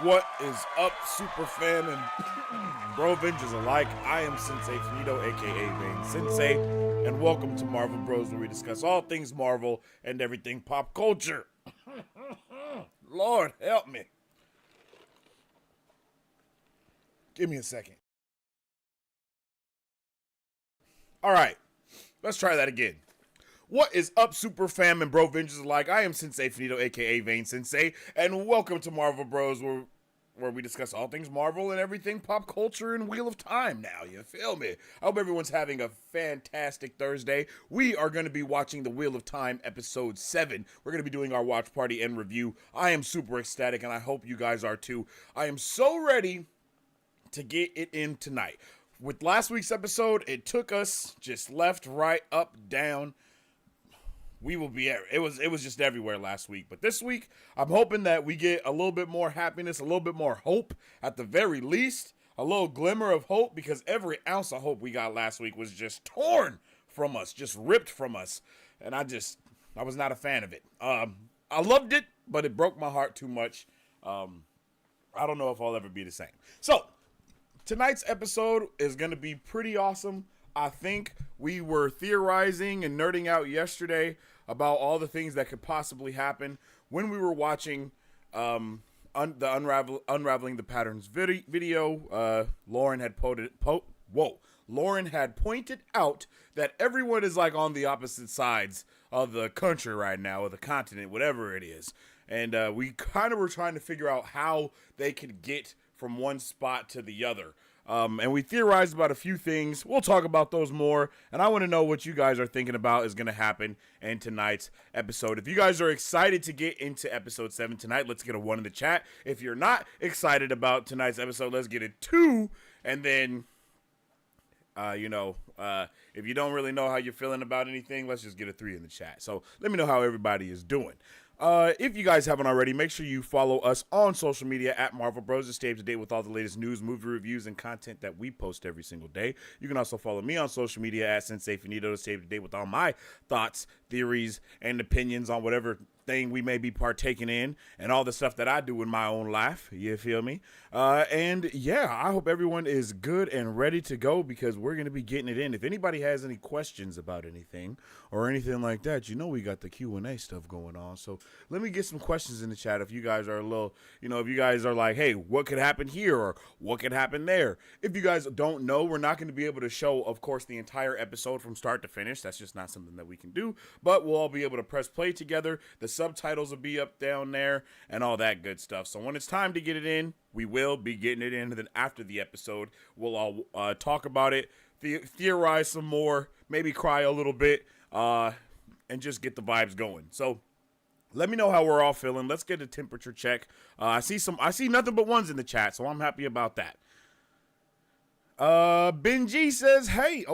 What is up, super fam and Brovengers alike? I am Sensei Finito, aka Vein Sensei, and welcome to Marvel Bros, where we discuss all things Marvel and everything pop culture. Lord help me. Give me a second. Alright, let's try that again. What is up, super fam and Brovengers alike? I am Sensei Finito, aka Vein Sensei, and welcome to Marvel Bros, where we discuss all things Marvel and everything pop culture and Wheel of Time now, you feel me? I hope everyone's having a fantastic Thursday. We are going to be watching the Wheel of Time episode 7. We're going to be doing our watch party and review. I am super ecstatic, and I hope you guys are too. I am so ready to get it in tonight. With last week's episode, it took us just left, right, up, down. We will be, it was just everywhere last week. But this week, I'm hoping that we get a little bit more happiness, a little bit more hope, at the very least. A little glimmer of hope, because every ounce of hope we got last week was just torn from us, just ripped from us. And I was not a fan of it. I loved it, but it broke my heart too much. I don't know if I'll ever be the same. So, tonight's episode is going to be pretty awesome. I think we were theorizing and nerding out yesterday about all the things that could possibly happen when we were watching the Unraveling the Patterns video. Lauren had Lauren had pointed out that everyone is like on the opposite sides of the country right now, or the continent, whatever it is. And we kind of were trying to figure out how they could get from one spot to the other. And we theorized about a few things. We'll talk about those more. And I want to know what you guys are thinking about is going to happen in tonight's episode. If you guys are excited to get into episode 7 tonight, let's get a 1 in the chat. If you're not excited about tonight's episode, let's get a 2. And then, if you don't really know how you're feeling about anything, let's just get a 3 in the chat. So let me know how everybody is doing. If you guys haven't already, make sure you follow us on social media at Marvel Bros to stay up to date with all the latest news, movie reviews, and content that we post every single day. You can also follow me on social media at Sensei Finito to stay up to date with all my thoughts, theories, and opinions on whatever thing we may be partaking in, and all the stuff that I do in my own life. You feel me? And yeah, I hope everyone is good and ready to go, because we're going to be getting it in. If anybody has any questions about anything or anything like that, we got the Q&A stuff going on. So let me get some questions in the chat if you guys are a little, if you guys are like, hey, what could happen here or what could happen there? If you guys don't know, we're not going to be able to show, of course, the entire episode from start to finish. That's just not something that we can do, but we'll all be able to press play together. The subtitles will be up down there and all that good stuff. So when it's time to get it in, we will be getting it in. And then after the episode, we'll all talk about it, theorize some more, maybe cry a little bit, and just get the vibes going. So let me know how we're all feeling. Let's get a temperature check. I see nothing but 1s in the chat, so I'm happy about that. Benji says, hey,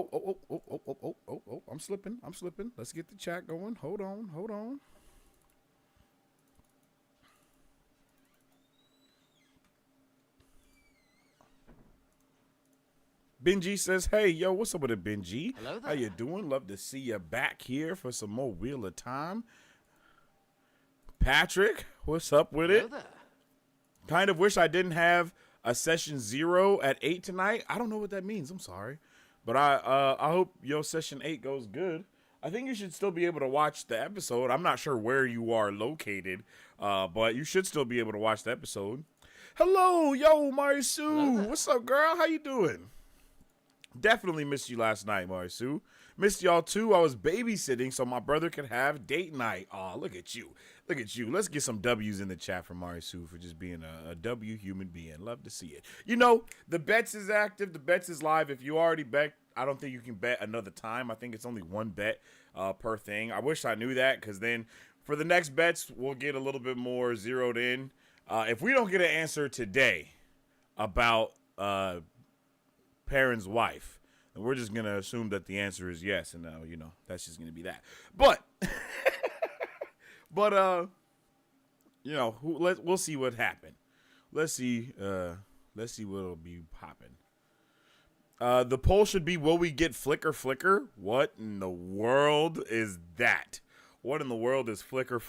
I'm slipping. Let's get the chat going. Hold on. Benji says, hey, yo, what's up with it, Benji? Hello there. How you doing? Love to see you back here for some more Wheel of Time. Patrick, what's up with it? Hello there. Kind of wish I didn't have a session 0 at 8 tonight. I don't know what that means. I'm sorry. But I hope your session 8 goes good. I think you should still be able to watch the episode. I'm not sure where you are located, but you should still be able to watch the episode. Hello, yo, Marisu. What's up, girl? How you doing? Definitely missed you last night, Marisu. Missed y'all too. I was babysitting so my brother could have date night. Aw, look at you. Let's get some W's in the chat for Marisu for just being a W human being. Love to see it. The bets is active. The bets is live. If you already bet, I don't think you can bet another time. I think it's only 1 bet per thing. I wish I knew that, because then for the next bets, we'll get a little bit more zeroed in. If we don't get an answer today about Perrin's wife, and we're just going to assume that the answer is yes, and that's just going to be that. But we'll see what happened. Let's see what'll be popping. The poll should be, will we get Flicker? What in the world is that? What in the world is Flicker?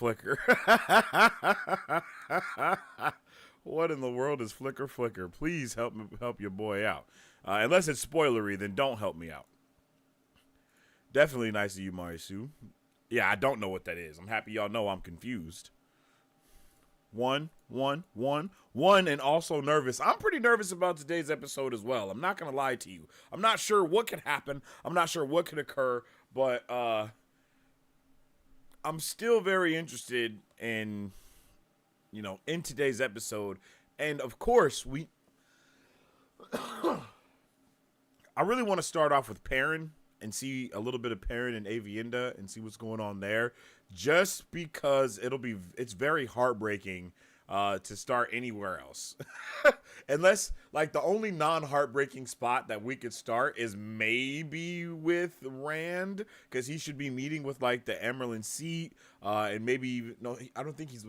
What in the world is Flicker Flicker? Please help your boy out. Unless it's spoilery, then don't help me out. Definitely nice of you, Marisu. Yeah, I don't know what that is. I'm happy y'all know I'm confused. One, and also nervous. I'm pretty nervous about today's episode as well. I'm not going to lie to you. I'm not sure what could happen. I'm not sure what could occur, but I'm still very interested in, in today's episode. And of course, I really want to start off with Perrin and see a little bit of Perrin and Avienda and see what's going on there, just because it's very heartbreaking to start anywhere else. Unless, like, the only non-heartbreaking spot that we could start is maybe with Rand, because he should be meeting with, like, the Emerald Seat, and maybe, no, I don't think he's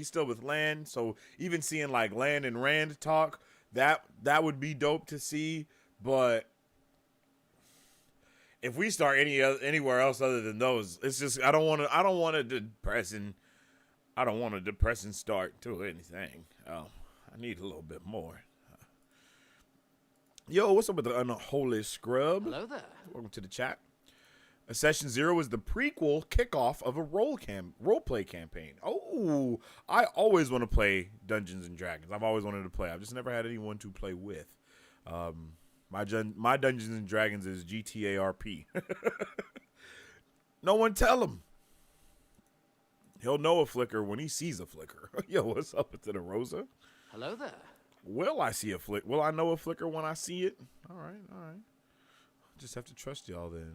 still with Lan, so even seeing, like, Lan and Rand talk, that would be dope to see, but if we start anywhere else other than those, it's just I don't want a depressing start to anything. I need a little bit more. Yo, what's up with the unholy scrub? Hello there. Welcome to the chat. Session 0 is the prequel kickoff of a role-play campaign. Oh, I always want to play Dungeons and Dragons. I've always wanted to play. I've just never had anyone to play with. My Dungeons and Dragons is GTA RP. No one tell him. He'll know a flicker when he sees a flicker. Yo, what's up with the Rosa? Hello there. Will I see a flick? Will I know a flicker when I see it? All right. I'll just have to trust y'all then.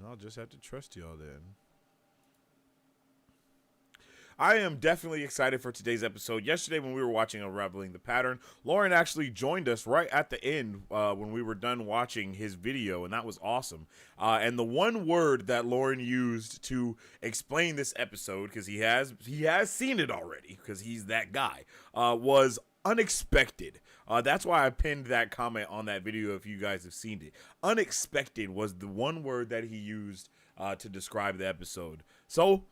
I am definitely excited for today's episode. Yesterday when we were watching Unraveling the Pattern, Lauren actually joined us right at the end when we were done watching his video, and that was awesome. And the one word that Lauren used to explain this episode, because he has seen it already, because he's that guy, was unexpected. That's why I pinned that comment on that video if you guys have seen it. Unexpected was the one word that he used to describe the episode. So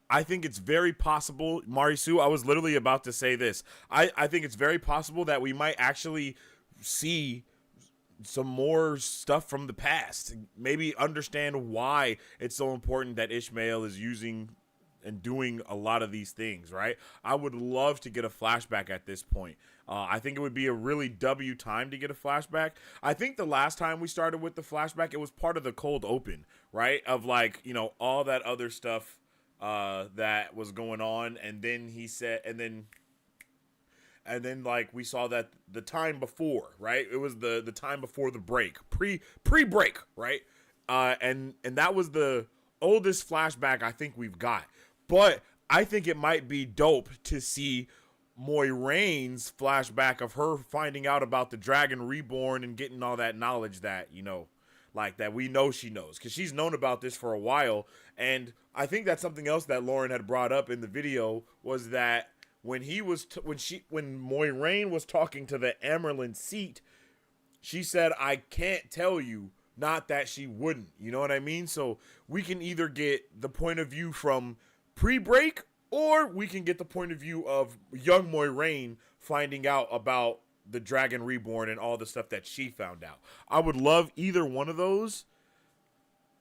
I think it's very possible, Marisu, I was literally about to say this. I think it's very possible that we might actually see some more stuff from the past. Maybe understand why it's so important that Ishmael is using and doing a lot of these things, right? I would love to get a flashback at this point. I think it would be a really W time to get a flashback. I think the last time we started with the flashback, it was part of the cold open, right? Of like, all that other stuff that was going on, and then he said, and then like we saw that the time before, right? It was the time before the break, pre-break, right? And that was the oldest flashback I think we've got. But I think it might be dope to see Moiraine's flashback of her finding out about the Dragon Reborn and getting all that knowledge that, like that we know she knows, because she's known about this for a while. And I think that's something else that Lauren had brought up in the video, was that when Moiraine was talking to the Emerald Seat, she said, I can't tell you, not that she wouldn't, you know what I mean? So we can either get the point of view from pre-break, or we can get the point of view of young Moiraine finding out about the Dragon Reborn and all the stuff that she found out. I would love either one of those,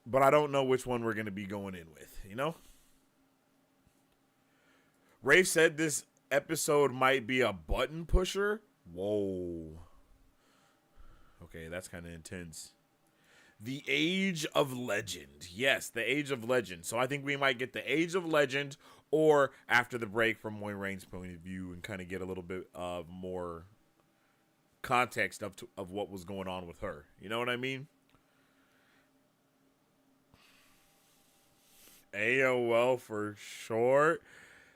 but I don't know which one we're going to be going in with, Rafe said this episode might be a button pusher. Whoa. Okay, that's kind of intense. The Age of Legend. Yes, the Age of Legend. So I think we might get the Age of Legend, or after the break from Moiraine's point of view, and kind of get a little bit of more context of what was going on with her. You know what I mean? AOL for short.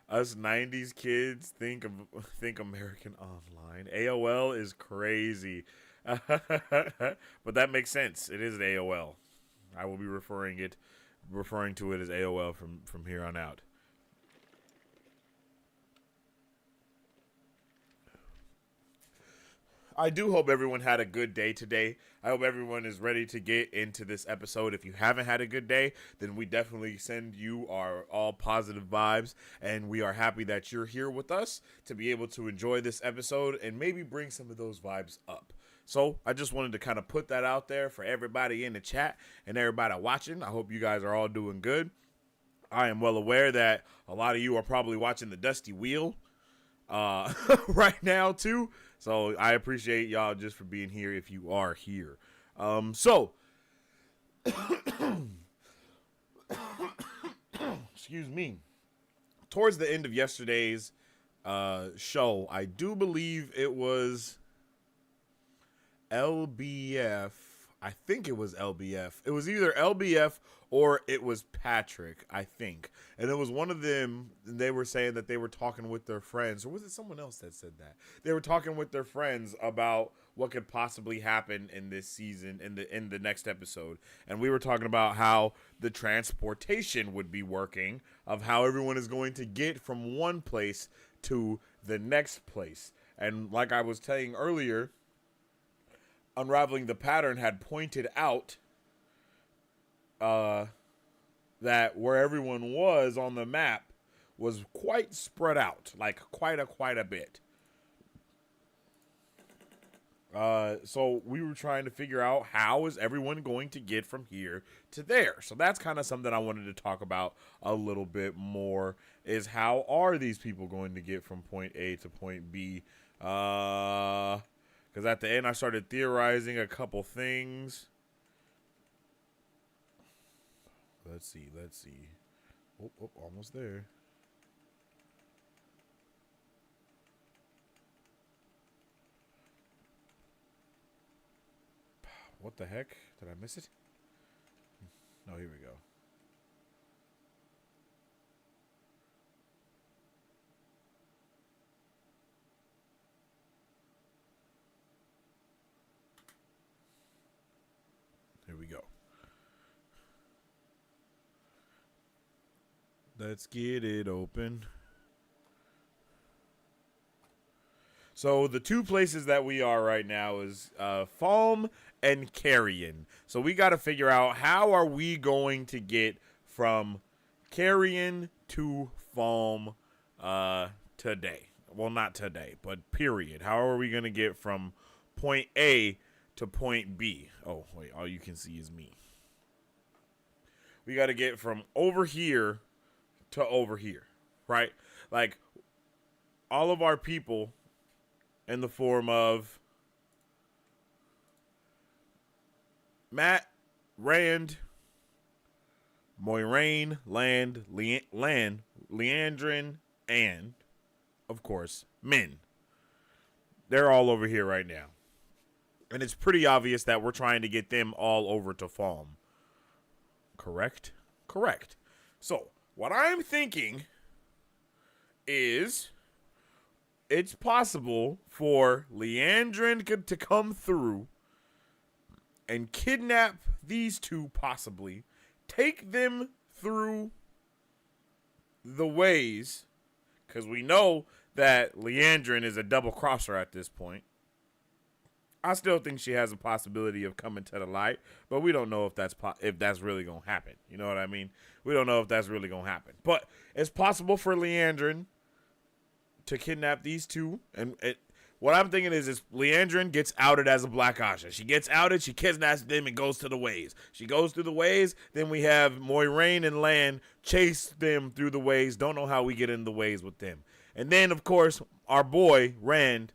Us 90s kids think American Online. AOL is crazy. But that makes sense. It is AOL. I will be referring to it as AOL from here on out. I do hope everyone had a good day today. I hope everyone is ready to get into this episode. If you haven't had a good day, then we definitely send you our all positive vibes, and we are happy that you're here with us to be able to enjoy this episode and maybe bring some of those vibes up. So I just wanted to kind of put that out there for everybody in the chat and everybody watching. I hope you guys are all doing good. I am well aware that a lot of you are probably watching the Dusty Wheel right now too. So I appreciate y'all just for being here if you are here. So excuse me. Towards the end of yesterday's show, I do believe it was LBF. I think it was LBF. It was either LBF or it was Patrick, I think. And it was one of them, they were saying that they were talking with their friends. Or was it someone else that said that? They were talking with their friends about what could possibly happen in this season, in the next episode. And we were talking about how the transportation would be working, of how everyone is going to get from one place to the next place. And like I was saying earlier, Unraveling the Pattern had pointed out that where everyone was on the map was quite spread out, like quite a bit. So we were trying to figure out how is everyone going to get from here to there. So that's kind of something I wanted to talk about a little bit more, is how are these people going to get from point A to point B? Because at the end I started theorizing a couple things. Let's see. Oh, almost there. What the heck? Did I miss it? No, here we go. Here we go. Let's get it open. So the two places that we are right now is Falm and Carrion. So we got to figure out how are we going to get from Carrion to Falm today. Well, not today, but period. How are we going to get from point A to point B? Oh, wait, all you can see is me. We got to get from over here to over here, right? Like, all of our people in the form of Matt, Rand, Moiraine, Leandrin, and, of course, Min. They're all over here right now. And it's pretty obvious that we're trying to get them all over to Falm. Correct? Correct. So, what I'm thinking is it's possible for Leandrin to come through and kidnap these two, possibly, take them through the ways, because we know that Leandrin is a double crosser at this point. I still think she has a possibility of coming to the light, but we don't know if that's really going to happen. You know what I mean? We don't know if that's really going to happen. But it's possible for Leandrin to kidnap these two. And what I'm thinking is Leandrin gets outed as a Black Asha. She gets outed, she kidnaps them, and goes to the ways. She goes through the ways, then we have Moiraine and Lan chase them through the ways. Don't know how we get in the ways with them. And then, of course, our boy, Rand,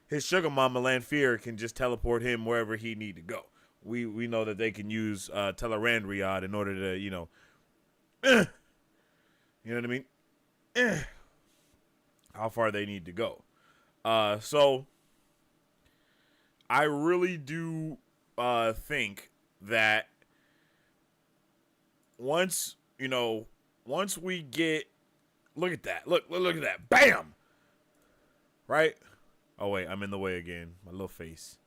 his sugar mama, Lanfear, can just teleport him wherever he need to go. We know that they can use Telerandriad in order to, you know what I mean? How far they need to go. So I really do think that once we get, look at that. Look at that. Bam! Right? Oh, wait, I'm in the way again. My little face.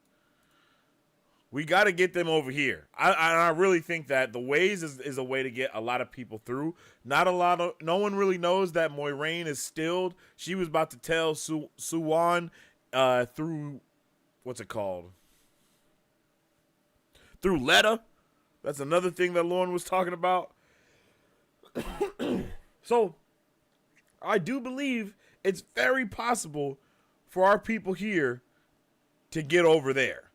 We got to get them over here. I really think that the ways is a way to get a lot of people through. No one really knows that Moiraine is stilled. She was about to tell Suwan through what's it called? Through Letta. That's another thing that Lauren was talking about. So, I do believe it's very possible for our people here to get over there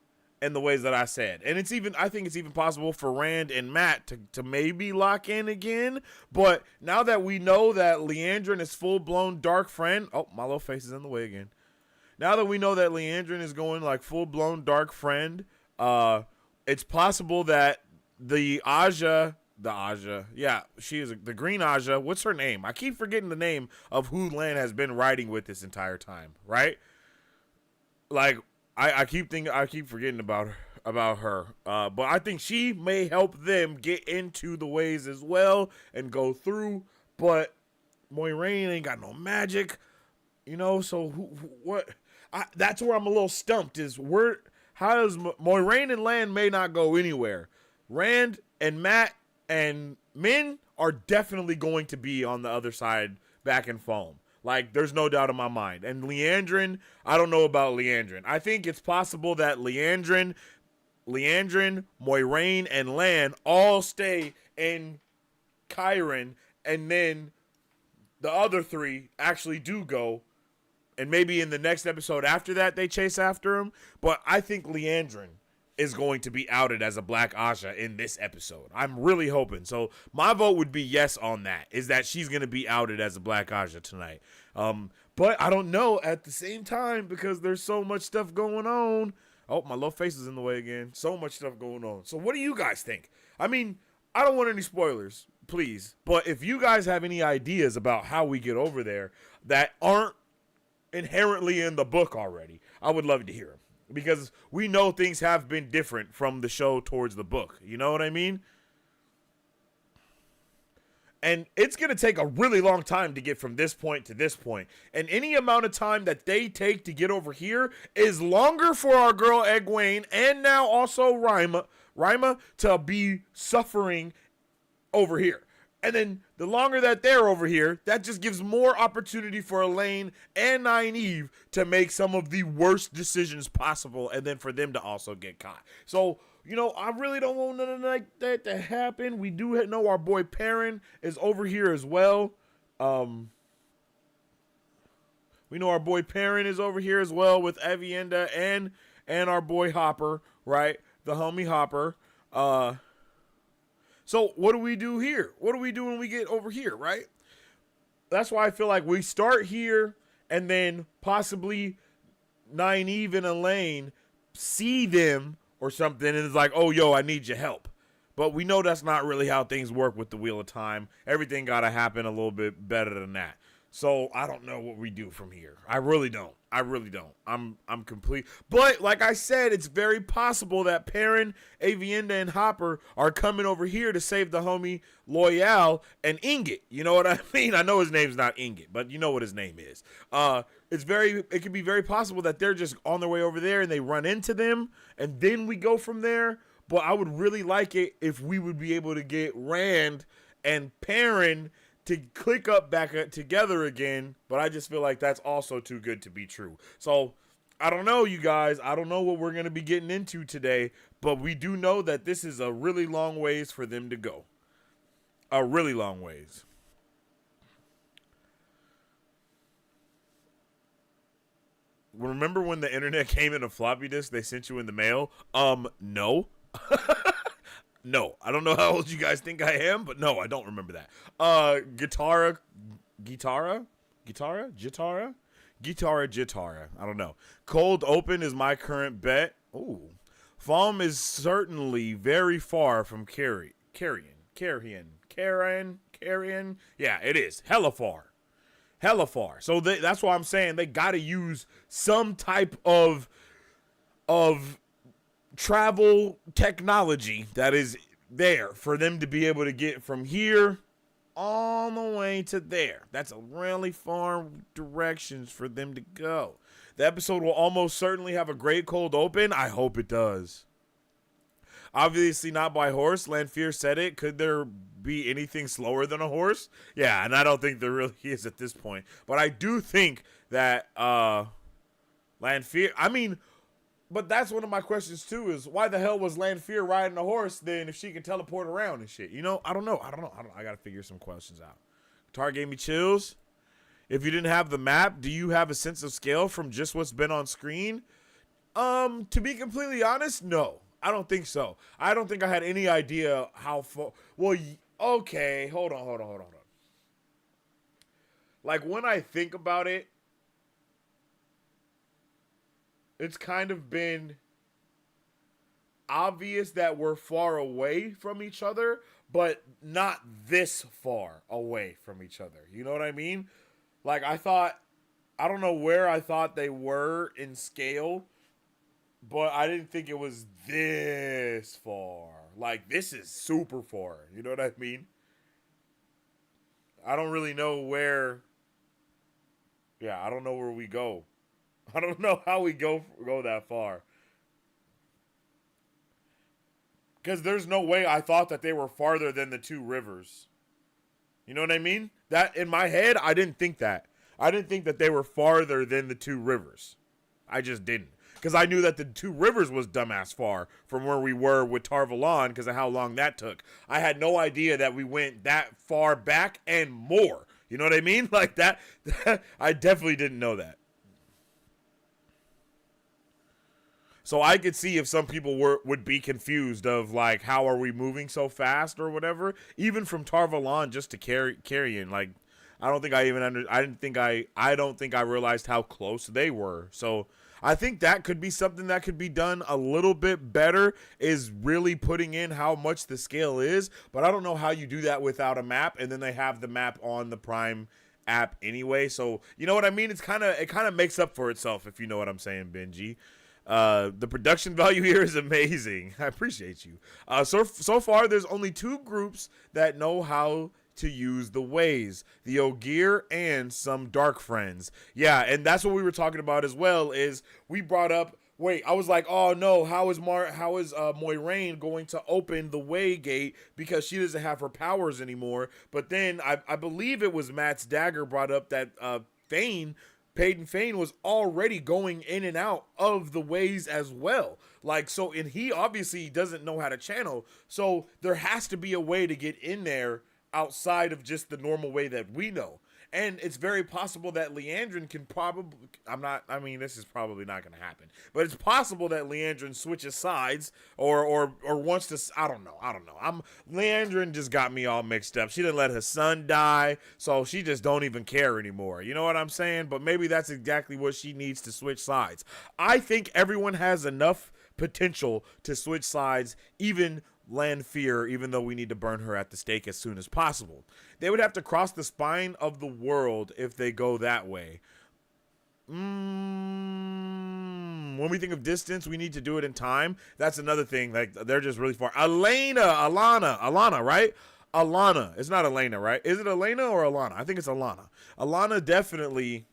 in the ways that I said. And I think it's even possible for Rand and Matt to maybe lock in again. But now that we know that Leandrin is full-blown dark friend. Oh, my little face is in the way again. Now that we know that Leandrin is going like full-blown dark friend, it's possible that the Aja, yeah, she is the green Aja. What's her name? I keep forgetting the name of who Lan has been riding with this entire time, right? Like, I keep forgetting about her. But I think she may help them get into the ways as well and go through. But Moiraine ain't got no magic, so what? That's where I'm a little stumped. How does Moiraine and Lan may not go anywhere? Rand and Matt and Min are definitely going to be on the other side back in Foam. Like, there's no doubt in my mind. And Leandrin, I don't know about Leandrin. I think it's possible that Leandrin, Moiraine, and Lan all stay in Chiron, and then the other three actually do go. And maybe in the next episode after that, they chase after him. But I think Leandrin is going to be outed as a Black Aja in this episode. I'm really hoping. So my vote would be yes on that, is that she's going to be outed as a Black Aja tonight. But I don't know at the same time because there's so much stuff going on. Oh, my little face is in the way again. So much stuff going on. So what do you guys think? I mean, I don't want any spoilers, please. But if you guys have any ideas about how we get over there that aren't inherently in the book already, I would love to hear them. Because we know things have been different from the show towards the book. You know what I mean? And it's going to take a really long time to get from this point to this point. And any amount of time that they take to get over here is longer for our girl Egwene and now also Rima to be suffering over here. And then the longer that they're over here, that just gives more opportunity for Elaine and Nynaeve to make some of the worst decisions possible, and then for them to also get caught. So, I really don't want nothing like that to happen. We do know our boy Perrin is over here as well. We know our boy Perrin is over here as well with Avienda and our boy Hopper, right? The homie Hopper. So what do we do here? What do we do when we get over here, right? That's why I feel like we start here and then possibly Nynaeve and Elaine see them or something and it's like, oh, yo, I need your help. But we know that's not really how things work with the Wheel of Time. Everything got to happen a little bit better than that. So I don't know what we do from here. I really don't. I'm complete. But like I said, it's very possible that Perrin, Avienda, and Hopper are coming over here to save the homie Loyal and Ingot. You know what I mean? I know his name's not Ingot, but you know what his name is. It could be very possible that they're just on their way over there and they run into them and then we go from there. But I would really like it if we would be able to get Rand and Perrin to click up back together again, but I just feel like that's also too good to be true. So, I don't know, you guys. I don't know what we're going to be getting into today, but we do know that this is a really long ways for them to go. A really long ways. Remember when the internet came in a floppy disk they sent you in the mail? No. No, I don't know how old you guys think I am, but no, I don't remember that. Gitara. I don't know. Cold open is my current bet. Ooh. Falm is certainly very far from Carrion. Yeah, it is. Hella far. So that's why I'm saying they got to use some type of travel technology that is there for them to be able to get from here all the way to there. That's a really far directions for them to go. The episode will almost certainly have a great cold open. I hope it does. Obviously not by horse. Lanfear said it. Could there be anything slower than a horse? Yeah, and I don't think there really is at this point. But I do think that Lanfear, But that's one of my questions too. Is why the hell was Lanfear riding a horse then if she can teleport around and shit? You know, I don't know. I gotta figure some questions out. Tar gave me chills. If you didn't have the map, do you have a sense of scale from just what's been on screen? To be completely honest, no. I don't think so. I don't think I had any idea how far. Well, okay, hold on. Like, when I think about it, it's kind of been obvious that we're far away from each other, but not this far away from each other. You know what I mean? Like, I don't know where I thought they were in scale, but I didn't think it was this far. Like, this is super far. You know what I mean? I don't really know where. Yeah, I don't know where we go. I don't know how we go that far. Because there's no way I thought that they were farther than the two rivers. You know what I mean? That, in my head, I didn't think that. I didn't think that they were farther than the two rivers. I just didn't. Because I knew that the two rivers was dumbass far from where we were with Tar Valon because of how long that took. I had no idea that we went that far back and more. You know what I mean? Like that I definitely didn't know that. So I could see if some people would be confused of like, how are we moving so fast or whatever, even from Tar Valon just to Carrion. Like, I don't think I don't think I realized how close they were. So I think that could be something that could be done a little bit better, is really putting in how much the scale is. But I don't know how you do that without a map, and then they have the map on the Prime app anyway. So you know what I mean? It kind of makes up for itself, if you know what I'm saying, Benji. The production value here is amazing. I appreciate you. So far, there's only two groups that know how to use the ways: the Ogier and some dark friends. Yeah, and that's what we were talking about as well. Is we brought up. Wait, I was like, oh no, how is Moiraine going to open the way gate because she doesn't have her powers anymore? But then I believe it was Matt's dagger brought up that Peyton Fane was already going in and out of the ways as well. Like, so, and he obviously doesn't know how to channel. So there has to be a way to get in there outside of just the normal way that we know. And it's very possible that Leandrin can this is probably not going to happen, but it's possible that Leandrin switches sides or wants to, I don't know. Leandrin just got me all mixed up. She didn't let her son die, so she just don't even care anymore. You know what I'm saying? But maybe that's exactly what she needs to switch sides. I think everyone has enough potential to switch sides, even Lanfear, even though we need to burn her at the stake as soon as possible. They would have to cross the spine of the world if they go that way. When we think of distance, we need to do it in time. That's another thing. Like, they're just really far. Alana, right? Alana. It's not Elena, right? Is it Elena or Alana? I think it's Alana. Alana definitely,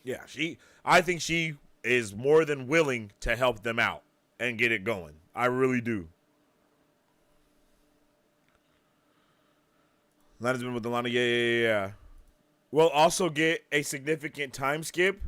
yeah, I think she is more than willing to help them out and get it going. I really do. Lana's been with Alana. Yeah. We'll also get a significant time skip.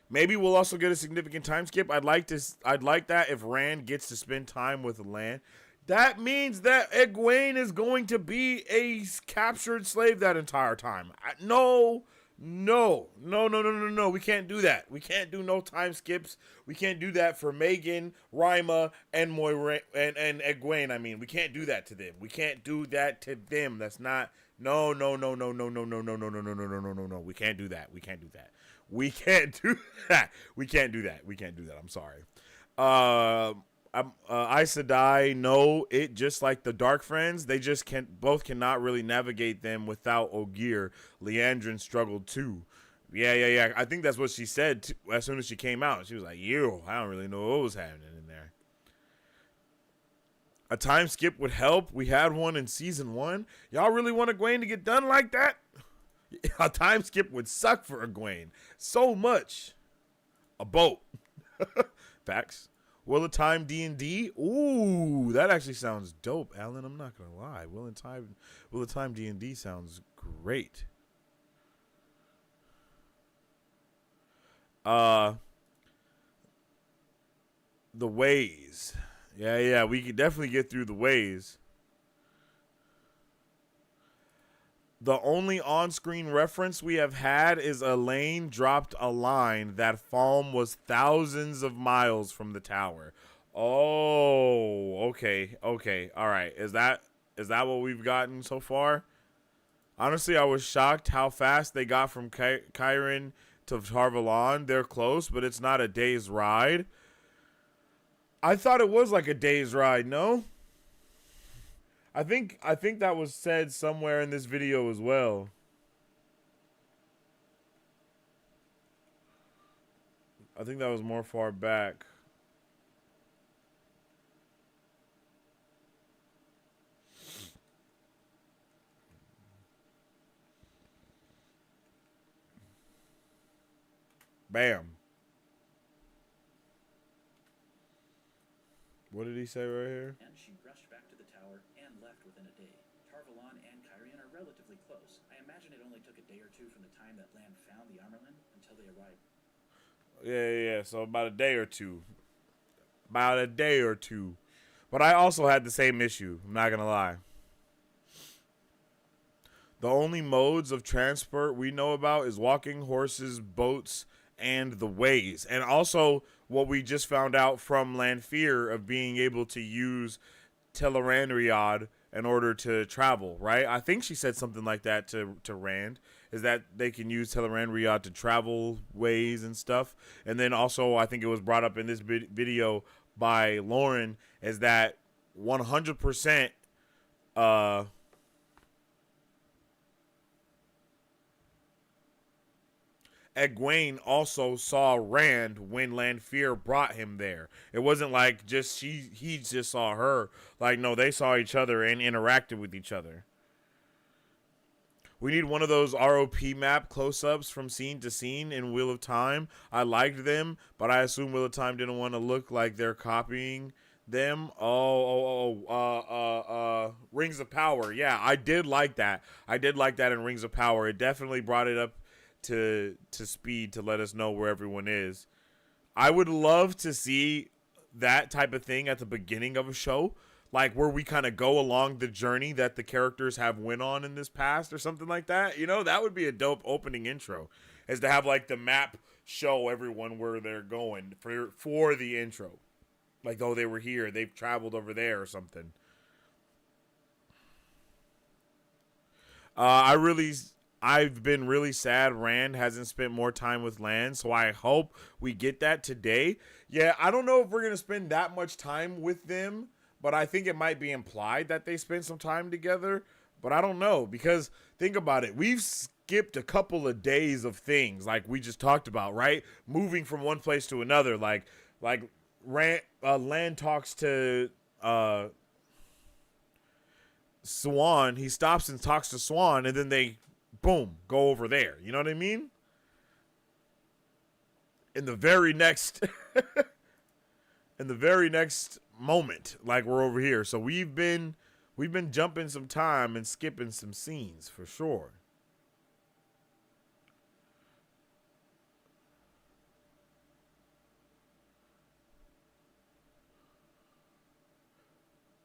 Maybe we'll also get a significant time skip. I'd like that if Rand gets to spend time with Lan. That means that Egwene is going to be a captured slave that entire time. No. We can't do that. We can't do no time skips. We can't do that for Megan, Rima, and Moiraine and Egwene. I mean, we can't do that to them. We can't do that to them. That's not. No. We can't do that. We can't do that. We can't do that. I'm sorry. Aes Sedai, no, it just like the Dark Friends, they just cannot really navigate them without Ogier. Leandrin struggled too. Yeah. I think that's what she said as soon as she came out. She was like, I don't really know what was happening in there. A time skip would help. We had one in season 1. Y'all really want Egwene to get done like that? A time skip would suck for Egwene so much. A boat. Facts. Will of Time D&D? Ooh, that actually sounds dope, Alan. I'm not gonna lie. Will of Time D&D sounds great. The ways. Yeah, we could definitely get through the ways. The only on-screen reference we have had is Elaine dropped a line that Falm was thousands of miles from the tower. Oh, okay, all right. Is that what we've gotten so far? Honestly, I was shocked how fast they got from Kyron to Tarvalon. They're close, but it's not a day's ride. I thought it was like a day's ride, no? I think that was said somewhere in this video as well. I think that was more far back. Bam. What did he say right here? And she rushed back to the tower and left within a day. Tarvalon and Kyrian are relatively close. I imagine it only took a day or two from the time that Lan found the Armorland until they arrived. Yeah. So about a day or two. But I also had the same issue. I'm not going to lie. The only modes of transport we know about is walking, horses, boats, and the ways. And also what we just found out from Lanfear of being able to use Tel'aran'rhiod in order to travel, right? I think she said something like that to Rand, is that they can use Tel'aran'rhiod to travel ways and stuff. And then also I think it was brought up in this video by Lauren, is that 100% Egwene also saw Rand when Lanfear brought him there. It wasn't like just he just saw her. Like, no, they saw each other and interacted with each other. We need one of those ROP map close-ups from scene to scene in Wheel of Time. I liked them, but I assume Wheel of Time didn't want to look like they're copying them. Rings of Power. Yeah, I did like that. I did like that in Rings of Power. It definitely brought it up to speed to let us know where everyone is. I would love to see that type of thing at the beginning of a show, like where we kind of go along the journey that the characters have went on in this past or something like that. You know, that would be a dope opening intro, is to have like the map show everyone where they're going for the intro. Like, oh, they were here, they've traveled over there or something. I've been really sad Rand hasn't spent more time with Lan, so I hope we get that today. Yeah, I don't know if we're going to spend that much time with them, but I think it might be implied that they spend some time together. But I don't know, because think about it. We've skipped a couple of days of things like we just talked about, right? Moving from one place to another. Like Lan talks to Swan. He stops and talks to Swan, and then they boom, go over there. You know what I mean? In the very next moment, like, we're over here. So we've been jumping some time and skipping some scenes for sure.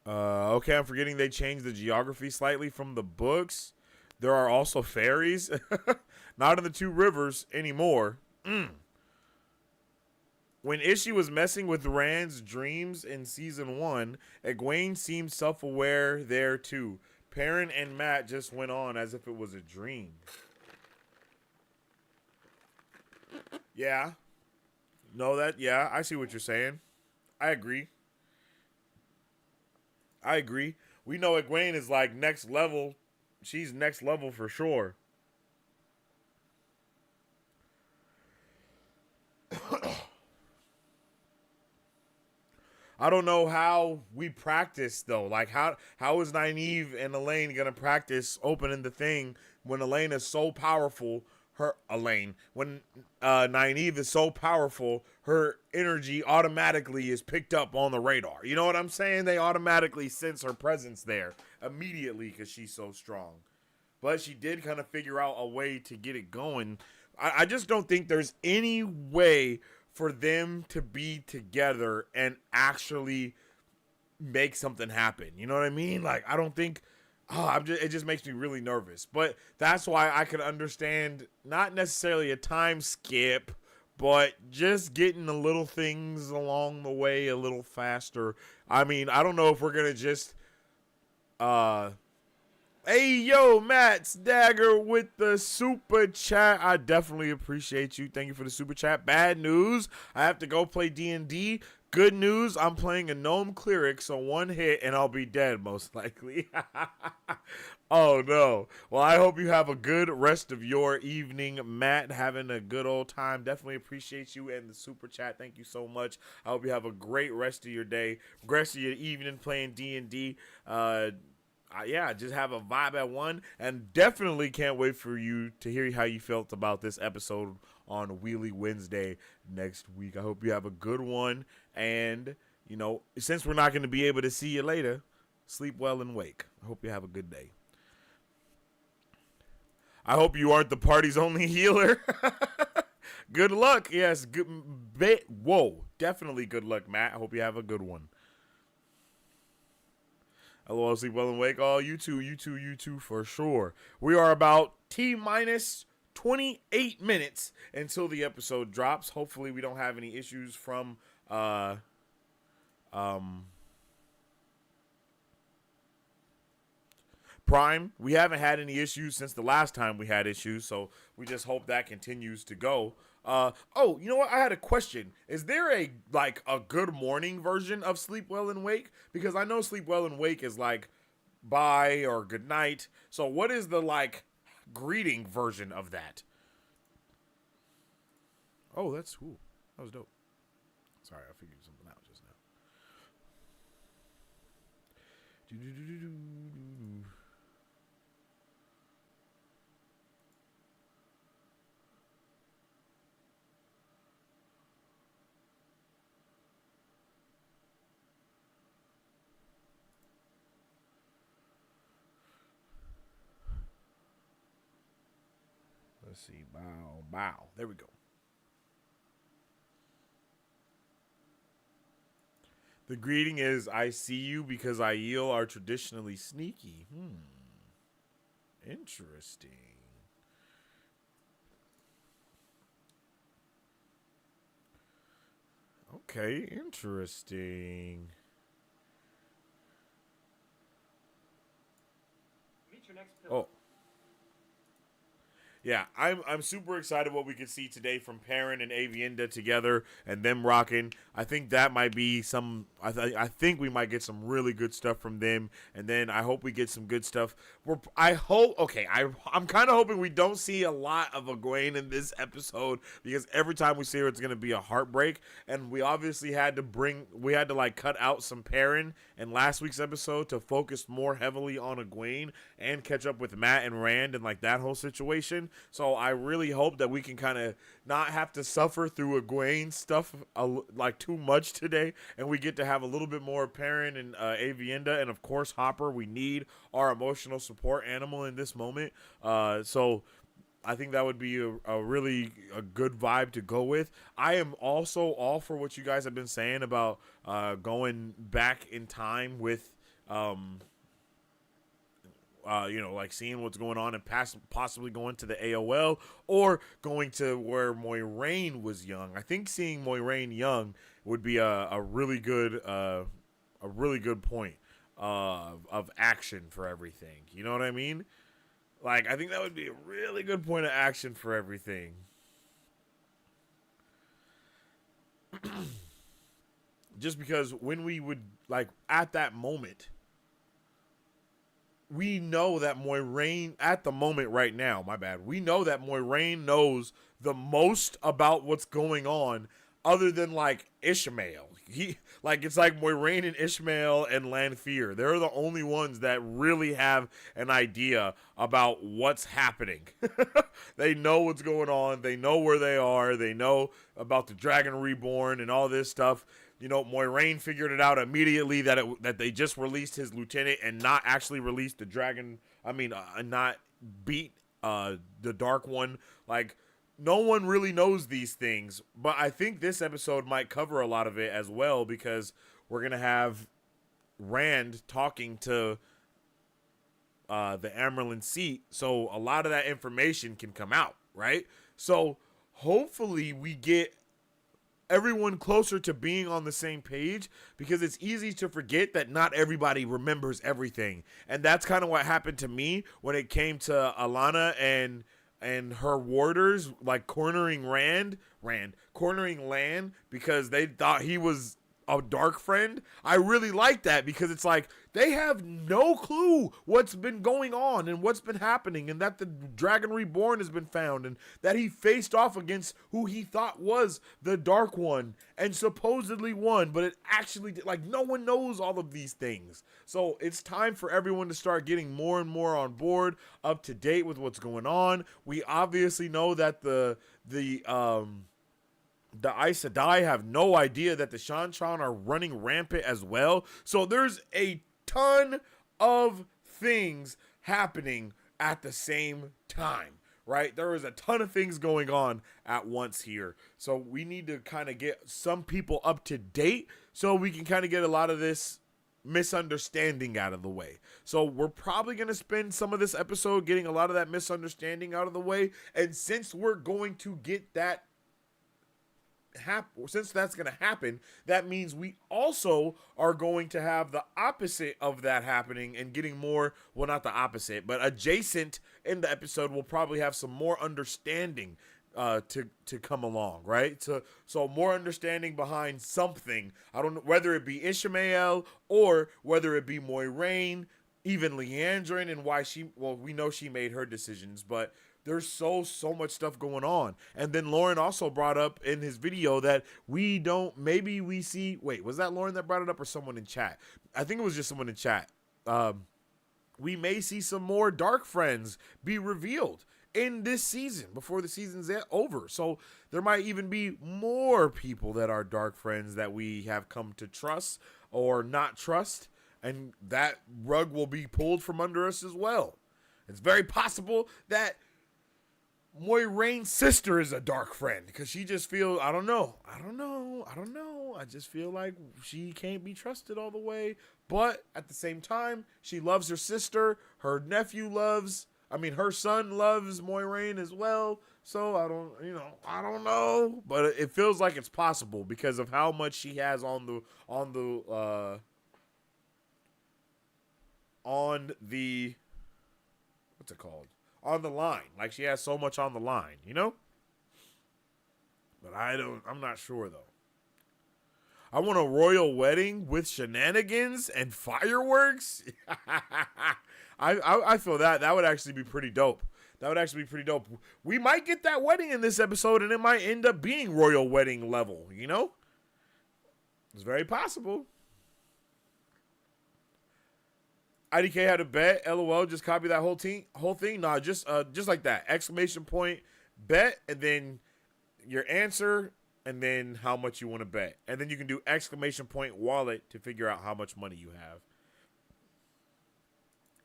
Okay, I'm forgetting they changed the geography slightly from the books. There are also fairies. Not in the two rivers anymore. When Ishii was messing with Rand's dreams in season 1, Egwene seemed self-aware there too. Perrin and Matt just went on as if it was a dream. Yeah. Yeah, I see what you're saying. I agree. We know Egwene is like next level. She's next level for sure. I don't know how we practice though. Like how is Nynaeve and Elaine gonna practice opening the thing when Elaine is so powerful? When Nynaeve is so powerful, her energy automatically is picked up on the radar. You know what I'm saying? They automatically sense her presence there immediately because she's so strong. But she did kind of figure out a way to get it going. I just don't think there's any way for them to be together and actually make something happen. You know what I mean? Like, I don't think, it just makes me really nervous. But that's why I could understand not necessarily a time skip, but just getting the little things along the way a little faster. I mean, I don't know if we're going to just, hey, yo, Matt's Dagger with the super chat. I definitely appreciate you. Thank you for the super chat. Bad news, I have to go play D&D. Good news, I'm playing a gnome cleric, so one hit and I'll be dead, most likely. Oh, no. Well, I hope you have a good rest of your evening, Matt. Having a good old time. Definitely appreciate you and the super chat. Thank you so much. I hope you have a great rest of your day, rest of your evening playing D&D. Yeah, just have a vibe at one, and definitely can't wait for you to hear how you felt about this episode on Wheelie Wednesday next week. I hope you have a good one, and, you know, since we're not going to be able to see you later, sleep well and wake. I hope you have a good day. I hope you aren't the party's only healer. Good luck. Yes, whoa, definitely good luck, Matt. I hope you have a good one. LOL, sleep well and wake. Oh, you too, for sure. We are about T-minus 28 minutes until the episode drops. Hopefully we don't have any issues from Prime. We haven't had any issues since the last time we had issues, so we just hope that continues to go. Oh, you know what? I had a question. Is there a good morning version of Sleep Well and Wake? Because I know Sleep Well and Wake is like bye or good night. So what is the greeting version of that? Oh, that's cool. That was dope. Sorry, I figured something out just now. Let's see. Bow. There we go. The greeting is, I see you because Aiel are traditionally sneaky. Interesting. Okay, interesting. Meet your next pillar. Oh. Yeah, I'm super excited what we could see today from Perrin and Avienda together and them rocking. I think that might be some. I think we might get some really good stuff from them, and then I hope we get some good stuff. I'm kind of hoping we don't see a lot of Egwene in this episode because every time we see her, it's gonna be a heartbreak. And we obviously had to cut out some Perrin in last week's episode to focus more heavily on Egwene and catch up with Matt and Rand and that whole situation. So I really hope that we can kind of not have to suffer through Egwene stuff too much today, and we get to have a little bit more Perrin and Avienda, and of course Hopper. We need our emotional support animal in this moment. So I think that would be a really good vibe to go with. I am also all for what you guys have been saying about going back in time with seeing what's going on and possibly going to the AOL or going to where Moiraine was young. I think seeing Moiraine young would be a really good point of action for everything. You know what I mean? I think that would be a really good point of action for everything. Just because when we would at that moment, we know that Moiraine, at the moment right now, we know that Moiraine knows the most about what's going on other than Ishmael. It's Moiraine and Ishmael and Lanfear. They're the only ones that really have an idea about what's happening. They know what's going on. They know where they are. They know about the Dragon Reborn and all this stuff. You know, Moiraine figured it out immediately that they just released his lieutenant and not actually released the dragon. Not beat the Dark One. no one really knows these things, but I think this episode might cover a lot of it as well, because we're gonna have Rand talking to the Amerlin seat, so a lot of that information can come out, right? So hopefully we get everyone closer to being on the same page, because it's easy to forget that not everybody remembers everything. And that's kind of what happened to me when it came to Alana and her warders, like cornering cornering Lan, because they thought he was a dark friend. I really like that, because it's like they have no clue what's been going on and what's been happening, and that the Dragon Reborn has been found, and that he faced off against who he thought was the Dark One and supposedly won, but it actually did. Like, no one knows all of these things. So it's time for everyone to start getting more and more on board, up to date with what's going on. We obviously know that the Aes Sedai have no idea that the Shan-Chan are running rampant as well. So there's a ton of things happening at the same time, right? There is a ton of things going on at once here. So we need to kind of get some people up to date so we can kind of get a lot of this misunderstanding out of the way. So we're probably going to spend some of this episode getting a lot of that misunderstanding out of the way. And since we're going to get that since that's going to happen, that means we also are going to have the opposite of that happening and getting more, well, not the opposite, but adjacent in the episode. We'll probably have some more understanding to come along, right? So more understanding behind something. I don't know whether it be Ishmael or whether it be Moiraine, even Leandrin, and why we know she made her decisions, but there's so much stuff going on. And then Lauren also brought up in his video that we see, wait, was that Lauren that brought it up or someone in chat? I think it was just someone in chat. We may see some more Dark Friends be revealed in this season before the season's over. So there might even be more people that are Dark Friends that we have come to trust or not trust. And that rug will be pulled from under us as well. It's very possible that Moiraine's sister is a dark friend, because she just feels, I don't know. I just feel like she can't be trusted all the way. But at the same time, she loves her sister. Her son loves Moiraine as well. So I don't know. But it feels like it's possible because of how much she has on the what's it called? On the line. Like, she has so much on the line, you know? But I'm not sure, though. I want a royal wedding with shenanigans and fireworks. I feel that would actually be pretty dope. We might get that wedding in this episode, and it might end up being royal wedding level, you know? It's very possible. IDK had a bet. LOL. Just copy that whole thing. Nah, just like that. Exclamation point, bet, and then your answer, and then how much you want to bet, and then you can do exclamation point wallet to figure out how much money you have.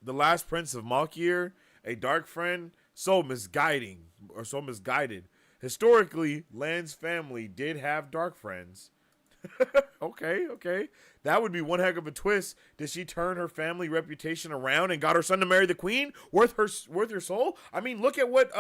The Last Prince of Malkier, a dark friend, so misguided. Historically, Lan's family did have dark friends. Okay. That would be one heck of a twist. Did she turn her family reputation around and got her son to marry the queen? Worth her soul? I mean, look at what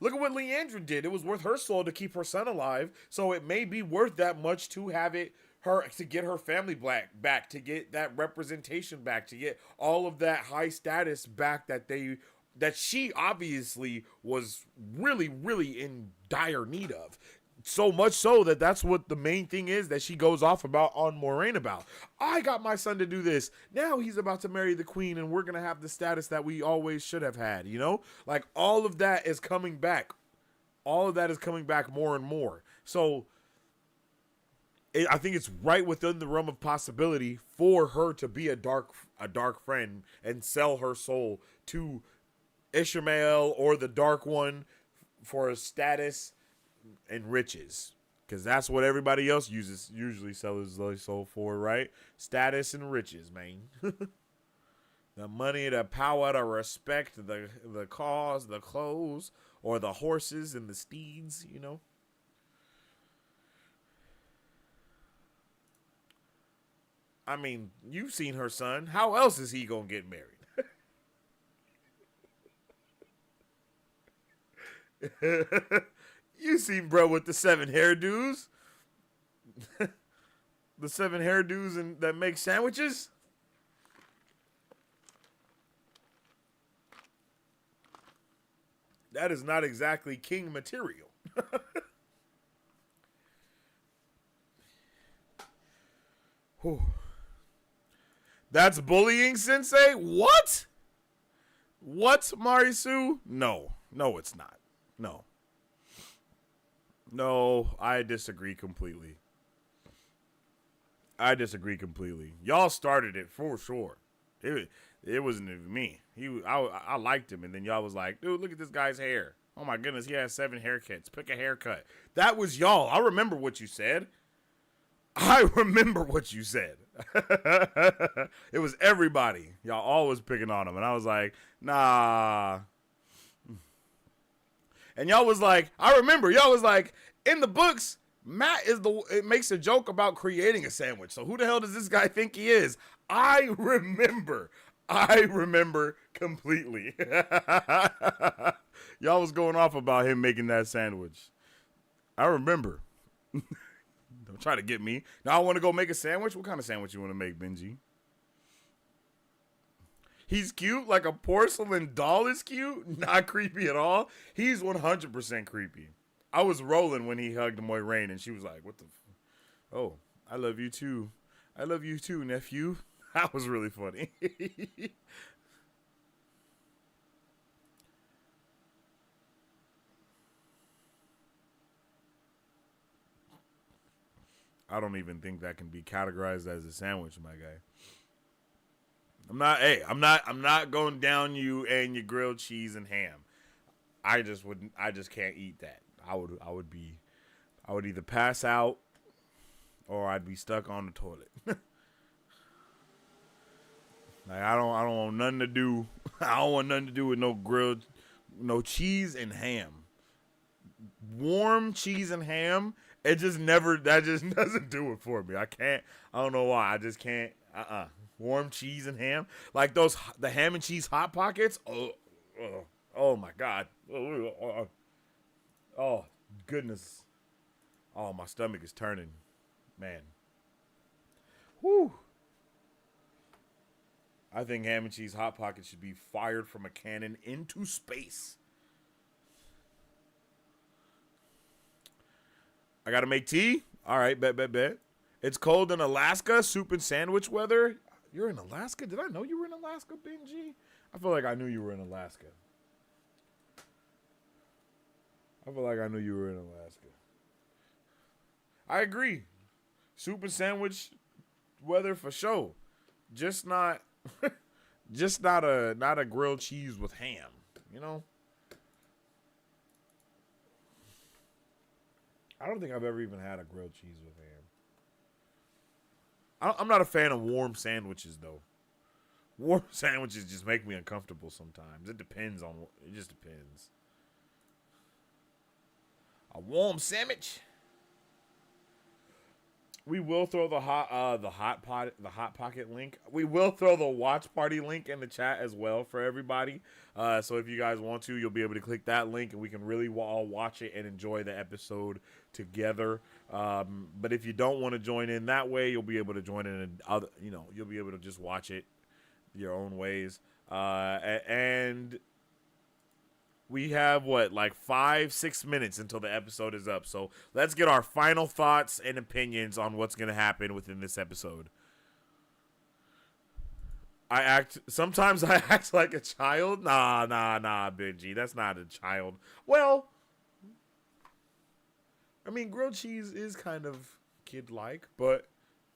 Leandrin did. It was worth her soul to keep her son alive. So it may be worth that much to have to get her family back, to get that representation back, to get all of that high status back that she obviously was really, really in dire need of. So much so that's what the main thing is that she goes off about on Moiraine about. I got my son to do this. Now he's about to marry the queen, and we're going to have the status that we always should have had, you know? Like, all of that is coming back. All of that is coming back more and more. So I think it's right within the realm of possibility for her to be a dark friend and sell her soul to Ishmael or the Dark One for a status and riches, because that's what everybody else usually sells their soul for, right? Status and riches, man. The money, the power, the respect, the cause, the clothes, or the horses and the steeds, you know. I mean, you've seen her son. How else is he gonna get married? You seen bro with the 7 hairdos, the 7 hairdos and that make sandwiches. That is not exactly king material. Whew. That's bullying, Sensei? What? What, Marisu? No. No, it's not. No. No, I disagree completely. I disagree completely. Y'all started it for sure. It wasn't even me. I liked him, and then y'all was like, dude, look at this guy's hair. Oh my goodness, he has 7 haircuts. Pick a haircut. That was y'all. I remember what you said. I remember what you said. It was everybody. Y'all always picking on him, and I was like, nah. And y'all was like, I remember. Y'all was like, in the books, Matt it makes a joke about creating a sandwich. So who the hell does this guy think he is? I remember completely. Y'all was going off about him making that sandwich. I remember. Don't try to get me. Now I want to go make a sandwich. What kind of sandwich you want to make, Benji? He's cute, like a porcelain doll is cute. Not creepy at all. He's 100% creepy. I was rolling when he hugged Moiraine, and she was like, what the oh, I love you too. I love you too, nephew. That was really funny. I don't even think that can be categorized as a sandwich, my guy. I'm not going down you and your grilled cheese and ham. I just can't eat that. I would either pass out or I'd be stuck on the toilet. Like I don't want nothing to do. I don't want nothing to do with no cheese and ham. Warm cheese and ham. That just doesn't do it for me. I don't know why. I just can't. Warm cheese and ham, like the ham and cheese hot pockets. Oh my god. Oh goodness. Oh, my stomach is turning, man. Whew. I think ham and cheese hot pockets should be fired from a cannon into space. I gotta make tea. All right, bet. It's cold in Alaska. Soup and sandwich weather. You're in Alaska? Did I know you were in Alaska, Benji? I feel like I knew you were in Alaska. I agree. Soup and sandwich weather for sure. Just not a grilled cheese with ham, you know? I don't think I've ever even had a grilled cheese with ham. I'm not a fan of warm sandwiches, though. Warm sandwiches just make me uncomfortable sometimes. It just depends. A warm sandwich. We will throw the hot pocket link. We will throw the watch party link in the chat as well for everybody. So if you guys want to, you'll be able to click that link and we can really all watch it and enjoy the episode together. But if you don't want to join in that way, you'll be able to join in you'll be able to just watch it your own ways. And we have 5-6 minutes until the episode is up. So let's get our final thoughts and opinions on what's going to happen within this episode. Sometimes I act like a child. Nah, Benji. That's not a child. Well, I mean, grilled cheese is kind of kid-like, but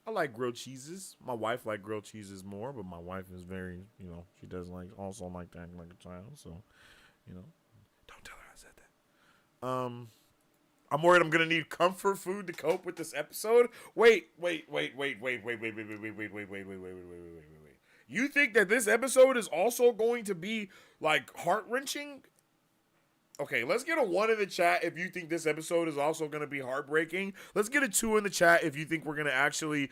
I like grilled cheeses. My wife likes grilled cheeses more, but my wife is very, she does also like to act like a child, so, don't tell her I said that. I'm worried I'm gonna need comfort food to cope with this episode. Wait. You think that this episode is also going to be like heart-wrenching? Okay, let's get a 1 in the chat if you think this episode is also going to be heartbreaking. Let's get a 2 in the chat if you think we're going to actually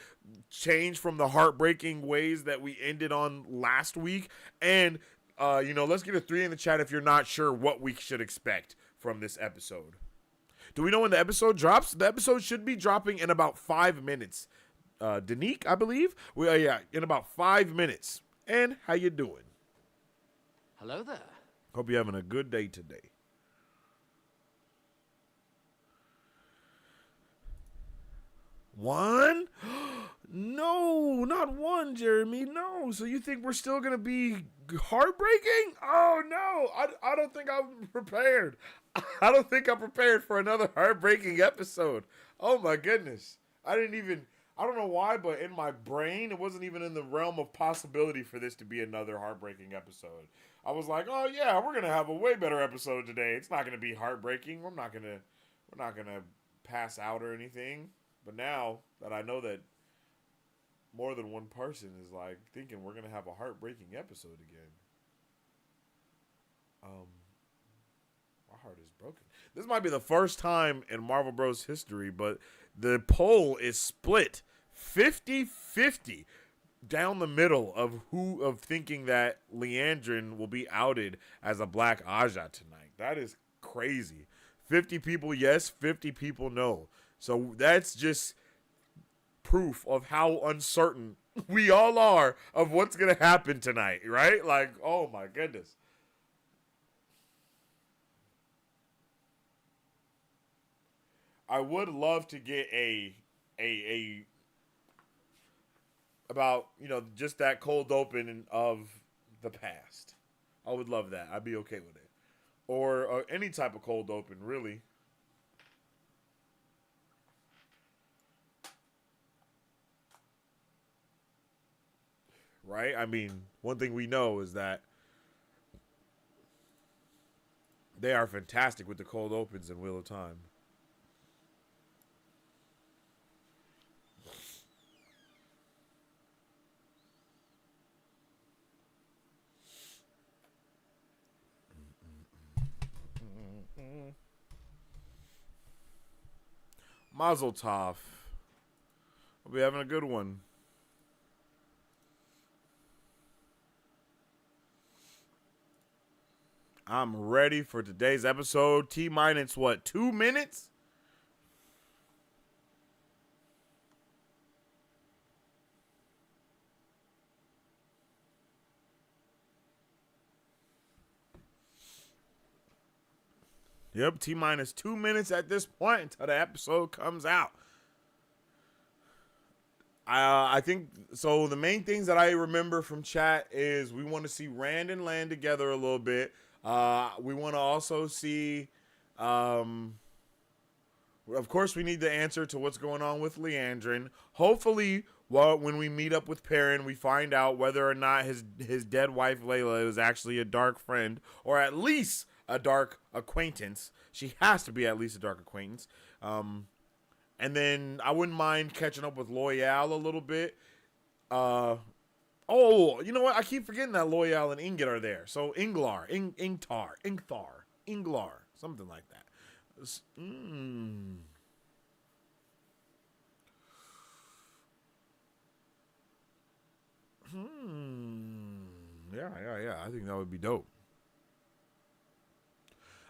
change from the heartbreaking ways that we ended on last week. And, let's get a 3 in the chat if you're not sure what we should expect from this episode. Do we know when the episode drops? The episode should be dropping in about 5 minutes. Danique, I believe? In about 5 minutes. And how you doing? Hello there. Hope you're having a good day today. One? No, not 1, Jeremy. No. So you think we're still going to be heartbreaking? Oh, no. I don't think I'm prepared. I don't think I'm prepared for another heartbreaking episode. Oh, my goodness. I don't know why, but in my brain, it wasn't even in the realm of possibility for this to be another heartbreaking episode. I was like, oh, yeah, we're going to have a way better episode today. It's not going to be heartbreaking. We're not going to pass out or anything. But now that I know that more than one person is like thinking we're going to have a heartbreaking episode again. My heart is broken. This might be the first time in Marvel Bros. History, but the poll is split 50-50 down the middle of thinking that Liandrin will be outed as a Black Aja tonight. That is crazy. 50 people yes, 50 people no. So that's just proof of how uncertain we all are of what's going to happen tonight, right? Like, oh my goodness. I would love to get a about, just that cold open of the past. I would love that. I'd be okay with it. Or any type of cold open, really. Right? I mean, one thing we know is that they are fantastic with the cold opens in Wheel of Time. Mazel tov. We'll be having a good one. I'm ready for today's episode. T-minus what, 2 minutes? Yep, T-minus 2 minutes at this point until the episode comes out. I think, so the main things that I remember from chat is we want to see Rand and Lan together a little bit. We want to also see, of course, we need the answer to what's going on with Liandrin. Hopefully, when we meet up with Perrin, we find out whether or not his dead wife, Layla, is actually a dark friend, or at least a dark acquaintance. She has to be at least a dark acquaintance. And then I wouldn't mind catching up with Loyal a little bit. Oh, you know what? I keep forgetting that Loyal and Ingot are there. So Inglar, Inglar, something like that. Yeah. I think that would be dope.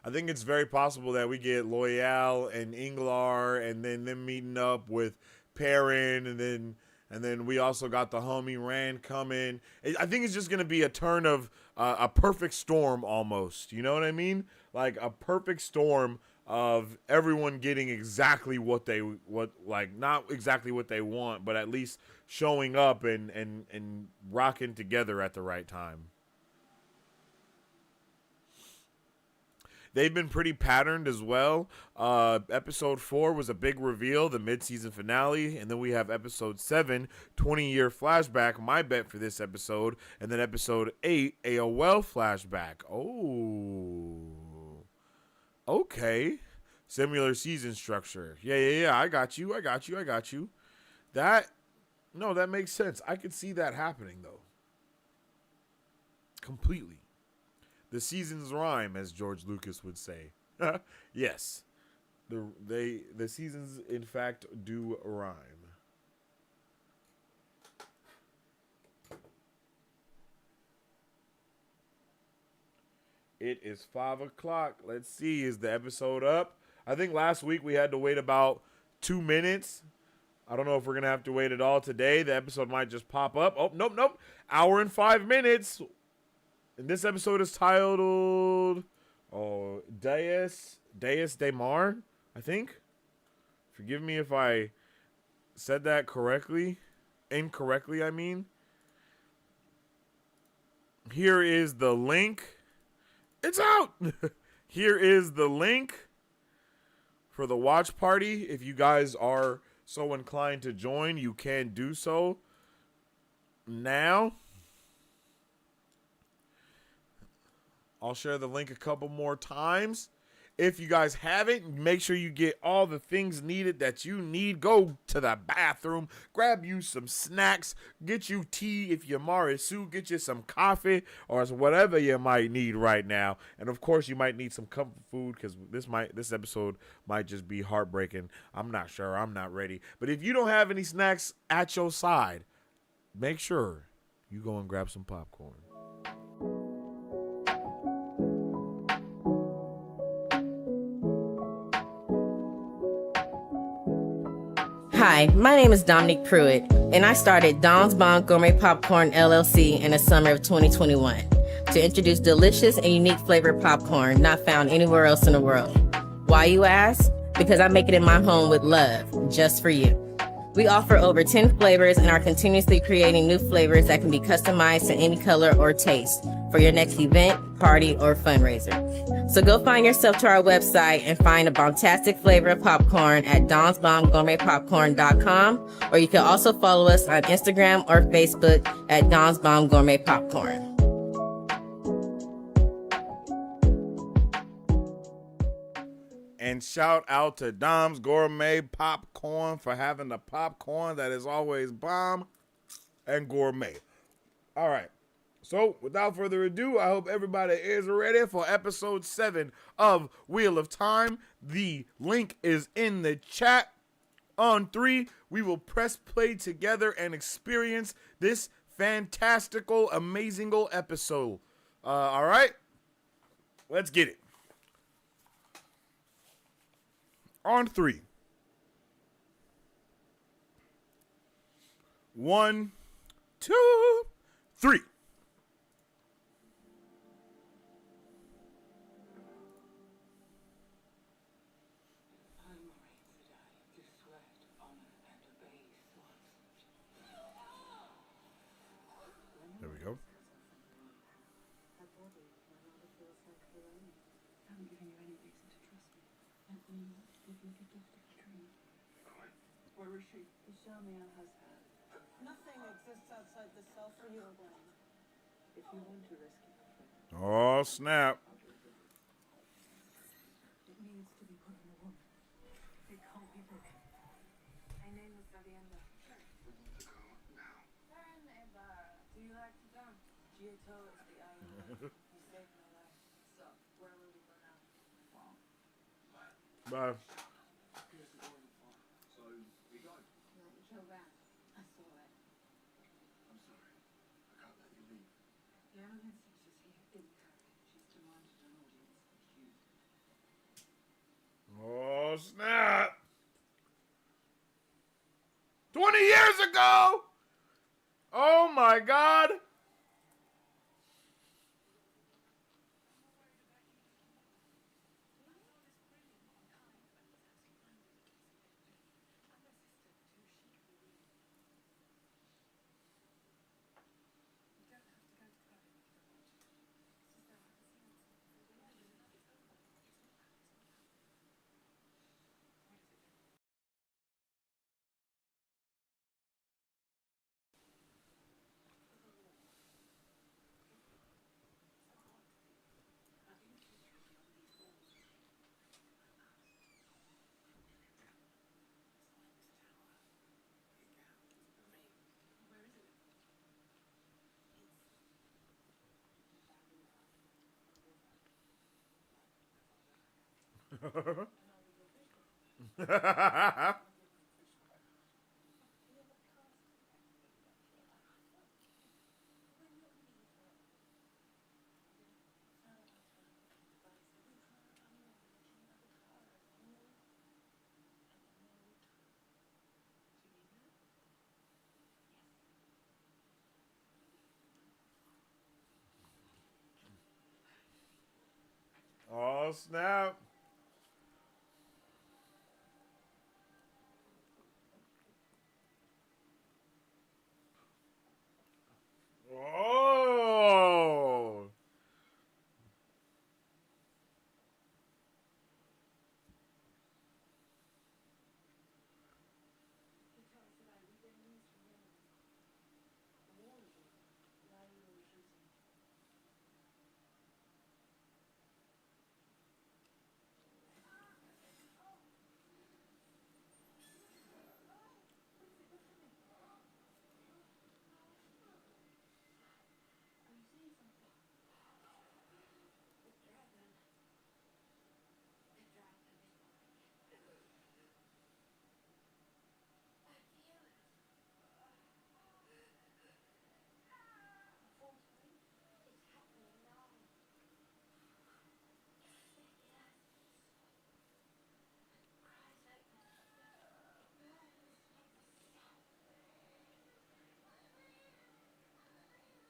I think it's very possible that we get Loyal and Inglar, and then them meeting up with Perrin, and then we also got the homie Rand coming. I think it's just gonna be a turn of a perfect storm almost. You know what I mean? Like a perfect storm of everyone getting exactly not exactly what they want, but at least showing up and rocking together at the right time. They've been pretty patterned as well. Episode 4 was a big reveal, the mid-season finale. And then we have episode 7, 20-year flashback, my bet for this episode. And then episode 8, AOL flashback. Oh. Okay. Similar season structure. Yeah. I got you. That makes sense. I could see that happening, though. completely. The seasons rhyme, as George Lucas would say. Yes, the seasons in fact do rhyme. It is 5:00. Let's see, is the episode up? I think last week we had to wait about 2 minutes. I don't know if we're gonna have to wait at all today. The episode might just pop up. Oh, nope. Hour and 5 minutes. And this episode is titled Deus de Mar, I think. Forgive me if I said that incorrectly, I mean. Here is the link. It's out. Here is the link for the watch party. If you guys are so inclined to join, you can do so now. I'll share the link a couple more times. If you guys haven't, make sure you get all the things needed that you need. Go to the bathroom, grab you some snacks, get you tea if you're Marisu, get you some coffee or whatever you might need right now. And of course, you might need some comfort food because this episode might just be heartbreaking. I'm not sure. I'm not ready. But if you don't have any snacks at your side, make sure you go and grab some popcorn. Hi, my name is Dominique Pruitt, and I started Don's Bon Gourmet Popcorn LLC in the summer of 2021 to introduce delicious and unique flavored popcorn not found anywhere else in the world. Why, you ask? Because I make it in my home with love, just for you. We offer over 10 flavors and are continuously creating new flavors that can be customized to any color or taste for your next event, party, or fundraiser. So go find yourself to our website and find a bombastic flavor of popcorn at donsbombgourmetpopcorn.com, or you can also follow us on Instagram or Facebook at Don's Bomb Gourmet Popcorn. And shout out to Dom's Gourmet Popcorn for having the popcorn that is always bomb and gourmet. All right. So, without further ado, I hope everybody is ready for episode 7 of Wheel of Time. The link is in the chat. On 3, we will press play together and experience this fantastical, amazingle episode. All right? Let's get it. On 3. 1, 2, 3. There we go. Where is she? Ishamia has her. Nothing exists outside the self for you, Blaine. If you want to rescue her, Oh, snap. it needs to be put in a woman. It can't be broken. My name is Ravienda. Sure. We need to go now. Do you like to dance? Gieto is the island. You saved my life. So, where will we go now? Bye. Here's the boarding farm. So, we go. You killed that. I saw it. I'm sorry. I can't let you leave. The evidence is here in Karen. She's demanded an audience with you. Oh, snap. 20 years ago. Oh, my God. Oh, snap. Oh. He talks about Weekday news from him. The war is over. Why are you retreating? Are you saying something? The dragon. The dragon is coming. I feel it. Unfortunately, it's happening now. Yes. Cries like this. Burns like the sun.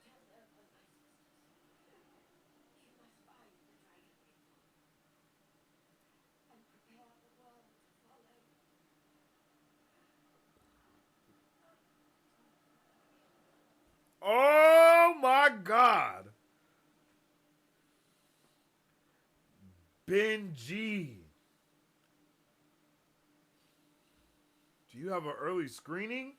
Tell them of my sisters. You must find the dragon people and prepare the world to follow. Oh my God. Benji. Do you have an early screening?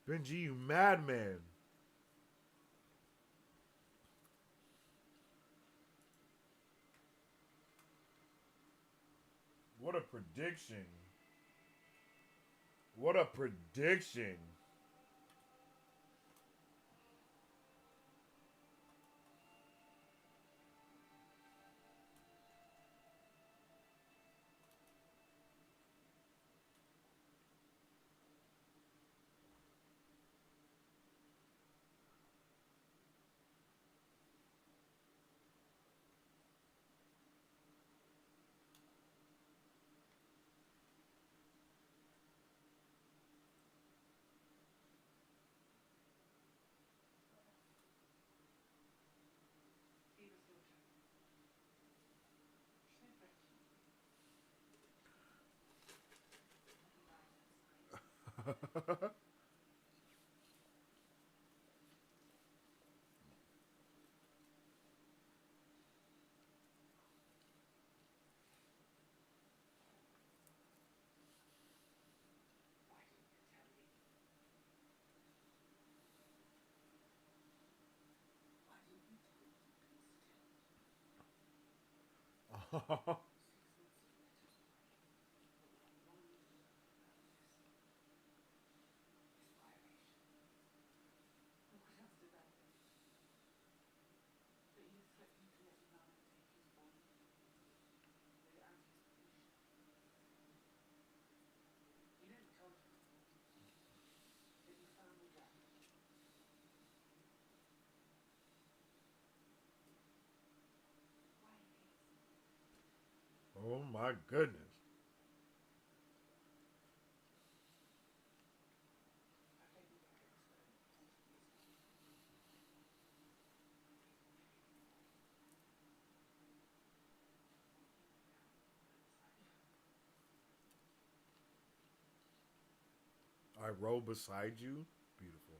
Benji, you madman. What a prediction. What a prediction. Oh my goodness. I roll beside you. Beautiful.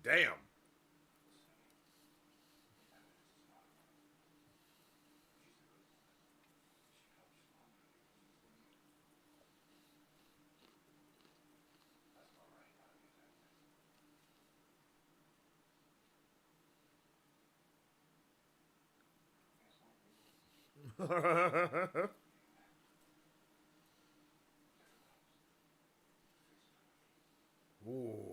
Damn. Ooh.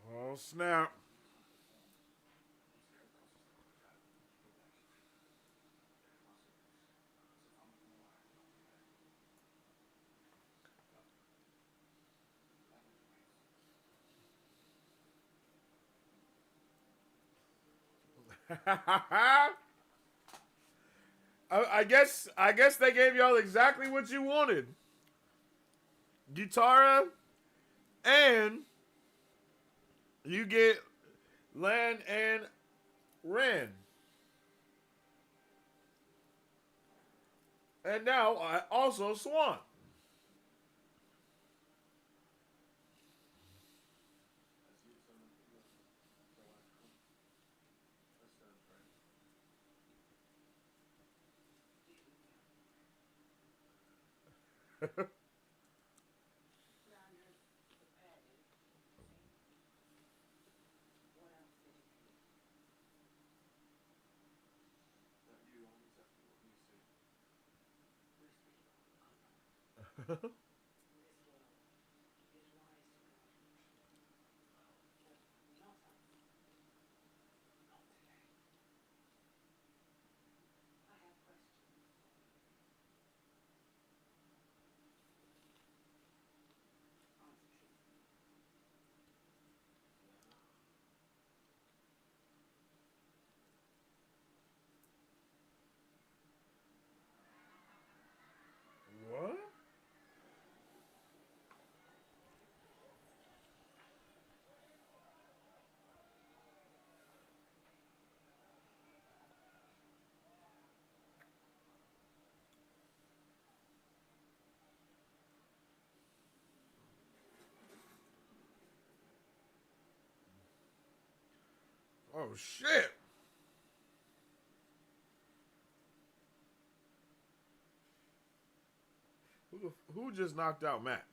Oh, snap. I guess they gave y'all exactly what you wanted. Gitara, and you get Lan and Ren. And now also Swan. What? Oh shit. Who just knocked out Matt?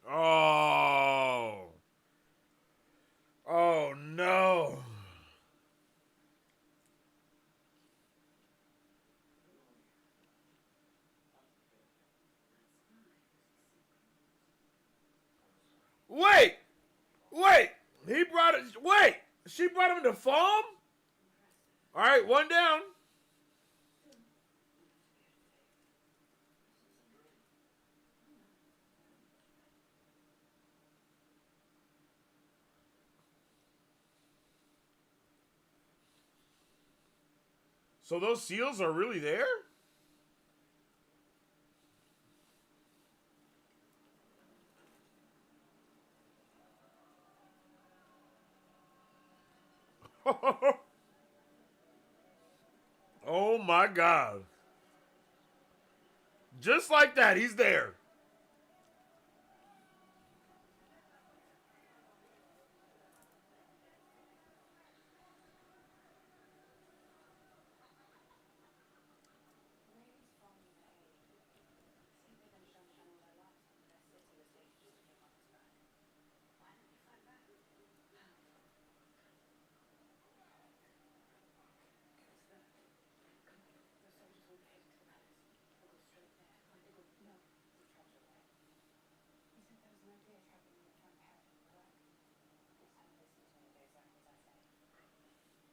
Oh. Oh no. Wait. Wait. He brought it. Wait. She brought him to farm? All right, one down. So those seals are really there? Oh my god. Just like that, he's there.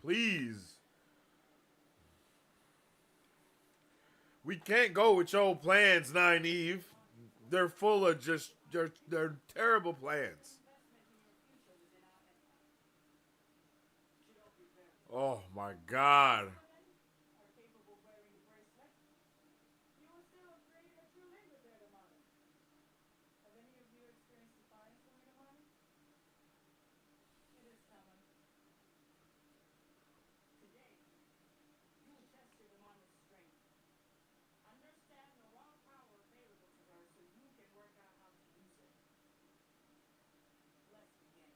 Please. We can't go with your plans, Nine Eve. They're full of just they're terrible plans. Oh my god. Are capable of wearing the bracelet. You will still agree that you live with their demonic. Have any of you experienced defiance from your demonic? It is common. Today, you will test your demonic strength. Understand the raw power available to her so you can work out how to use it. Let's begin.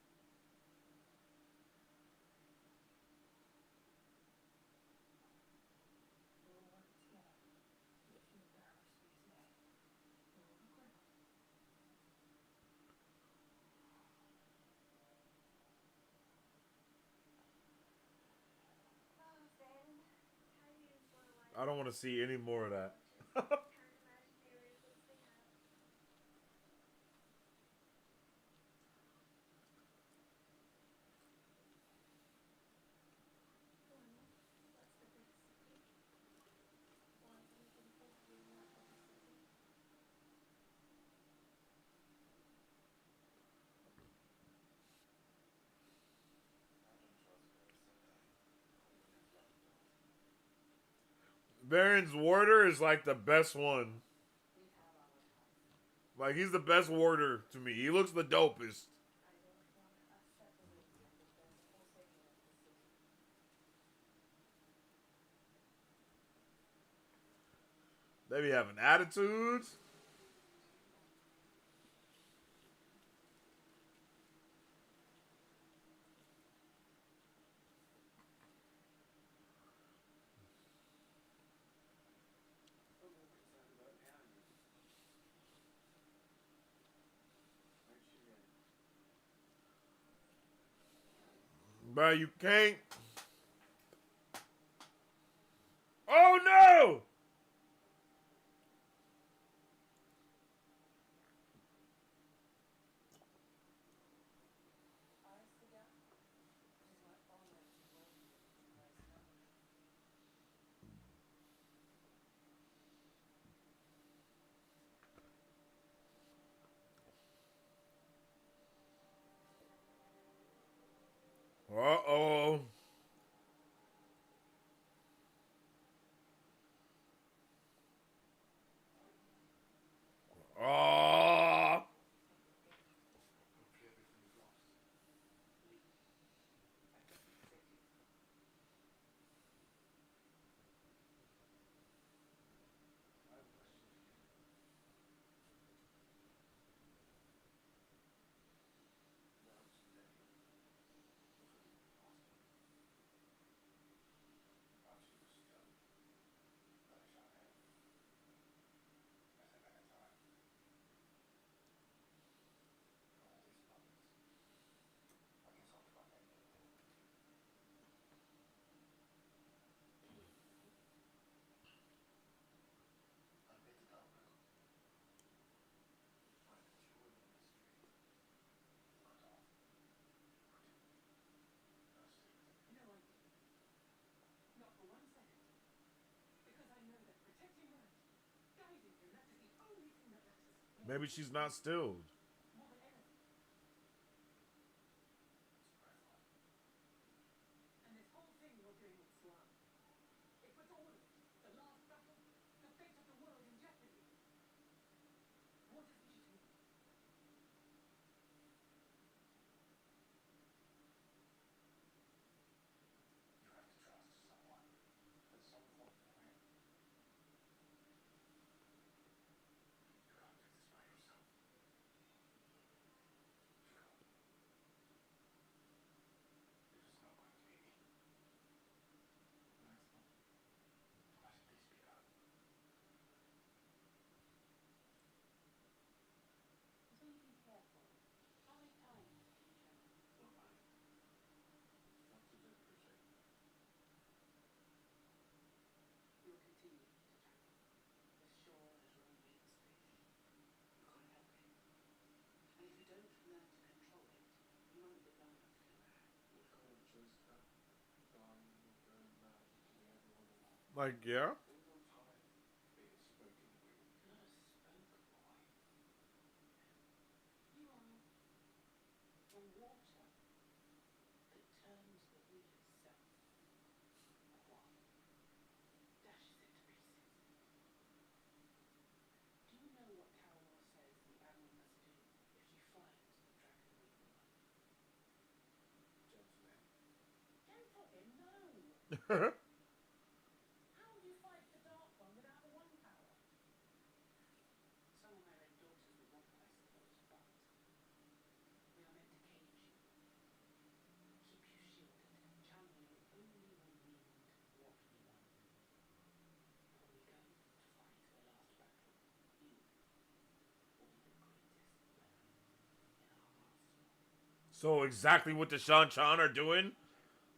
We will work together to defeat the Hermes Weekday. We will equip. I don't want to see any more of that. Baron's warder is like the best one. Like he's the best warder to me. He looks the dopest. They be having attitudes. But you can't. Oh no! Uh-oh. Oh. No, I didn't. Not for 1 second. Because I know that protecting her, guiding her, that is the only thing that matters. Maybe she's not stilled. More than anything. And this whole thing you're doing with Swan, it puts all of it, the last battle, the fate of the world in jeopardy. What is it you do? Like, yeah. You are the water that turns the wheel itself. What? Dashes it to pieces. Do you know what Calor says the admiral must do if she finds the dragon wheel alive? Gentle him. Gentle him? No! How would you fight the Dark One without the One Power? Some of my red daughters would want that, I suppose, but we are meant to cage you, keep you shielded, channel you only when we want what we want. But when we go to fight the last battle, you will be the greatest weapon in our arsenal. So exactly what the Shan Chan are doing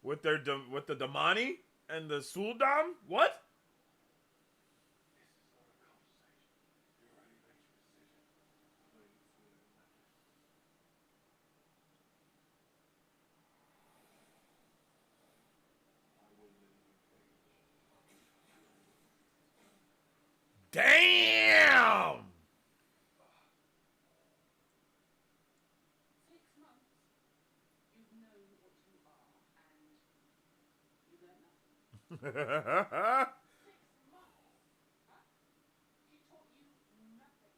with their with the Damani and the Suldam? What? This is not a conversation. You already made your decision. I'm waiting for you in London. I will live in your cage. Damn! 6 months, you've known what you are, and you learned nothing. 6 months, huh? She taught you nothing.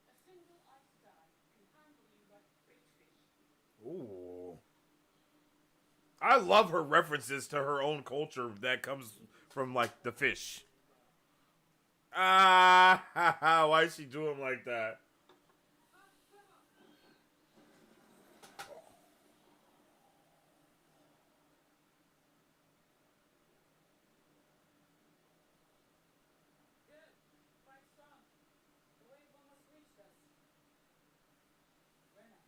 A single ice dye can handle you like bait fish. Ooh. I love her references to her own culture that comes from like the fish. Ah, why is she doing like that? Good. Quite strong. The wave almost reached us. Rena.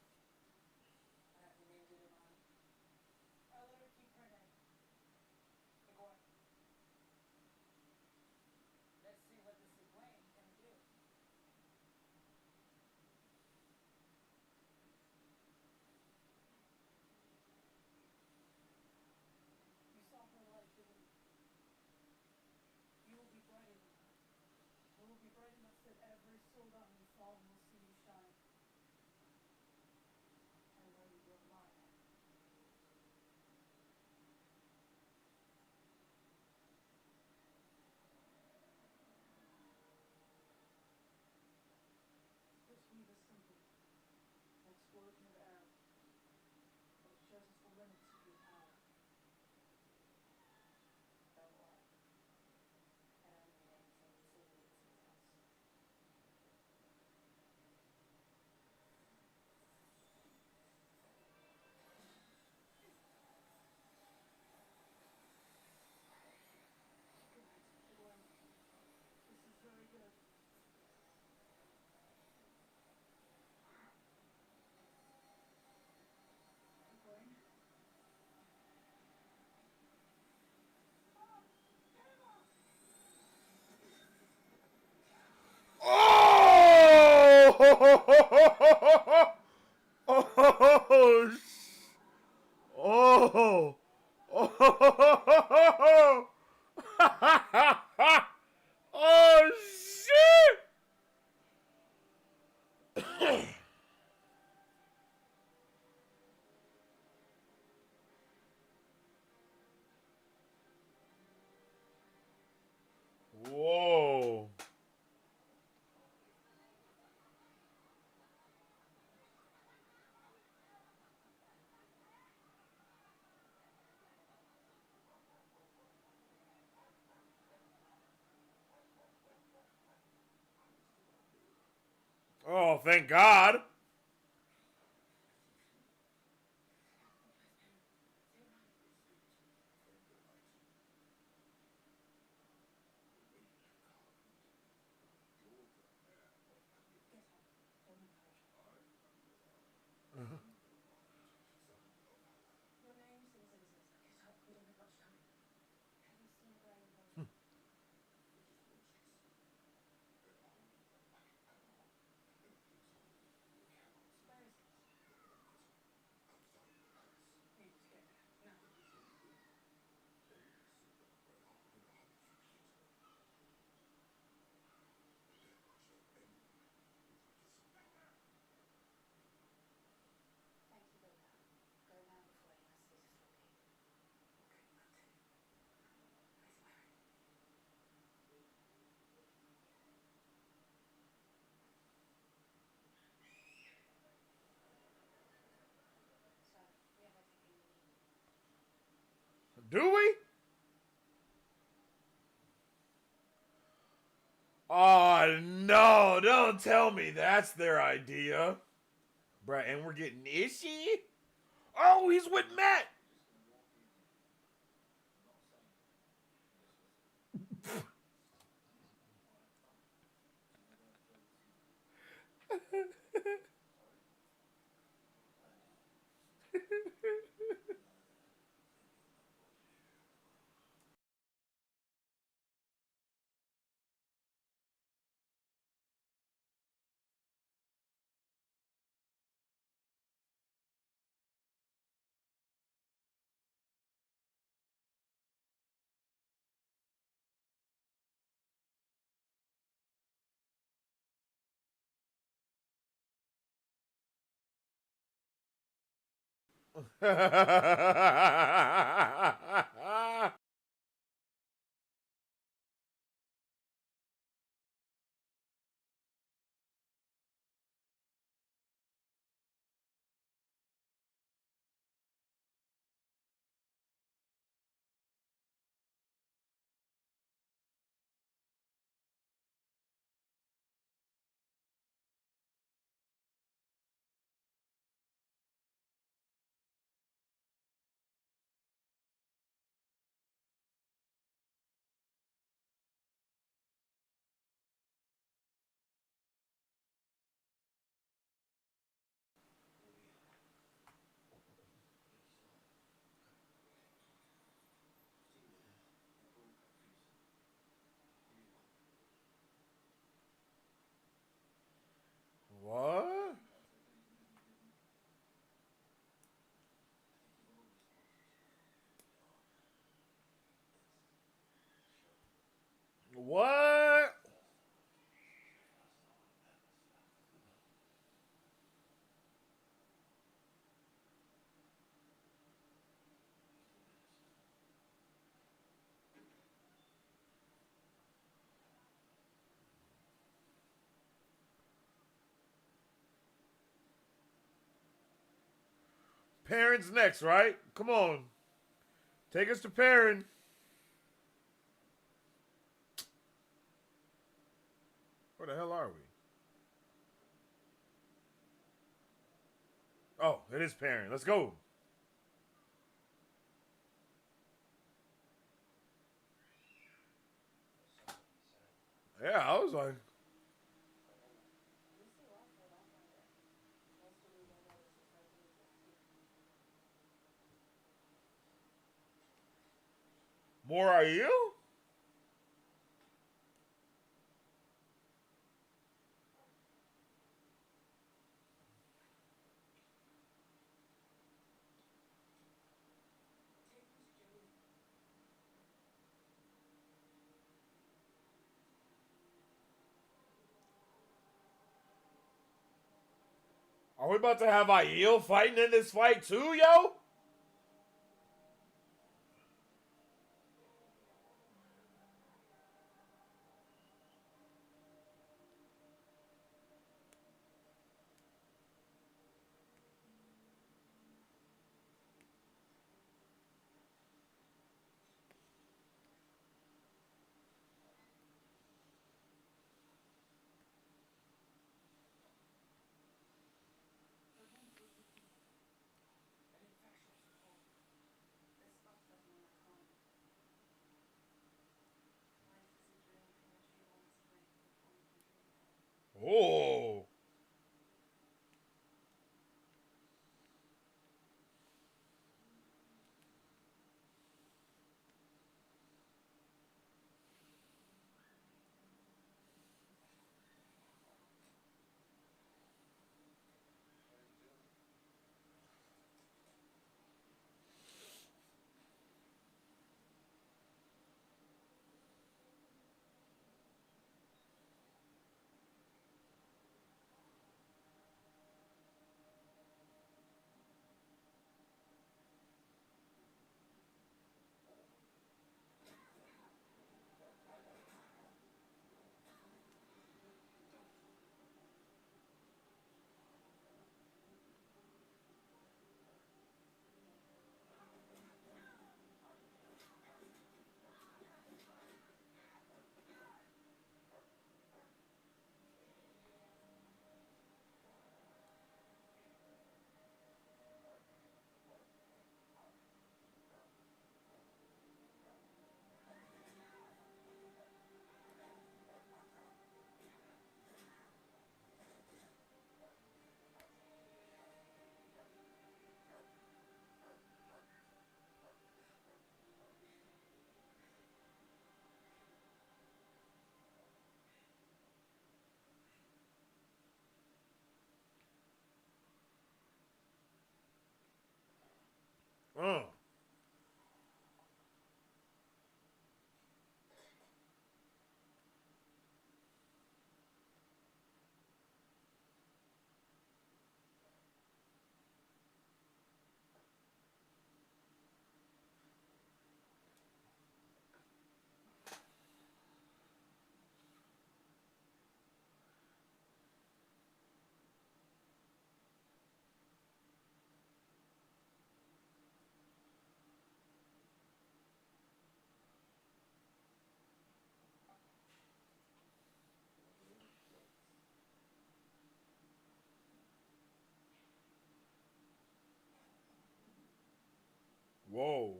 I have you named it Iman. I'll let her keep her name. Igor. Let's see what this Egwene can do. You saw her light, didn't you? You will be brighter than her. You will be bright enough that every Sul'dam in Fallen will see you shine. I know you will, Maya. This weave is simple. An explosion of arrows. But it shows us the limits of your power. Don't worry. I don't need anything until you need something else. Good. Egwene. This is very good. Egwene. Oh! Oh! Oh! Oh! Oh shit! Whoa! Oh, thank God! Get up. Don't encourage her. Your name still doesn't exist. Get up. We don't have much time. Have you seen a dragon potion? It is worthless. It only like an arrow in a pistol. Do we? Oh, no. Don't tell me that's their idea. Bruh, and we're getting Ishii? Oh, he's with Matt. What? What? Perrin's next, right? Come on. Take us to Perrin. Where the hell are we? Oh, it is Perrin. Let's go. Yeah, I was like, more are you? Are we about to have Aiel fighting in this fight too, yo? Oh. Oh. Whoa.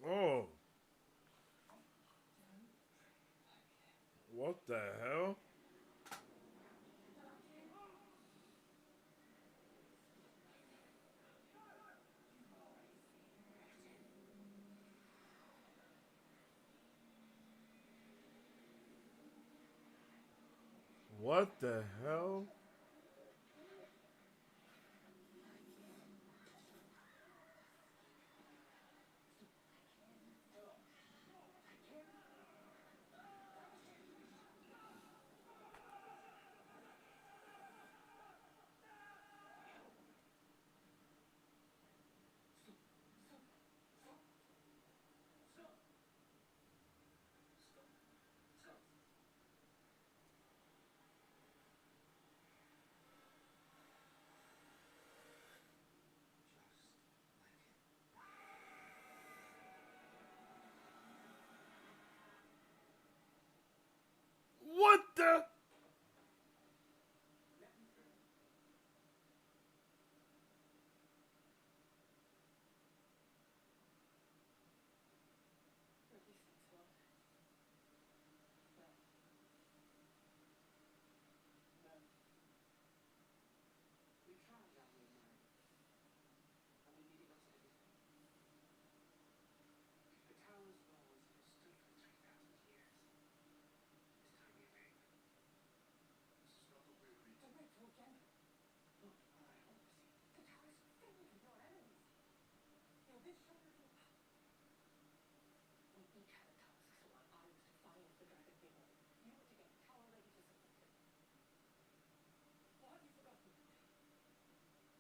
Oh. What the hell? What the hell? What the? Release them, Sloan. No. No. We tried down here, Moiraine. And we nearly lost everything. The tower's walls have stood for 3,000 years. It's time we attack. This is not the way we Don't wait till again. not what I hope to see. The tower's filled with your enemies. You'll be sure to... We each had a task, Sloan. I was to find the dragon Bigwing. You were to get the tower ready to support him. Or have you forgotten? Of course I have not forgotten.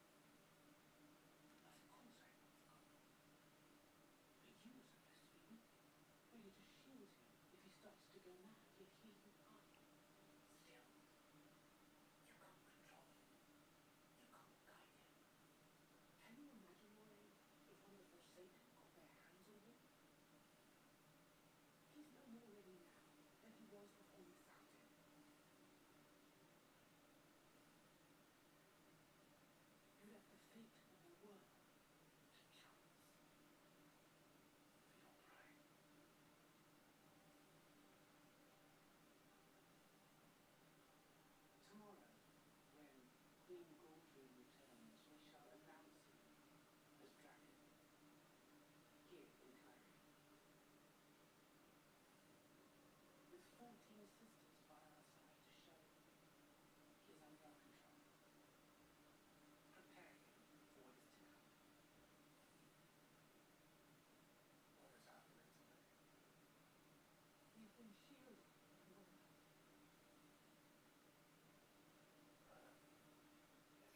But you were supposed to be with me. Ready to shield him if he starts to go mad. Yet here you are. Still, you can't control him. You can't guide him. Can you imagine, Moiraine, if one of the Forsaken got their hands on him? He's no more ready now than he was before we found him. You left the fate of the world to chance. Feel right. Tomorrow, when Queen Goldrune returns, we shall announce him as dragon here in Cairo, with 14 sisters by our side to show he is under our control. Prepare him for what is to come. What is happening to me? You've been shielded, Moira. If you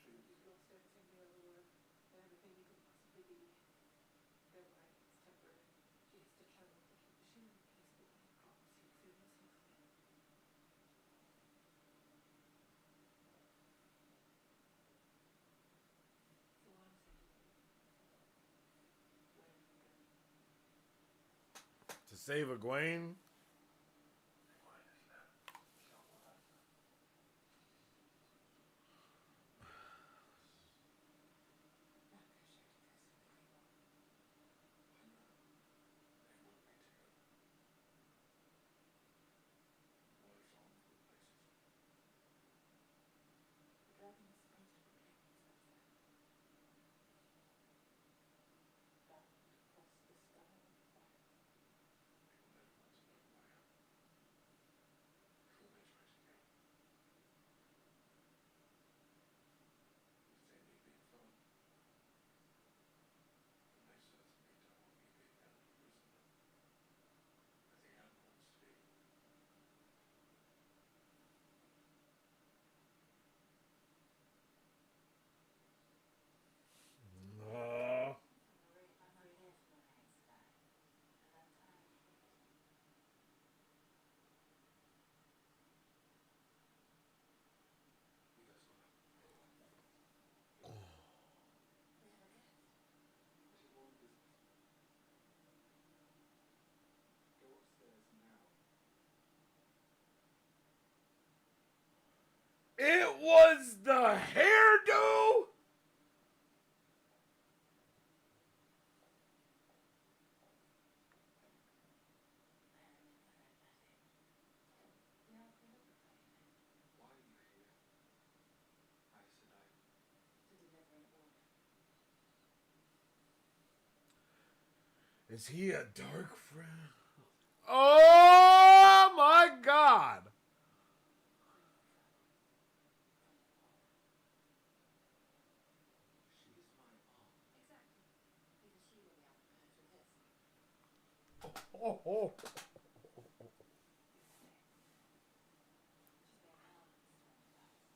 You've lost everything the other were, and everything you could possibly be. They're right, it's temporary. She has to travel to keep the shield in place, but I promise you'll feel yourself again. So I'm sending you. Where are you going? To save Egwene? Wine is left. So what? Not gonna share this with anyone. I know. They want me to. Is he a dark friend? Oh my god! She's my aunt. Exactly. Because she will be able to answer this. Oh, oh. She's been hell in the storm with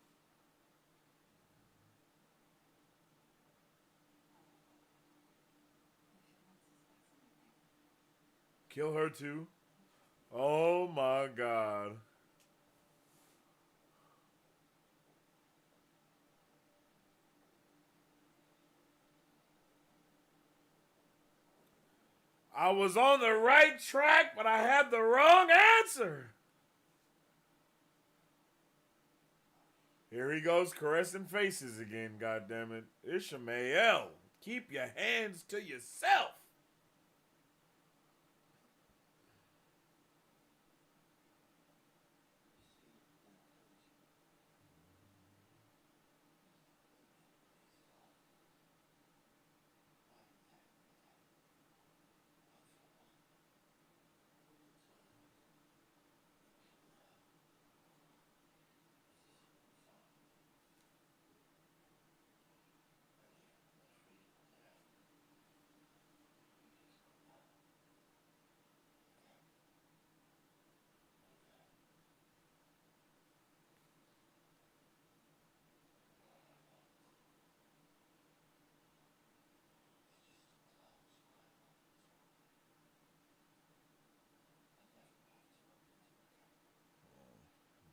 us. We should not suspect anything. Kill her too? Oh my god. I was on the right track, but I had the wrong answer. Here he goes caressing faces again, goddammit. Ishmael, keep your hands to yourself.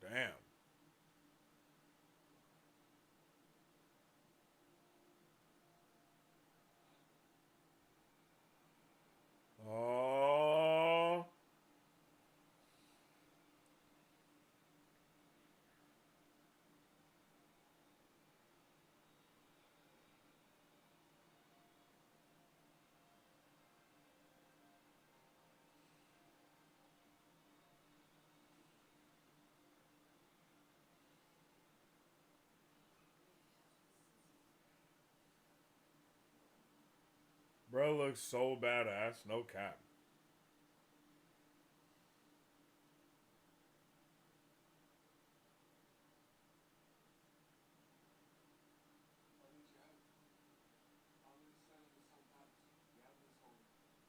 Damn. Oh. Bro looks so badass, no cap. Why didn't you help? I'm in cell with some pals. We haven't been talking. Okay.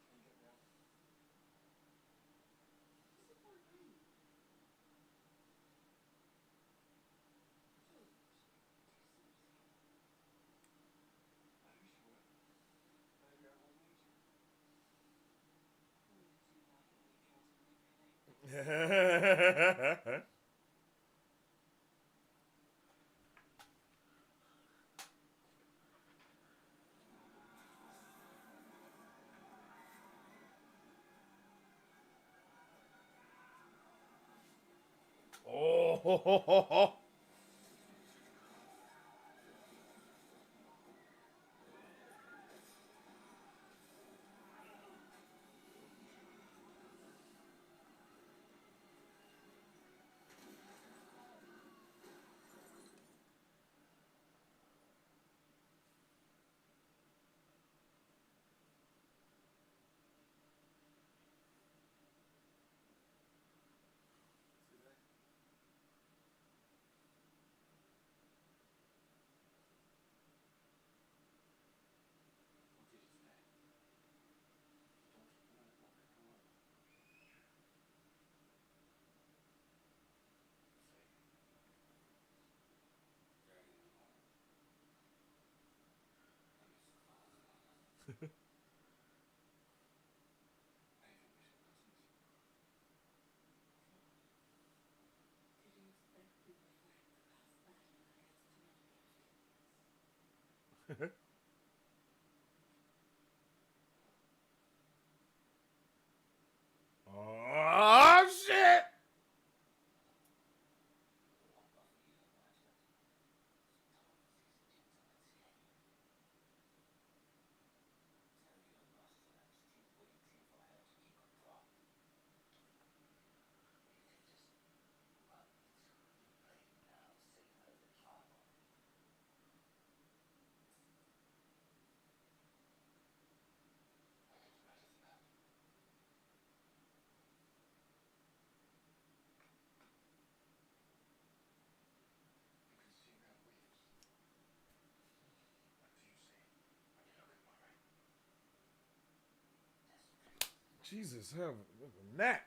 Can you get me out? What's the point, really? George, do something. I wish you would. Maybe I won't need you. Well, you're too bad at what you try to manipulate. Oh. Today, what did you say? Don't spoil it like a girl. Say, dragging you home. Maybe it's close. I think we should continue. George, did you expect we would fight the past battle against another of your feelings? Oh shit! Jesus, have a nap.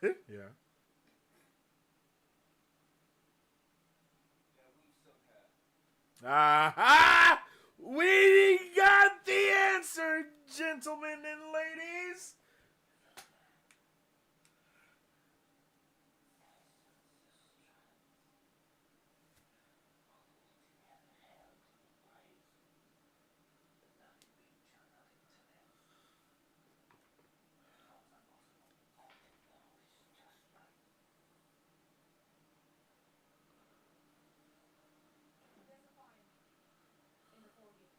Yeah. Aha! We got the answer, gentlemen and ladies. There's a fire in the forehead.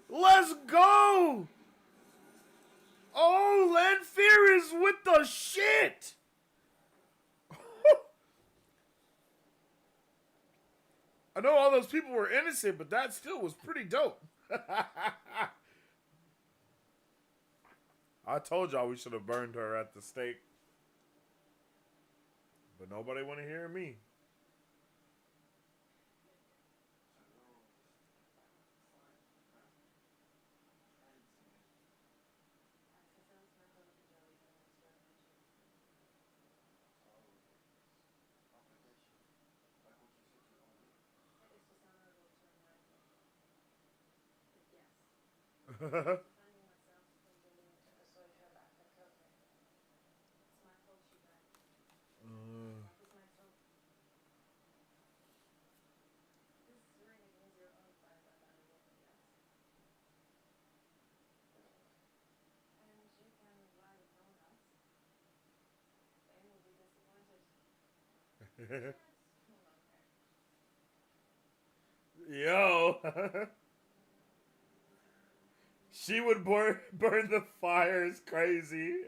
Let's go! Oh, Lanfear is with the shit! I know all those people were innocent, but that still was pretty dope. I told y'all we should have burned her at the stake. But nobody want to hear me. It's dishonorable to remind me. But yes, finding myself from willing to persuade her back and killed her. It's my fault she died. That was my fault. This ring means you're owned by another woman, yes? And you can lie with no one else. They will be disappointed. Yes, come along here. Yo. She would burn the fires crazy.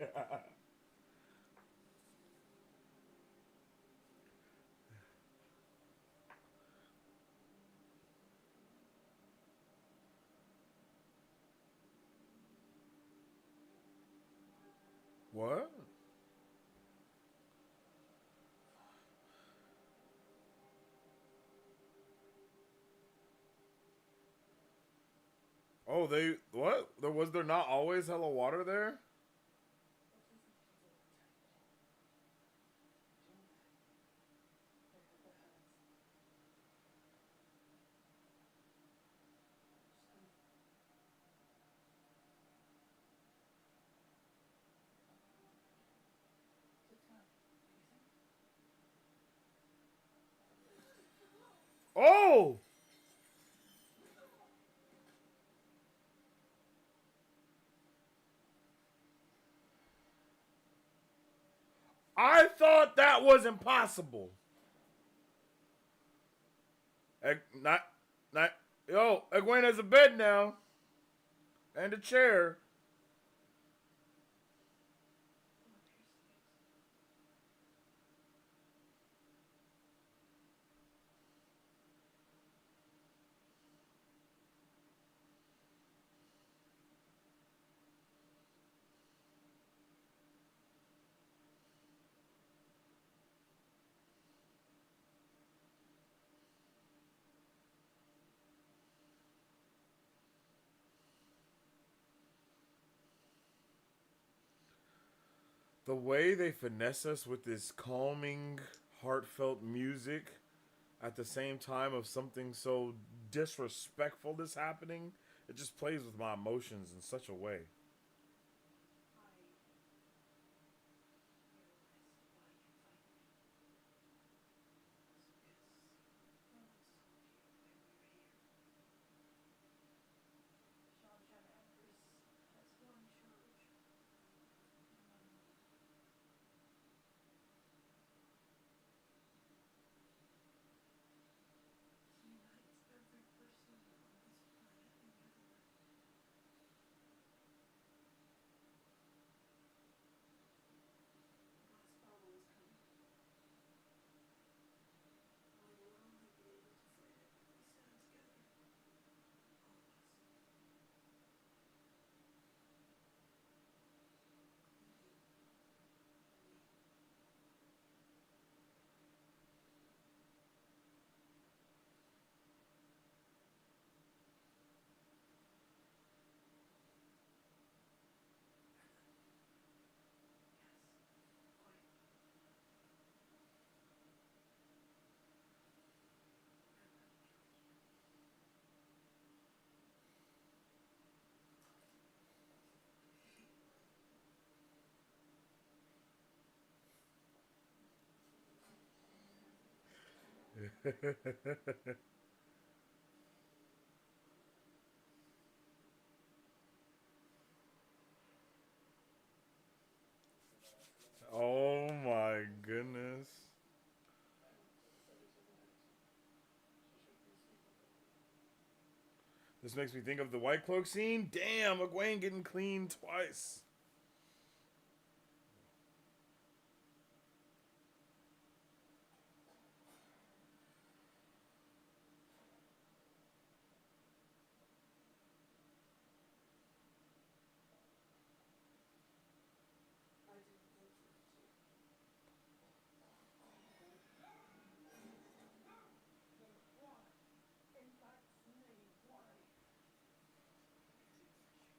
What? Oh, they what? Was there not always hella water there? Oh! I thought that was impossible. Not. Yo, Egwene has a bed now and a chair. The way they finesse us with this calming, heartfelt music at the same time of something so disrespectful that's happening, it just plays with my emotions in such a way. Shawshank Empress has one charge. He unites every person on this planet together. God's power is coming. We will only be able to fight it if we stand together. All of us. You and me. Yes. Quiet. Oh my goodness. This makes me think of the White Cloak scene. Damn, Egwene getting clean twice. I didn't think you could do it. Then why? In God's name, why? Because it's pure.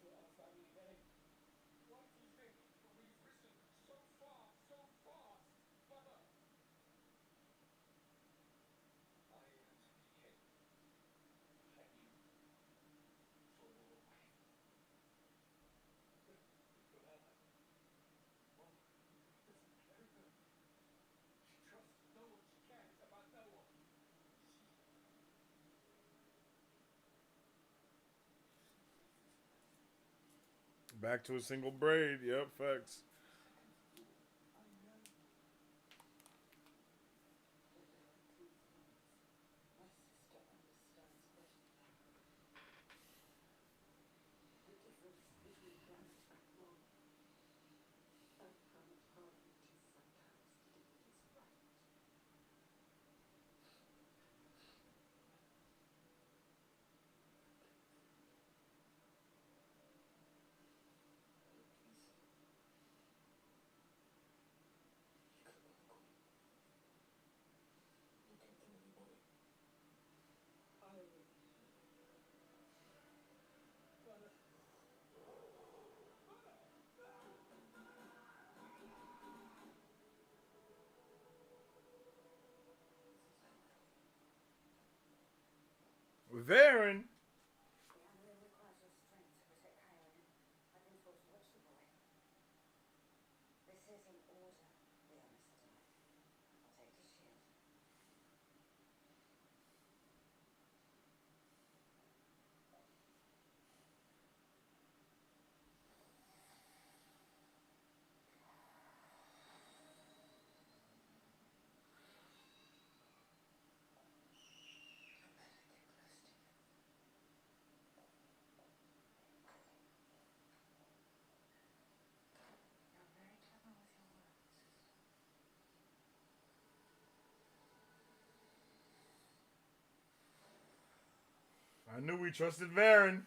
For our family name. Why do you think we've risen so far, so fast, Mother? I am king. And you fall away. But Ella, Mom doesn't care about me. She trusts no one. She cares about no one. She Back to a single braid. Yep, facts. second rule. I know. But there are two things my sister understands better than I. The difference between right and wrong. And how much harder it is sometimes to do what is right. Please. You could have got the queen. You can kill anybody. I will. Mother. Varen. The Amaril requires your strength to protect Kyrian. I've been told to watch the boy. This is an order, the honest die. I'll take his shield. I better get close to you. You're very clever with your words, sister. I knew we trusted Varen.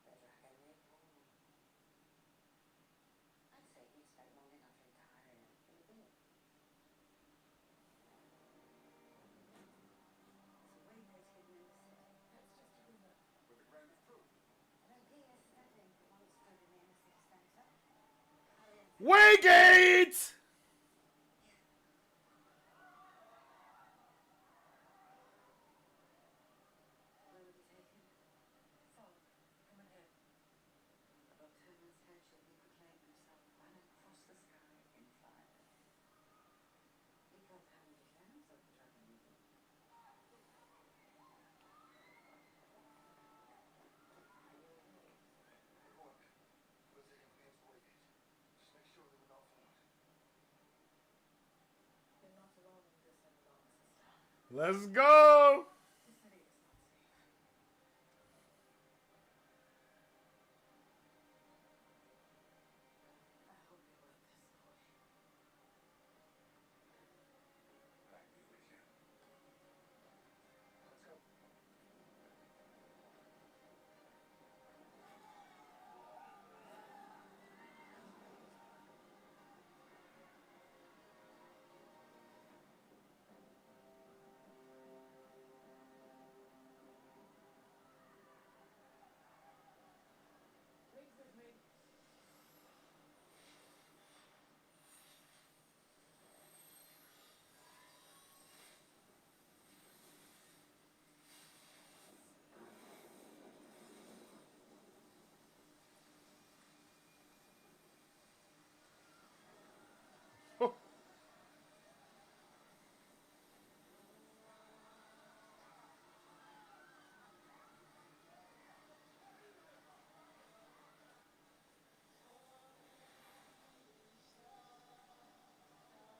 The dragon may call. I'd say he'd spent long enough in Kyrian. He will. There's a waypoint hidden in the city. Let's just get in there with a grain of truth. An idea stepping once to remain a city center. Kyrian. Waygate! Yes. Let's go. The city is not safe. I hope you like this boy. I'd be with you. Let's go. Wait with me.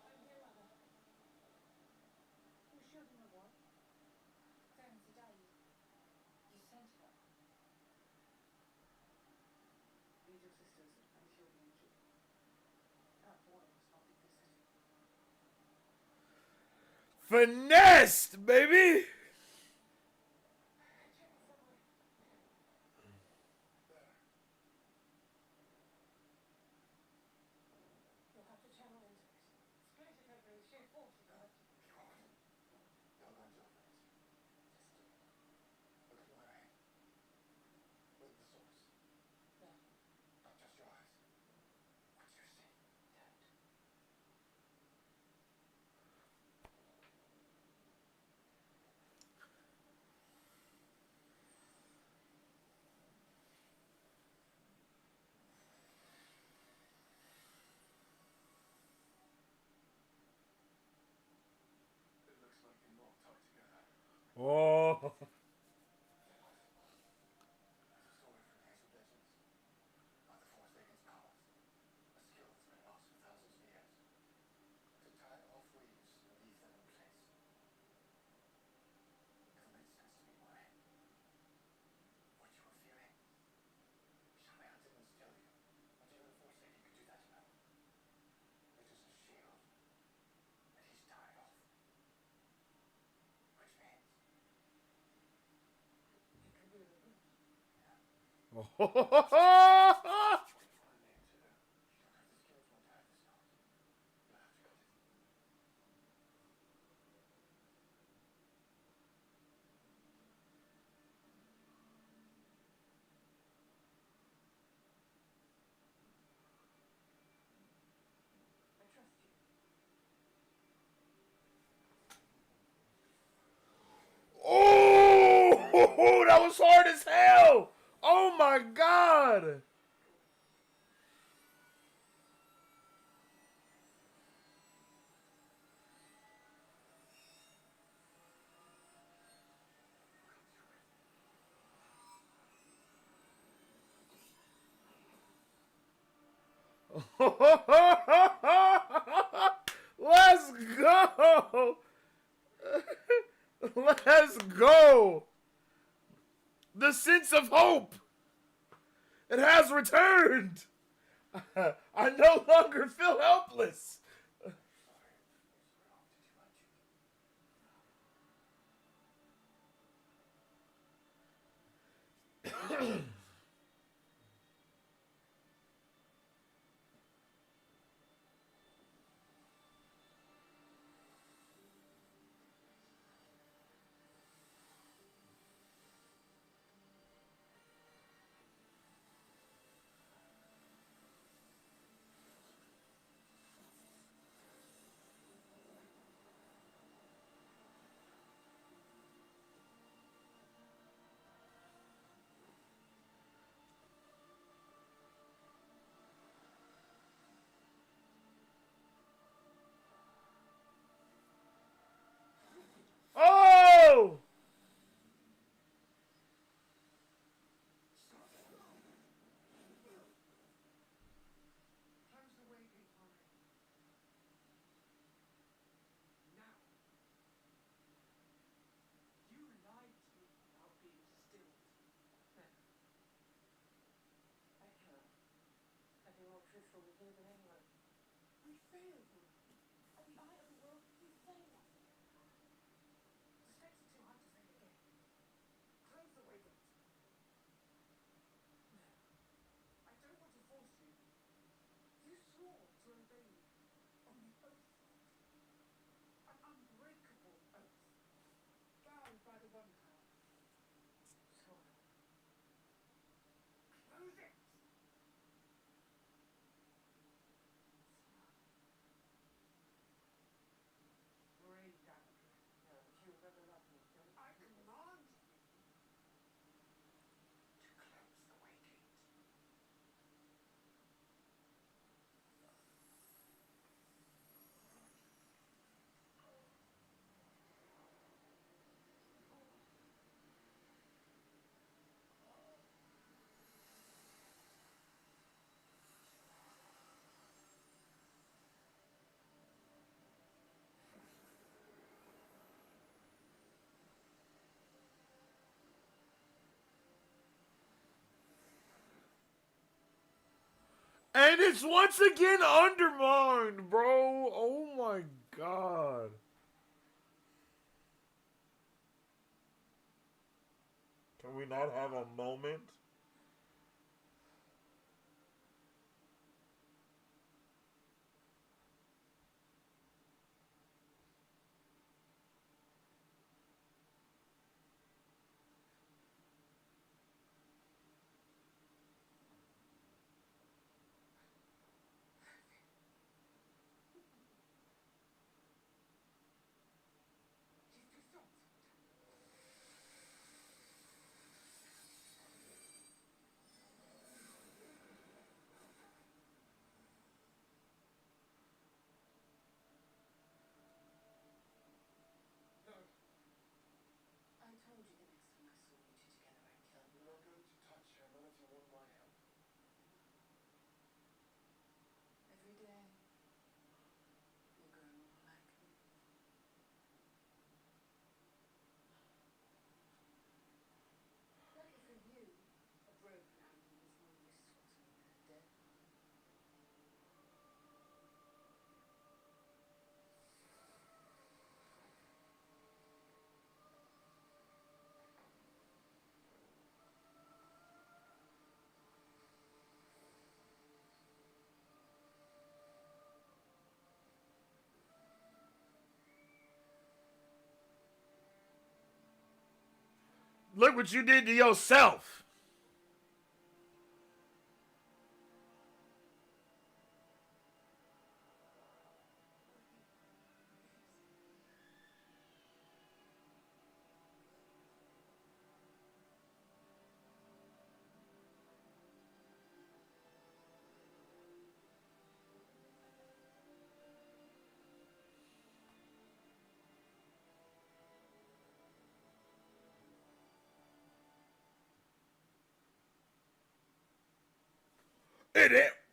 I'm here, Mother. You're shielding my boy. Sensei died. You sent her. Lead your sisters and shield the angel. That boy must not leave this city. Finessed, baby. Channel somewhere. There. You'll have to channel into it. Split it open with sheer force if you have to. You won't. You're going to open it. Just do it. Look at Moiraine. Look at the source. No, Not just your eyes. What you see. don't. It looks like you're not tied together. Oh. There's a story from the ancient legends about the Force taking its powers. A skill that's been lost for thousands of years. To tie off weaves and leave them in place. Never made sense to me, Moiraine. What you were feeling. Shamael didn't instill you. Not even the Forsaken could do that, you know. It is a shield. And he's tied off. Which means It could be removed. what you wanted me to do. You don't have the skills one to have this knot. You'll have to cut it. I trust you. Oh, that was hard as hell. Oh my god. Let's go. Let's go. The sense of hope. It has returned. I no longer feel helpless. Sorry. Sorry, Mom. Did you hurt you? three of them. And the eye of the world keeps saying nothing. The stakes are too high to say it again. Close the way gate. No. I don't want to force you. You swore to obey me on the oath vault. An unbreakable oath. Bound by the one power. So, close it! Moiraine damned you. No, if you'll ever love me, don't. I command you to close the way gate. And it's once again undermined, bro. Oh my god. Can we not have a moment? She's too soft. No, I told you the next time I saw you two together, I'd kill you. you're not going to touch her, not if you want my help. Every day, you grow more like me. Lucky for you, a broken animal is more useful to me than a dead one. Look what you did to yourself.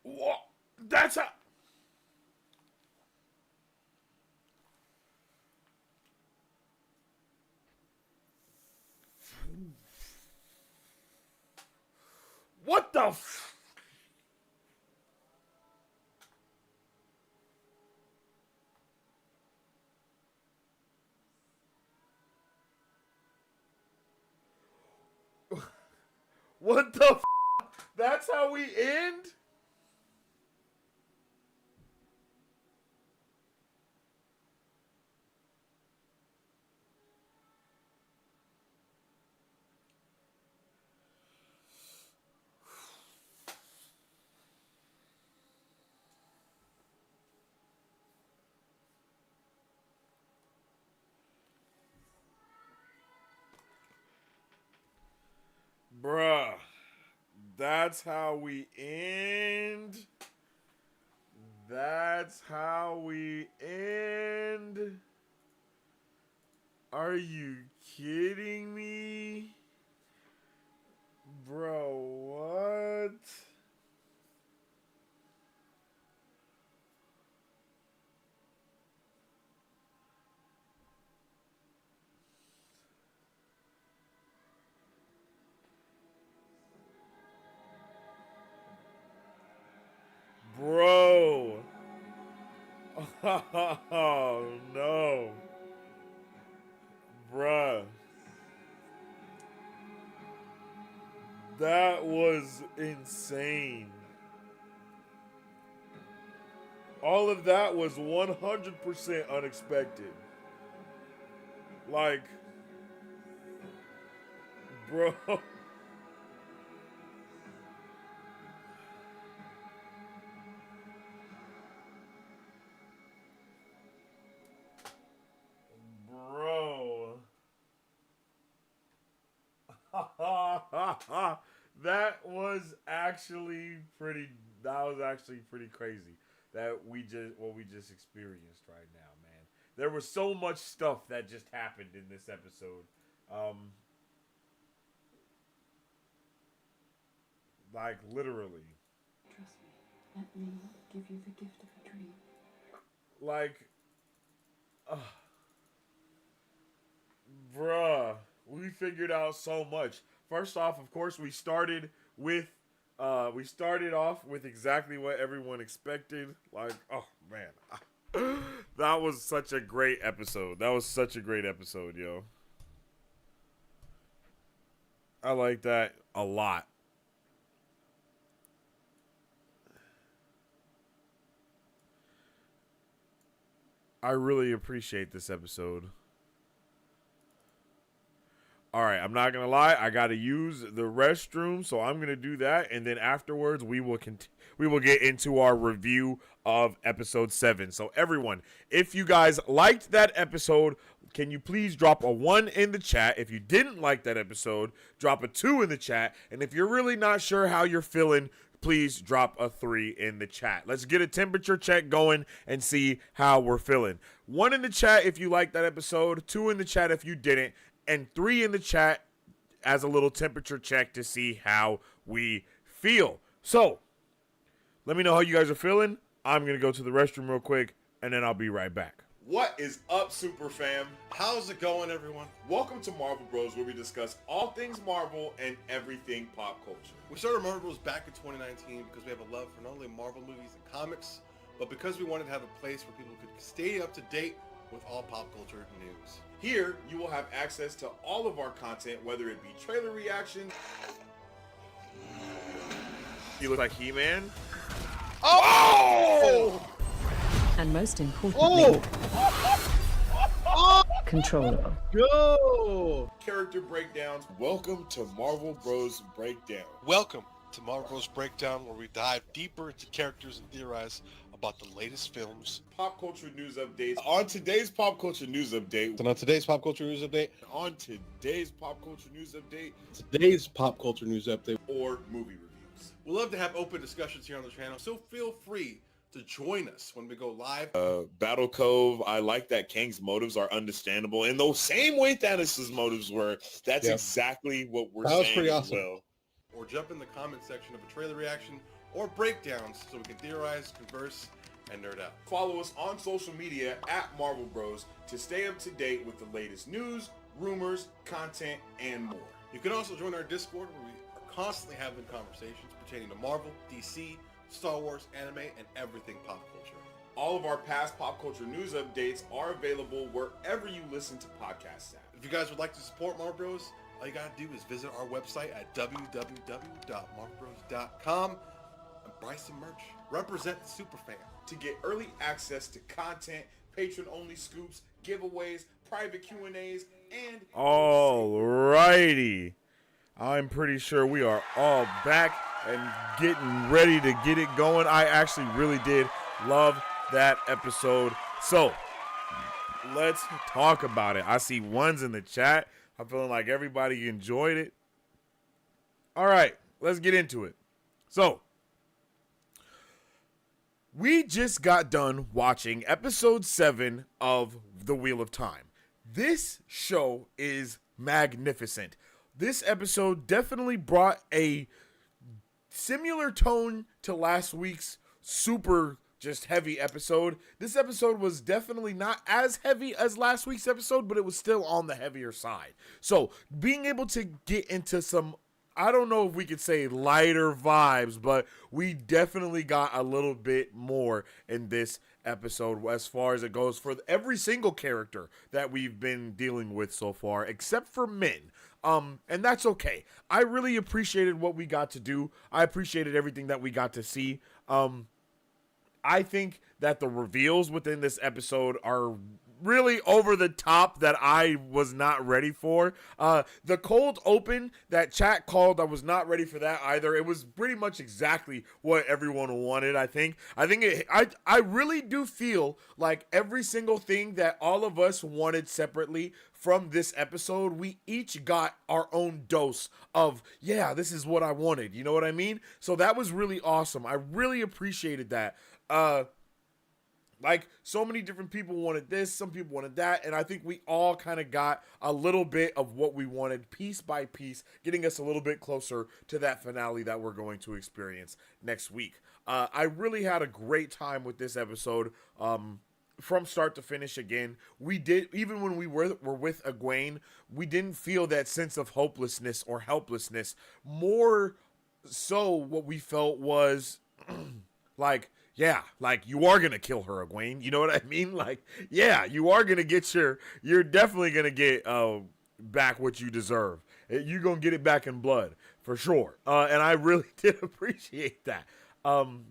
What? That's how. What the f. What the f. That's how we end? Bruh. That's how we end. That's how we end. Are you kidding me? Bro, what? Bro. Oh no, bruh, that was insane. All of that was 100% unexpected. Like, bro. Bro. That was actually pretty crazy. That we just what we just experienced right now, man. There was so much stuff that just happened in this episode. Like literally. Trust me. Let me give you the gift of a dream. Like bruh, we figured out so much. First off, of course, we started off with exactly what everyone expected. Like, oh man. That was such a great episode. Yo. I like that a lot. I really appreciate this episode. All right, I'm not gonna lie. I gotta use the restroom, so I'm gonna do that, and then afterwards we will get into our review of episode 7. So everyone, if you guys liked that episode, can you please drop a 1 in the chat? If you didn't like that episode, drop a 2 in the chat, and if you're really not sure how you're feeling, please drop a 3 in the chat. Let's get a temperature check going and see how we're feeling. 1 in the chat if you liked that episode, 2 in the chat if you didn't, and 3 in the chat as a little temperature check to see how we feel. So, let me know how you guys are feeling. I'm going to go to the restroom real quick, and then I'll be right back. What is up, Super Fam? How's it going, everyone? Welcome to Marvel Bros, where we discuss all things Marvel and everything pop culture. We started Marvel Bros back in 2019 because we have a love for not only Marvel movies and comics, but because we wanted to have a place where people could stay up to date with all pop culture news. Here, you will have access to all of our content, whether it be trailer reaction. You look like He-Man. Oh! And most importantly, controllable. Go! Character breakdowns. Welcome to Marvel Bros Breakdown. Welcome to Marvel Bros Breakdown, where we dive deeper into characters and theorize about the latest films. Pop culture news updates. On today's pop culture news update. And on today's pop culture news update, or movie reviews. we love to have open discussions here on the channel, so feel free to join us when we go live. Battle Cove, I like that Kang's motives are understandable in the same way Thanos' motives were. That's exactly what we're saying. That was pretty awesome. Well. Or jump in the comment section of a trailer reaction or breakdowns so we can theorize, converse, and nerd out. Follow us on social media at Marvel Bros to stay up to date with the latest news, rumors, content, and more. You can also join our Discord, where we are constantly having conversations pertaining to Marvel, DC, Star Wars, anime, and everything pop culture. All of our past pop culture news updates are available wherever you listen to podcasts at. If you guys would like to support Marvel Bros, all you gotta do is visit our website at www.marvelbros.com and buy some merch. Represent the super fan. To get early access to content, patron-only scoops, giveaways, private Q&As, and... Alrighty. I'm pretty sure we are all back and getting ready to get it going. I actually really did love that episode. So, let's talk about it. I see ones in the chat. I'm feeling like everybody enjoyed it. All right, let's get into it. So, we just got done watching episode 7 of The Wheel of Time. This show is magnificent. This episode definitely brought a similar tone to last week's super just heavy episode. This episode was definitely not as heavy as last week's episode, but it was still on the heavier side. So being able to get into some I don't know if we could say lighter vibes, but we definitely got a little bit more in this episode as far as it goes for every single character that we've been dealing with so far, except for Min. And that's okay. I really appreciated what we got to do. I appreciated everything that we got to see. I think that the reveals within this episode are really over the top that I was not ready for. The cold open that chat called, I was not ready for that either. It was pretty much exactly what everyone wanted, I think. I really do feel like every single thing that all of us wanted separately from this episode, we each got our own dose of, yeah, this is what I wanted. You know what I mean? So that was really awesome. I really appreciated that. Like, so many different people wanted this, some people wanted that, and I think we all kind of got a little bit of what we wanted, piece by piece, getting us a little bit closer to that finale that we're going to experience next week. I really had a great time with this episode, from start to finish. Again, we did, even when we were with Egwene, we didn't feel that sense of hopelessness or helplessness. More so, what we felt was, like, yeah, like, you are going to kill her, Egwene. You know what I mean? Like, yeah, you are going to get you're definitely going to get back what you deserve. You're going to get it back in blood, for sure. And I really did appreciate that.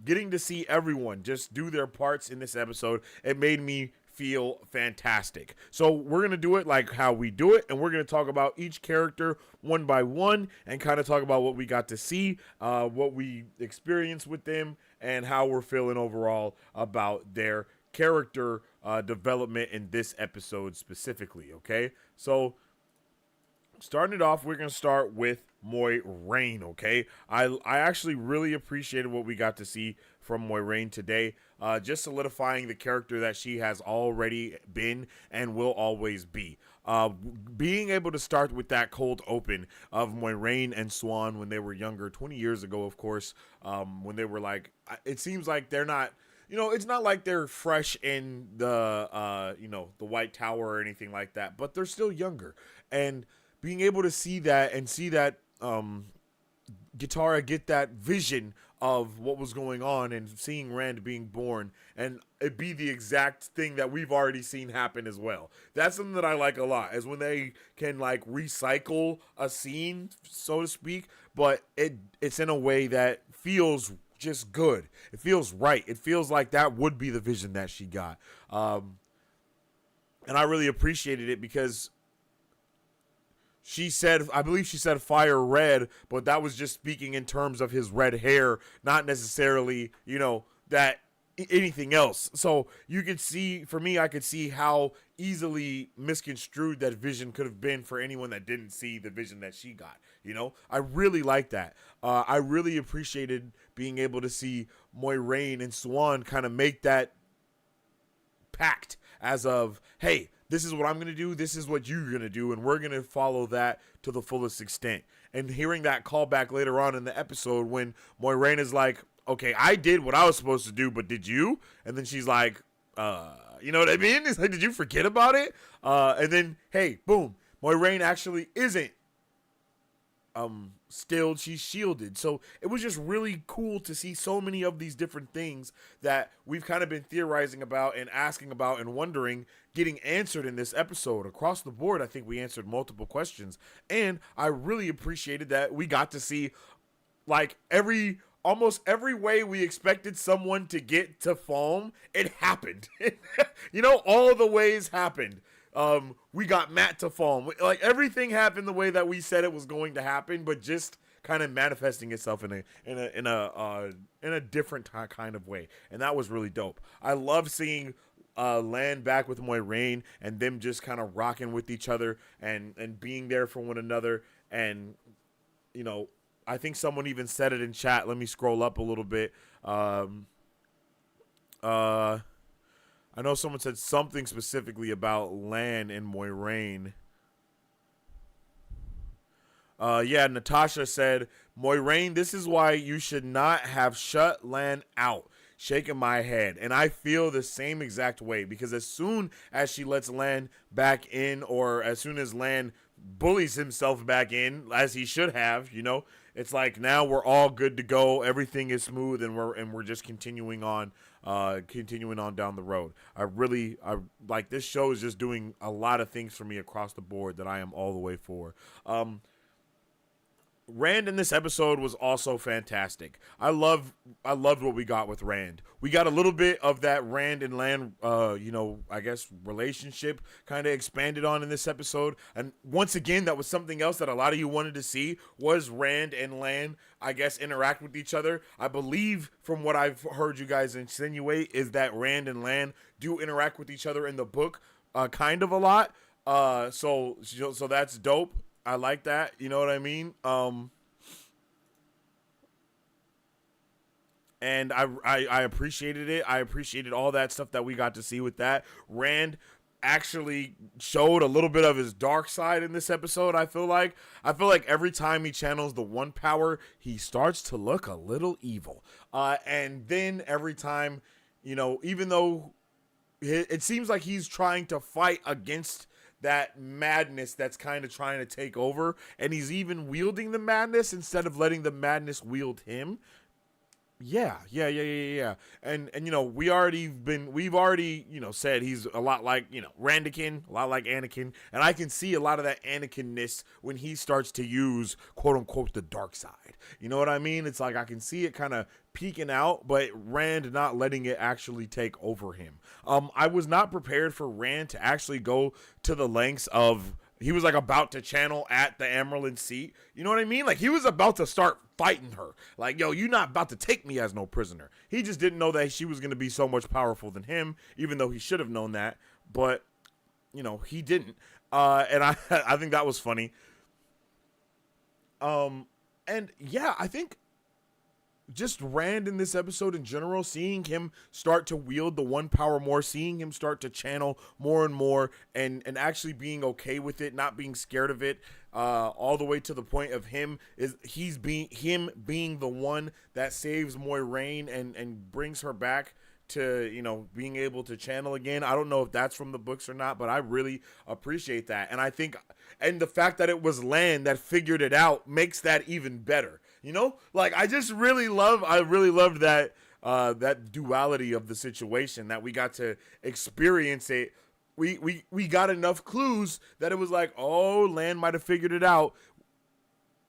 Getting to see everyone just do their parts in this episode, it made me feel fantastic. So we're going to do it like how we do it, and we're going to talk about each character one by one and kind of talk about what we got to see, what we experienced with them, and how we're feeling overall about their character development in this episode specifically, okay? So starting it off, we're going to start with Moiraine, okay? I actually really appreciated what we got to see from Moiraine today, just solidifying the character that she has already been and will always be. Being able to start with that cold open of Moiraine and Swan when they were younger, 20 years ago, of course, when they were like, it seems like they're not, you know, it's not like they're fresh in the, the White Tower or anything like that, but they're still younger. And being able to see that and see that Gitara get that vision of what was going on and seeing Rand being born and it be the exact thing that we've already seen happen as well. That's something that I like a lot, is when they can like recycle a scene, so to speak, but it's in a way that feels just good. It feels right. It feels like that would be the vision that she got. And I really appreciated it because I believe she said fire red, but that was just speaking in terms of his red hair, not necessarily, that anything else. So you could see, for me, I could see how easily misconstrued that vision could have been for anyone that didn't see the vision that she got. I really like that. I really appreciated being able to see Moiraine and Swan kind of make that pact as of, hey, this is what I'm going to do, this is what you're going to do, and we're going to follow that to the fullest extent. And hearing that callback later on in the episode when Moiraine is like, okay, I did what I was supposed to do, but did you? And then she's like, you know what I mean? It's like, did you forget about it? And then, hey, boom, Moiraine actually isn't stilled, she's shielded. So it was just really cool to see so many of these different things that we've kind of been theorizing about and asking about and wondering getting answered in this episode. Across the board, I think we answered multiple questions, and I really appreciated that we got to see like almost every way we expected someone to get to Falm, it happened. All the ways happened. We got Matt to Falm. Like, everything happened the way that we said it was going to happen, but just kind of manifesting itself in a different kind of way, and that was really dope. I love seeing Land back with Moiraine and them just kind of rocking with each other and being there for one another. And I think someone even said it in chat. Let me scroll up a little bit. I know someone said something specifically about Lan and Moiraine. Natasha said, Moiraine, this is why you should not have shut Lan out. Shaking my head. And I feel the same exact way, because as soon as she lets Lan back in, or as soon as Lan bullies himself back in as he should have. It's like now we're all good to go. Everything is smooth, and we're just continuing on down the road. I like this show is just doing a lot of things for me across the board that I am all the way for. Rand in this episode was also fantastic. I loved what we got with Rand. We got a little bit of that Rand and Lan, I guess relationship kind of expanded on in this episode. And once again, that was something else that a lot of you wanted to see was Rand and Lan, I guess, interact with each other. I believe from what I've heard you guys insinuate is that Rand and Lan do interact with each other in the book, kind of a lot. So that's dope. I like that. You know what I mean? And I appreciated it. I appreciated all that stuff that we got to see with that. Rand actually showed a little bit of his dark side in this episode. I feel like every time he channels the one power, he starts to look a little evil. And then every time, even though it seems like he's trying to fight against that madness that's kind of trying to take over, and he's even wielding the madness instead of letting the madness wield him. Yeah. And we've already said he's a lot like, Randikin, a lot like Anakin, and I can see a lot of that Anakin-ness when he starts to use quote unquote the dark side. You know what I mean? It's like I can see it kind of peeking out, but Rand not letting it actually take over him. I was not prepared for Rand to actually go to the lengths of, he was like about to channel at the Emerald seat. You know what I mean? Like he was about to start fighting her. Like, yo, you're not about to take me as no prisoner. He just didn't know that she was going to be so much powerful than him, even though he should have known that. But, he didn't. And I think that was funny. And yeah, I think just Rand in this episode in general, seeing him start to wield the one power more, seeing him start to channel more and more, and actually being okay with it, not being scared of it, all the way to the point of him being the one that saves Moiraine and brings her back to, being able to channel again. I don't know if that's from the books or not, but I really appreciate that. And I think, and the fact that it was Lan that figured it out makes that even better. Like I really loved that that duality of the situation, that we got to experience it. We got enough clues that it was like, oh, Lan might have figured it out,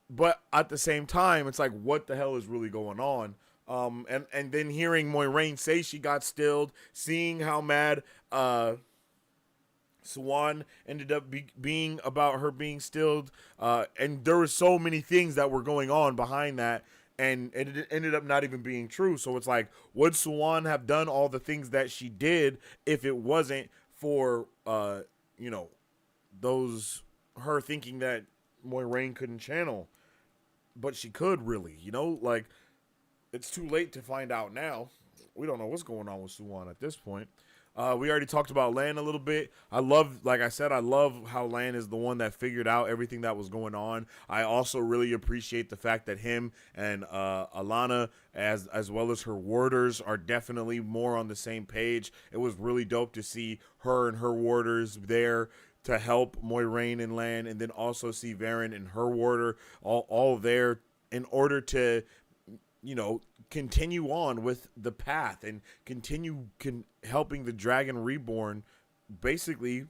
but at the same time, it's like, what the hell is really going on? And then hearing Moiraine say she got stilled, seeing how mad Swan ended up being about her being stilled, and there were so many things that were going on behind that, and it ended up not even being true. So it's like, would Swan have done all the things that she did if it wasn't for her thinking that Moiraine couldn't channel, but she could really, like, it's too late to find out now. We don't know what's going on with Swan at this point. We already talked about Lan a little bit. Like I said, I love how Lan is the one that figured out everything that was going on. I also really appreciate the fact that him and Alana, as well as her warders, are definitely more on the same page. It was really dope to see her and her warders there to help Moiraine and Lan, and then also see Varen and her warder all there in order to, continue on with the path and continue helping the Dragon Reborn basically,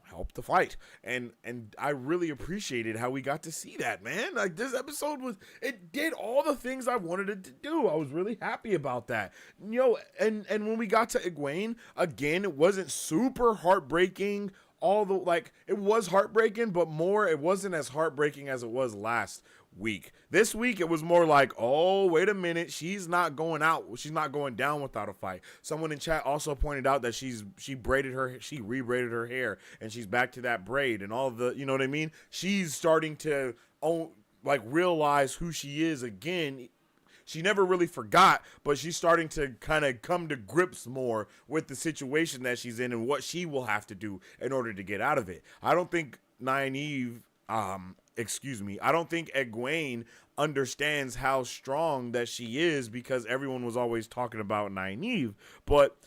help the fight. And I really appreciated how we got to see that, man. Like, this episode it did all the things I wanted it to do. I was really happy about that. And when we got to Egwene, again, it wasn't super heartbreaking. It was heartbreaking, but it wasn't as heartbreaking as it was last week. This week it was more like, oh, wait a minute, she's not going down without a fight. Someone in chat also pointed out that she rebraided her hair, and she's back to that braid and all the, you know what I mean? She's starting to realize who she is again. She never really forgot, but she's starting to kind of come to grips more with the situation that she's in and what she will have to do in order to get out of it. I don't think I don't think Egwene understands how strong that she is, because everyone was always talking about Nynaeve. But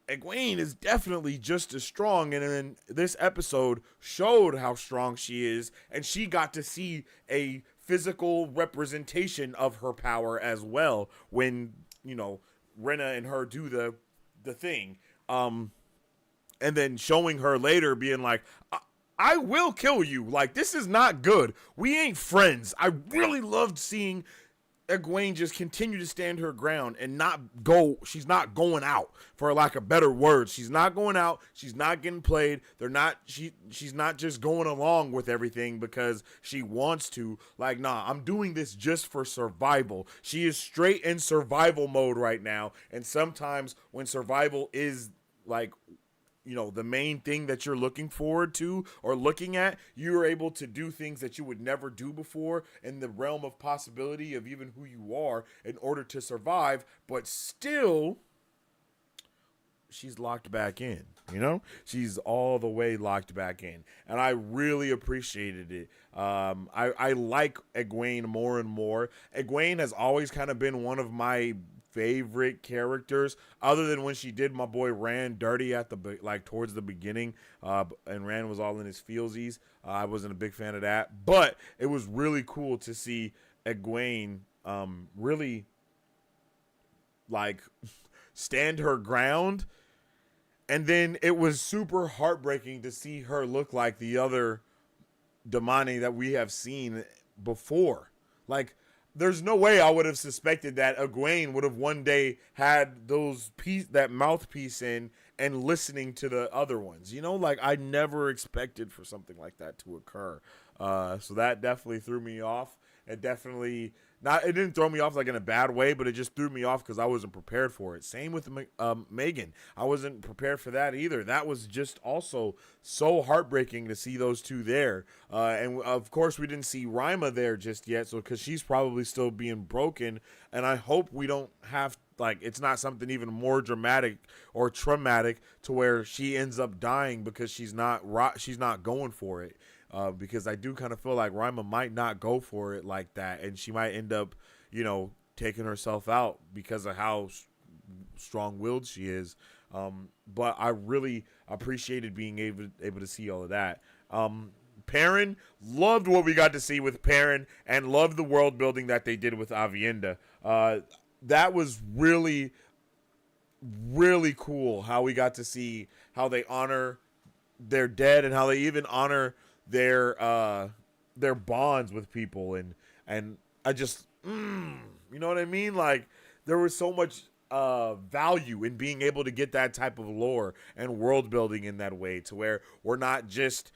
Egwene is definitely just as strong, and then this episode showed how strong she is, and she got to see a physical representation of her power as well when, you know, Rena and her do the thing. And then showing her later being like, I will kill you. Like, this is not good. We ain't friends. I really loved seeing Egwene just continue to stand her ground and not go. She's not going out, for lack of better words. She's not going out. She's not getting played. She's not just going along with everything because she wants to. Like, nah, I'm doing this just for survival. She is straight in survival mode right now. And sometimes when survival is like, you know, the main thing that you're looking forward to or looking at, you're able to do things that you would never do before in the realm of possibility of even who you are in order to survive. But still, she's locked back in, you know, she's all the way locked back in. And I really appreciated it. I like Egwene more and more. Egwene has always kind of been one of my favorite characters, other than when she did my boy Rand dirty at the like towards the beginning, and Rand was all in his feelsies. I wasn't a big fan of that, but it was really cool to see Egwene really like stand her ground, and then it was super heartbreaking to see her look like the other Damani that we have seen before. Like, there's no way I would have suspected that Egwene would have one day had that mouthpiece in and listening to the other ones. You know, like, I never expected for something like that to occur. So that definitely threw me off. It didn't throw me off like in a bad way, but it just threw me off because I wasn't prepared for it. Same with Megan. I wasn't prepared for that either. That was just also so heartbreaking to see those two there. And of course, we didn't see Rima there just yet, so because she's probably still being broken. And I hope we don't have, like, it's not something even more dramatic or traumatic to where she ends up dying because she's not going for it. Because I do kind of feel like Rima might not go for it like that, and she might end up, you know, taking herself out because of how strong-willed she is. But I really appreciated being able to see all of that. Perrin, loved what we got to see with Perrin, and loved the world building that they did with Avienda. That was really, really cool how we got to see how they honor their dead and how they even honor their bonds with people, and I just you know what I mean? Like, there was so much value in being able to get that type of lore and world building in that way, to where we're not just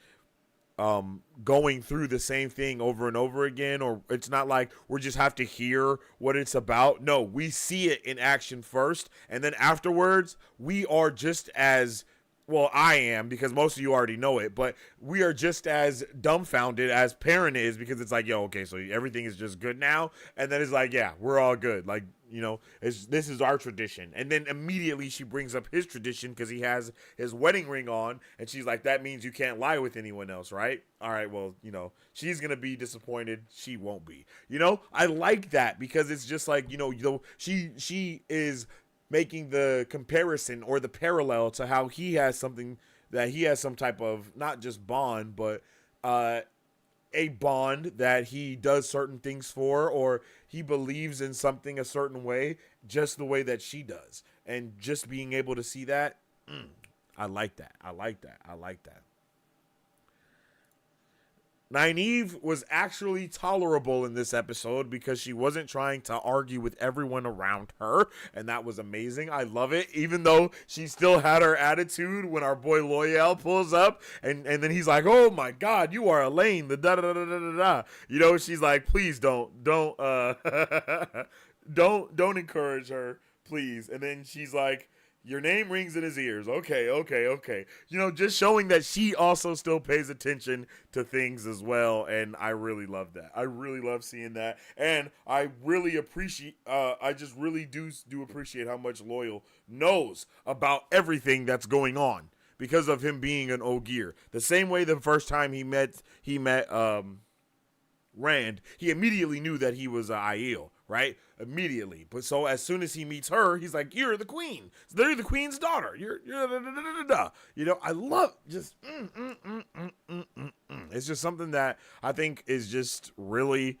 going through the same thing over and over again, or it's not like we just have to hear what it's about. No, we see it in action first, and then afterwards we are just as, well, I am, because most of you already know it, but we are just as dumbfounded as Perrin is, because it's like, yo, okay, so everything is just good now, and then it's like, yeah, we're all good. Like, you know, this is our tradition. And then immediately she brings up his tradition because he has his wedding ring on, and she's like, that means you can't lie with anyone else, right? All right, well, you know, she's going to be disappointed. She won't be. You know, I like that, because it's just like, you know, she is making the comparison or the parallel to how he has something, that he has some type of, not just bond, but a bond that he does certain things for, or he believes in something a certain way, just the way that she does. And just being able to see that, I like that. I like that. I like that. Nynaeve was actually tolerable in this episode because she wasn't trying to argue with everyone around her, and that was amazing. I love it, even though she still had her attitude when our boy Loyal pulls up, and then he's like, oh my god, you are Elaine, the da-da-da-da-da-da. You know, she's like, please don't don't encourage her, please. And then she's like, your name rings in his ears. Okay. You know, just showing that she also still pays attention to things as well. And I really love that. I really love seeing that. And I really appreciate, I just really do appreciate how much Loyal knows about everything that's going on because of him being an Ogier. The same way the first time he met Rand, he immediately knew that he was Aiel, right? Immediately. But so as soon as he meets her, he's like, "You're the queen. They're the queen's daughter. You're da, da, da, da, da." You know, I love just It's just something that I think is just really,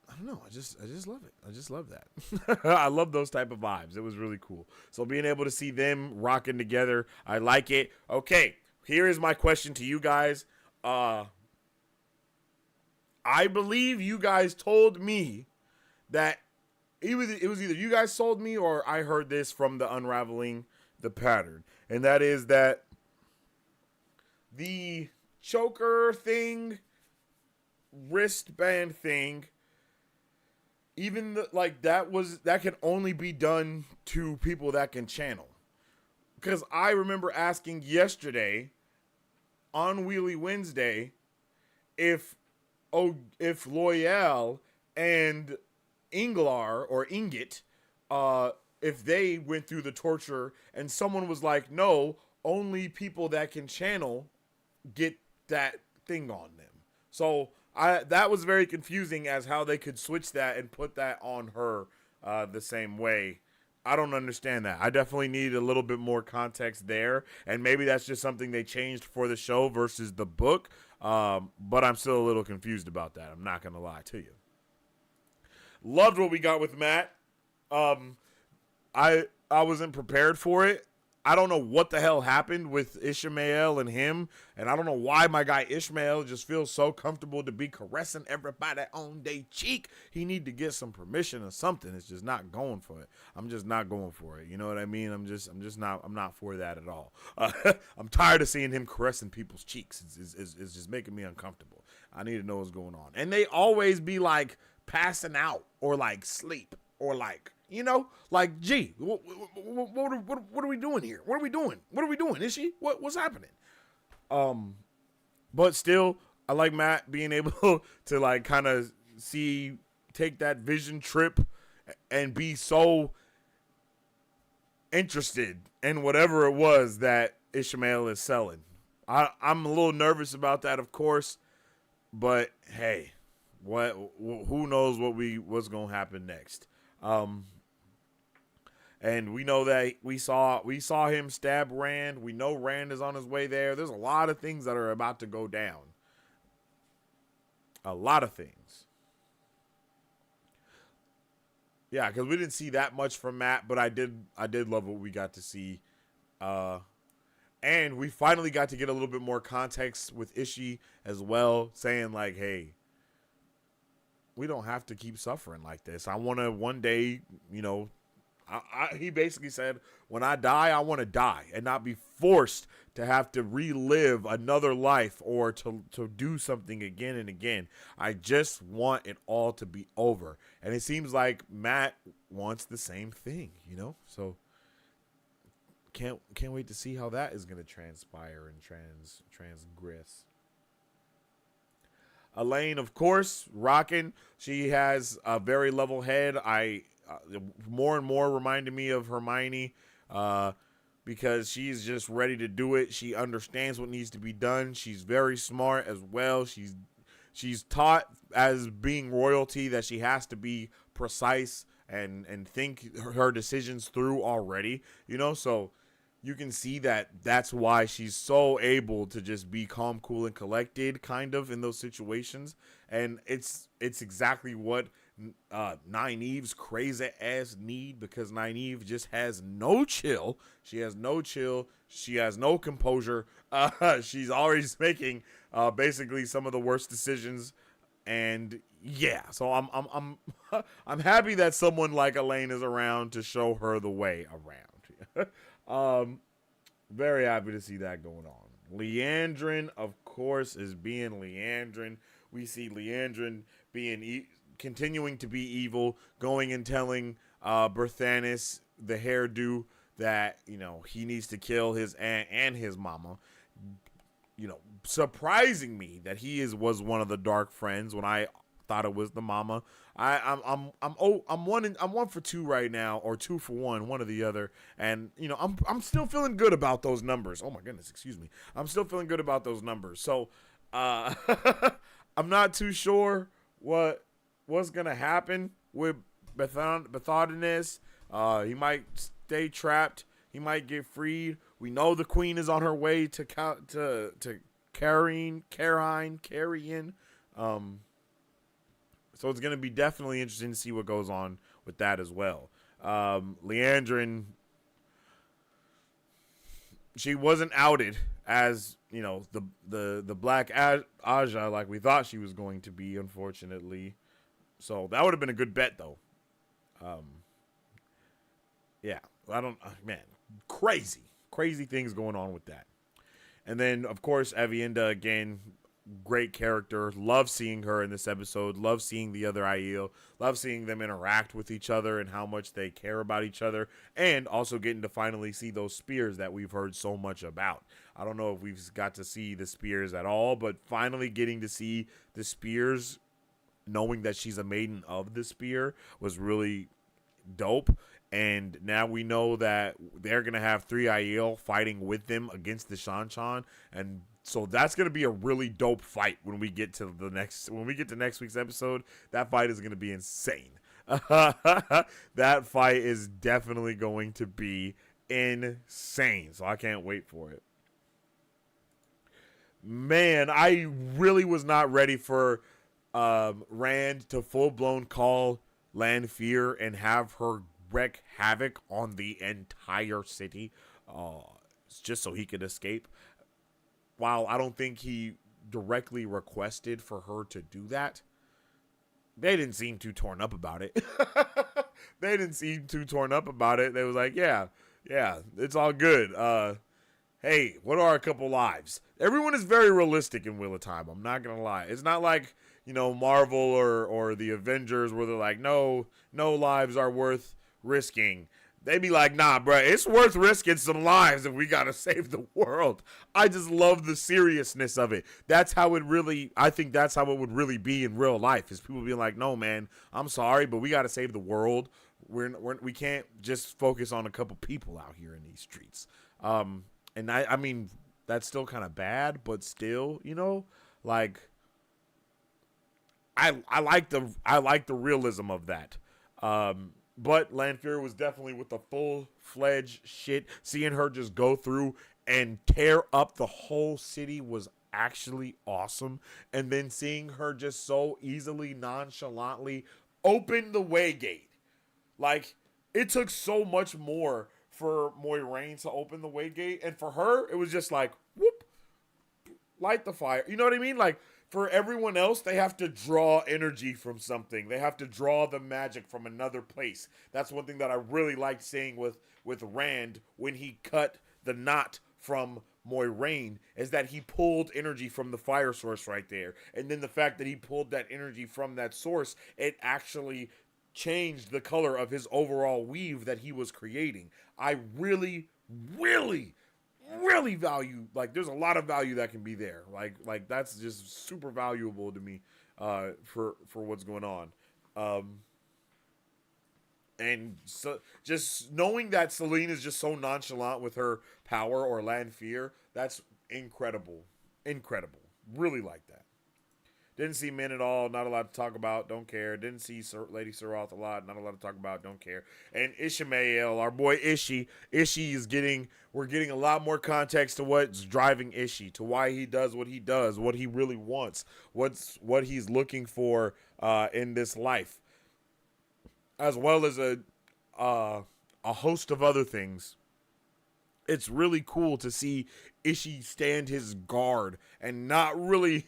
I don't know. I just love it. I just love that. I love those type of vibes. It was really cool. So being able to see them rocking together, I like it. Okay, here is my question to you guys. I believe you guys told me that it was either you guys told me or I heard this from the Unraveling the Pattern, and that is that the choker thing, wristband thing, even that can only be done to people that can channel. Because I remember asking yesterday on Wheelie Wednesday if Loyal and Inglar or Ingot, if they went through the torture, and someone was like, no, only people that can channel get that thing on them. So that was very confusing as how they could switch that and put that on her the same way. I don't understand that. I definitely need a little bit more context there, and maybe that's just something they changed for the show versus the book, but I'm still a little confused about that. I'm not going to lie to you. Loved what we got with Matt. I wasn't prepared for it. I don't know what the hell happened with Ishmael and him, and I don't know why my guy Ishmael just feels so comfortable to be caressing everybody on their cheek. He need to get some permission or something. It's just not going for it. I'm just not going for it. You know what I mean? I'm not for that at all. I'm tired of seeing him caressing people's cheeks. It's just making me uncomfortable. I need to know what's going on. And they always be like passing out or like sleep or like, you know, like, gee, what are we doing here? What are we doing? What are we doing? Is she? What's happening? But still, I like Matt being able to like kind of take that vision trip and be so interested in whatever it was that Ishmael is selling. I'm a little nervous about that, of course, but hey, who knows what's gonna happen next? And we know that we saw him stab Rand. We know Rand is on his way there. There's a lot of things that are about to go down. A lot of things. Yeah, because we didn't see that much from Matt, but I did love what we got to see. And we finally got to get a little bit more context with Ishii as well, saying like, hey, we don't have to keep suffering like this. I want to one day, you know, he basically said, when I die, I want to die and not be forced to have to relive another life or to do something again and again. I just want it all to be over. And it seems like Matt wants the same thing, you know? So can't wait to see how that is going to transpire and transgress. Elaine, of course, rocking. She has a very level head. More and more reminded me of Hermione because she's just ready to do it. She understands what needs to be done. She's very smart as well. She's taught as being royalty that she has to be precise and think her decisions through already, you know, so you can see that that's why she's so able to just be calm, cool, and collected kind of in those situations. And it's exactly what Nynaeve's crazy ass need, because Nynaeve just has no chill. She has no chill. She has no composure. She's always making basically some of the worst decisions. And yeah, so I'm I'm happy that someone like Elaine is around to show her the way around. Very happy to see that going on. Leandrin, of course, is being Leandrin. We see Leandrin being continuing to be evil, going and telling Berthanis, the hairdo, that, you know, he needs to kill his aunt and his mama. You know, surprising me that was one of the dark friends when I thought it was the mama. I'm 1 for 2 right now, or 2 for 1, one or the other, and you know I'm still feeling good about those numbers. Oh my goodness, excuse me. I'm still feeling good about those numbers. So I'm not too sure what what's gonna happen with Bethodinus. He might stay trapped. He might get freed. We know the queen is on her way to Carrion. So it's gonna be definitely interesting to see what goes on with that as well. Leandrin, she wasn't outed as, you know, the Black Aja like we thought she was going to be, unfortunately. So that would have been a good bet, though. Yeah, I don't, man, crazy things going on with that. And then, of course, Avienda, again, great character. Love seeing her in this episode. Love seeing the other Aiel. Love seeing them interact with each other and how much they care about each other. And also getting to finally see those spears that we've heard so much about. I don't know if we've got to see the spears at all, but finally getting to see the spears, knowing that she's a maiden of the spear, was really dope. And now we know that they're going to have 3 Aiel fighting with them against the Shan-Chan. And so that's going to be a really dope fight when we get to next week's episode. That fight is going to be insane. That fight is definitely going to be insane. So I can't wait for it. Man, I really was not ready for Rand to full-blown call Lanfear and have her wreak havoc on the entire city, just so he could escape. While I don't think he directly requested for her to do that, they didn't seem too torn up about it. They was like, yeah, it's all good. Hey, what are a couple lives? Everyone is very realistic in Wheel of Time. I'm not gonna lie. It's not like, you know, Marvel or the Avengers where they're like, no lives are worth risking. They be like, nah, bro, it's worth risking some lives if we gotta save the world. I just love the seriousness of it. I think that's how it would really be in real life, is people being like, no, man, I'm sorry, but we gotta save the world. We can't just focus on a couple people out here in these streets. And I mean, that's still kind of bad, but still, you know, like, I like the realism of that. But Lanfear was definitely with the full-fledged shit. Seeing her just go through and tear up the whole city was actually awesome. And then seeing her just so easily, nonchalantly open the way gate. Like, it took so much more for Moiraine to open the way gate. And for her, it was just like, whoop, light the fire. You know what I mean? Like, for everyone else, they have to draw energy from something. They have to draw the magic from another place. That's one thing that I really liked seeing with Rand when he cut the knot from Moiraine, is that he pulled energy from the fire source right there. And then the fact that he pulled that energy from that source, it actually changed the color of his overall weave that he was creating. I really value, like, there's a lot of value that can be there. Like that's just super valuable to me for what's going on. And so just knowing that Selene is just so nonchalant with her power, or Lanfear, that's incredible. Really like that. Didn't see Min at all, not a lot to talk about, don't care. Didn't see Lady Serath a lot, not a lot to talk about, don't care. And Ishmael, our boy Ishi is we're getting a lot more context to what's driving Ishi, to why he does, what he really wants, what he's looking for in this life, as well as a host of other things. It's really cool to see Ishi stand his guard and not really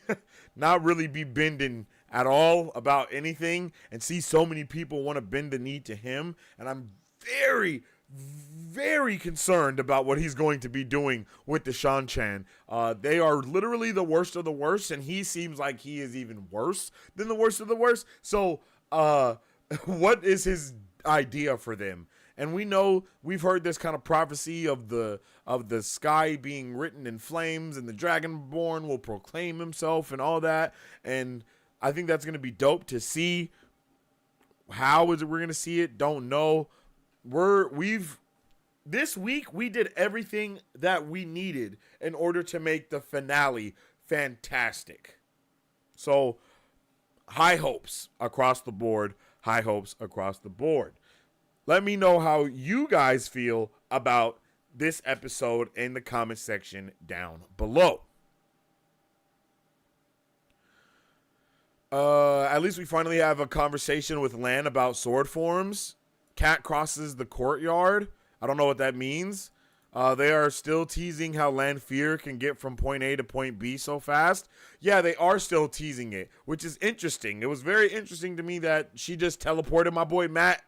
be bending at all about anything, and see so many people want to bend the knee to him. And I'm very, very concerned about what he's going to be doing with the Shan-Chan. They are literally the worst of the worst, and he seems like he is even worse than the worst of the worst. So, what is his idea for them? And we've heard this kind of prophecy of the sky being written in flames, and the Dragonborn will proclaim himself and all that. And I think that's going to be dope to see. How is it we're going to see it? Don't know. This week we did everything that we needed in order to make the finale fantastic. So high hopes across the board. High hopes across the board. Let me know how you guys feel about this episode in the comment section down below. At least we finally have a conversation with Lan about sword forms. Cat crosses the courtyard. I don't know what that means. They are still teasing how Lanfear can get from point A to point B so fast. Yeah, they are still teasing it, which is interesting. It was very interesting to me that she just teleported my boy Matt,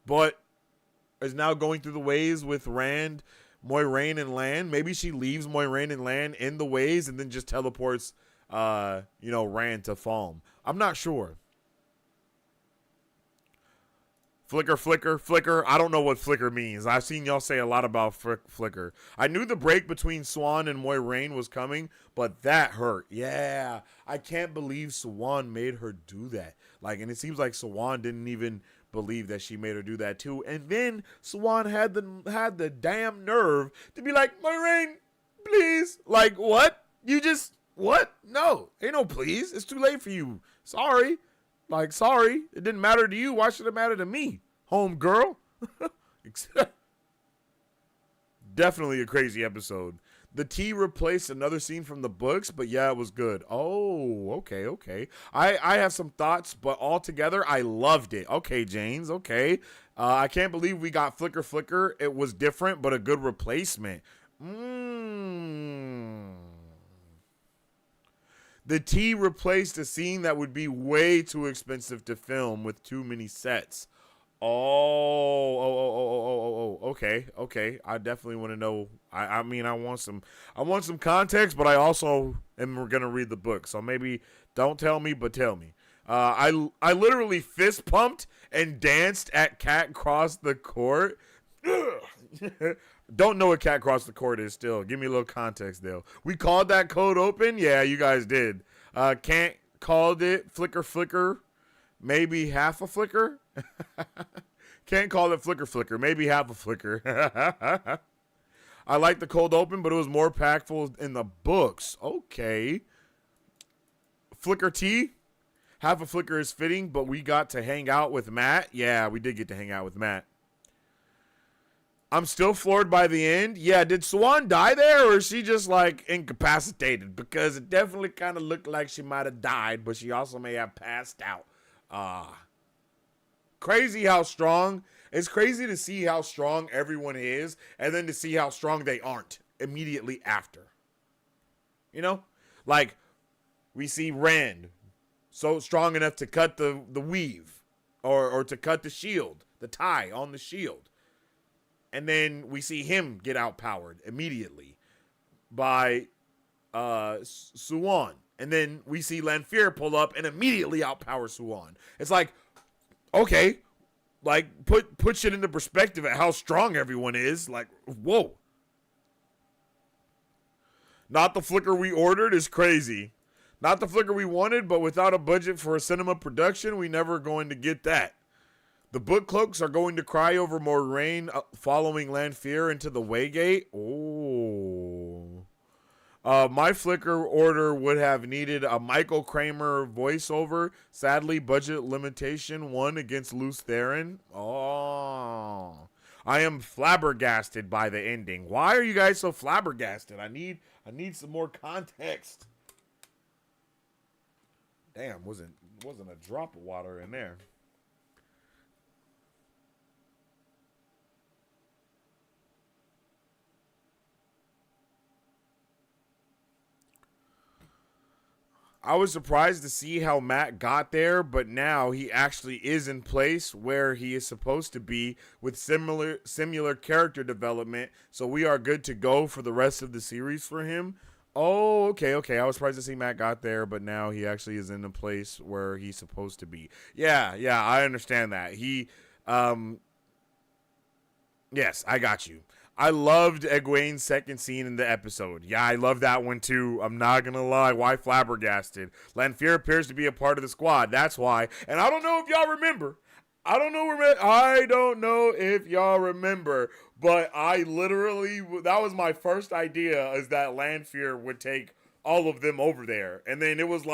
but is now going through the ways with Rand, Moiraine, and Lan. Maybe she leaves Moiraine and Lan in the ways and then just teleports, Rand to Falm. I'm not sure. Flicker. I don't know what flicker means. I've seen y'all say a lot about flicker. I knew the break between Swan and Moiraine was coming, but that hurt. Yeah, I can't believe Swan made her do that. And it seems like Swan didn't even believe that she made her do that too. And then Swan had the damn nerve to be like, Moiraine, please. What? What? No, ain't no please. It's too late for you. Sorry. Sorry, it didn't matter to you. Why should it matter to me, home girl? Definitely a crazy episode. The tea replaced another scene from the books, but yeah, it was good. Oh, okay. I have some thoughts, but altogether, I loved it. Okay, James, okay. I can't believe we got Flicker. It was different, but a good replacement. The tea replaced a scene that would be way too expensive to film with too many sets. Okay. I definitely want to know. I want some context, but I also am gonna read the book. So maybe don't tell me, but tell me. I literally fist pumped and danced at Cat Cross the Court. Don't know what Cat Cross the Court is still. Give me a little context, though. We called that code open? Yeah, you guys did. Can't called it Flicker. Maybe half a flicker? Can't call it Flicker. Maybe half a flicker. I like the cold open, but it was more impactful in the books. Okay. Flicker T? Half a flicker is fitting, but we got to hang out with Matt. Yeah, we did get to hang out with Matt. I'm still floored by the end. Yeah, did Swan die there, or is she just incapacitated? Because it definitely kind of looked like she might have died, but she also may have passed out. Crazy how strong. It's crazy to see how strong everyone is, and then to see how strong they aren't immediately after. We see Rand so strong enough to cut the weave, or to cut the shield, the tie on the shield. And then we see him get outpowered immediately by Suwan. And then we see Lanfear pull up and immediately outpower Suwan. It's okay. Put shit into perspective at how strong everyone is. Whoa. Not the flicker we ordered is crazy. Not the flicker we wanted, but without a budget for a cinema production, we never going to get that. The book cloaks are going to cry over Moiraine following Lanfear into the Waygate. Oh. My flicker order would have needed a Michael Kramer voiceover. Sadly, budget limitation 1 against Luce Theron. Oh. I am flabbergasted by the ending. Why are you guys so flabbergasted? I need some more context. Damn, wasn't a drop of water in there. I was surprised to see how Matt got there, but now he actually is in place where he is supposed to be with similar character development, so we are good to go for the rest of the series for him. Oh, okay. I was surprised to see Matt got there, but now he actually is in the place where he's supposed to be. Yeah, I understand that. Yes, I got you. I loved Egwene's second scene in the episode. Yeah, I love that one too. I'm not going to lie. Why flabbergasted? Lanfear appears to be a part of the squad. That's why. And I don't know if y'all remember. I don't know if y'all remember, but I literally, that was my first idea, is that Lanfear would take all of them over there. And then it was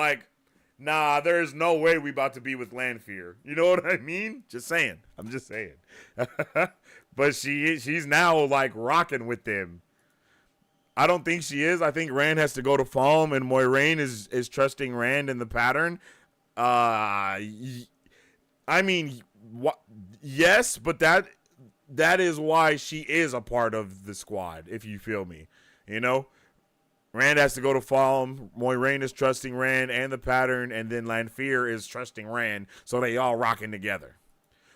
Nah, there's no way we about to be with Lanfear. You know what I mean? Just saying. I'm just saying. But she's now like rocking with them. I don't think she is. I think Rand has to go to Falm, and Moiraine is trusting Rand in the pattern. I mean, yes, but that is why she is a part of the squad, if you feel me. You know? Rand has to go to Falm. Moiraine is trusting Rand and the pattern, and then Lanfear is trusting Rand, so they all rocking together.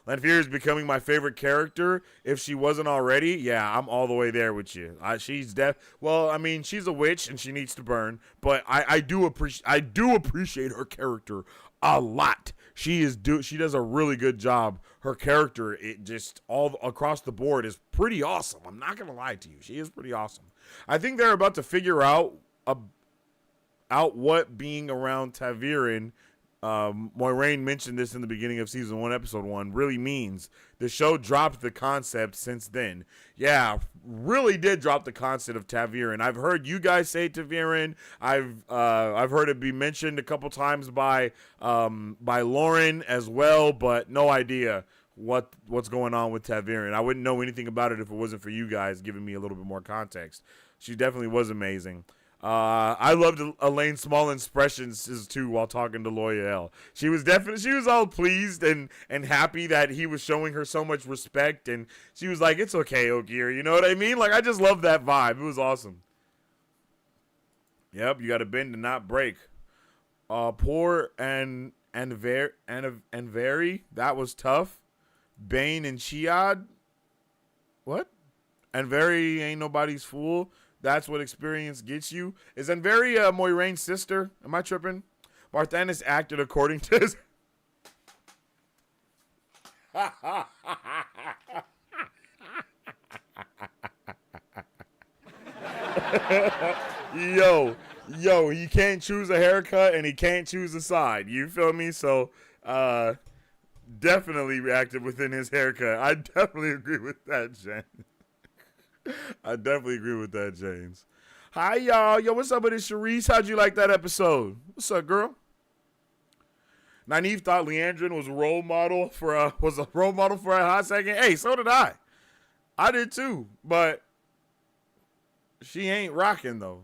Lanfear is becoming my favorite character. If she wasn't already, yeah, I'm all the way there with you. She's well, I mean, she's a witch and she needs to burn, but I do appreciate her character a lot. She does a really good job. Her character, it just all across the board is pretty awesome. I'm not gonna lie to you, she is pretty awesome. I think they're about to figure out what being around Taviran. Moiraine mentioned this in the beginning of season 1, episode 1, really means. The show dropped the concept since then. Yeah, really did drop the concept of Taviran. I've heard you guys say Taviran. I've heard it be mentioned a couple times by Lauren as well, but no idea what's going on with Taviran. I wouldn't know anything about it if it wasn't for you guys giving me a little bit more context. She definitely was amazing. I loved Elaine Small expressions too while talking to Loyal. She was all pleased and happy that he was showing her so much respect, and she was like, "It's okay, Ogier." You know what I mean? Like, I just love that vibe. It was awesome. Yep, you got to bend and not break. Poor and very, that was tough. Bane and Chiad, what? And very ain't nobody's fool. That's what experience gets you. Is Anvari Moiraine's sister? Am I tripping? Barthanes acted according to his... Yo, he can't choose a haircut and he can't choose a side. You feel me? So, definitely reacted within his haircut. I definitely agree with that, Jen. I definitely agree with that, James. Hi, y'all. Yo, what's up with this, Sharice? How'd you like that episode? What's up, girl? Nynaeve thought Leandrin was a role model for a hot second. Hey, so did I. I did too, but she ain't rocking though.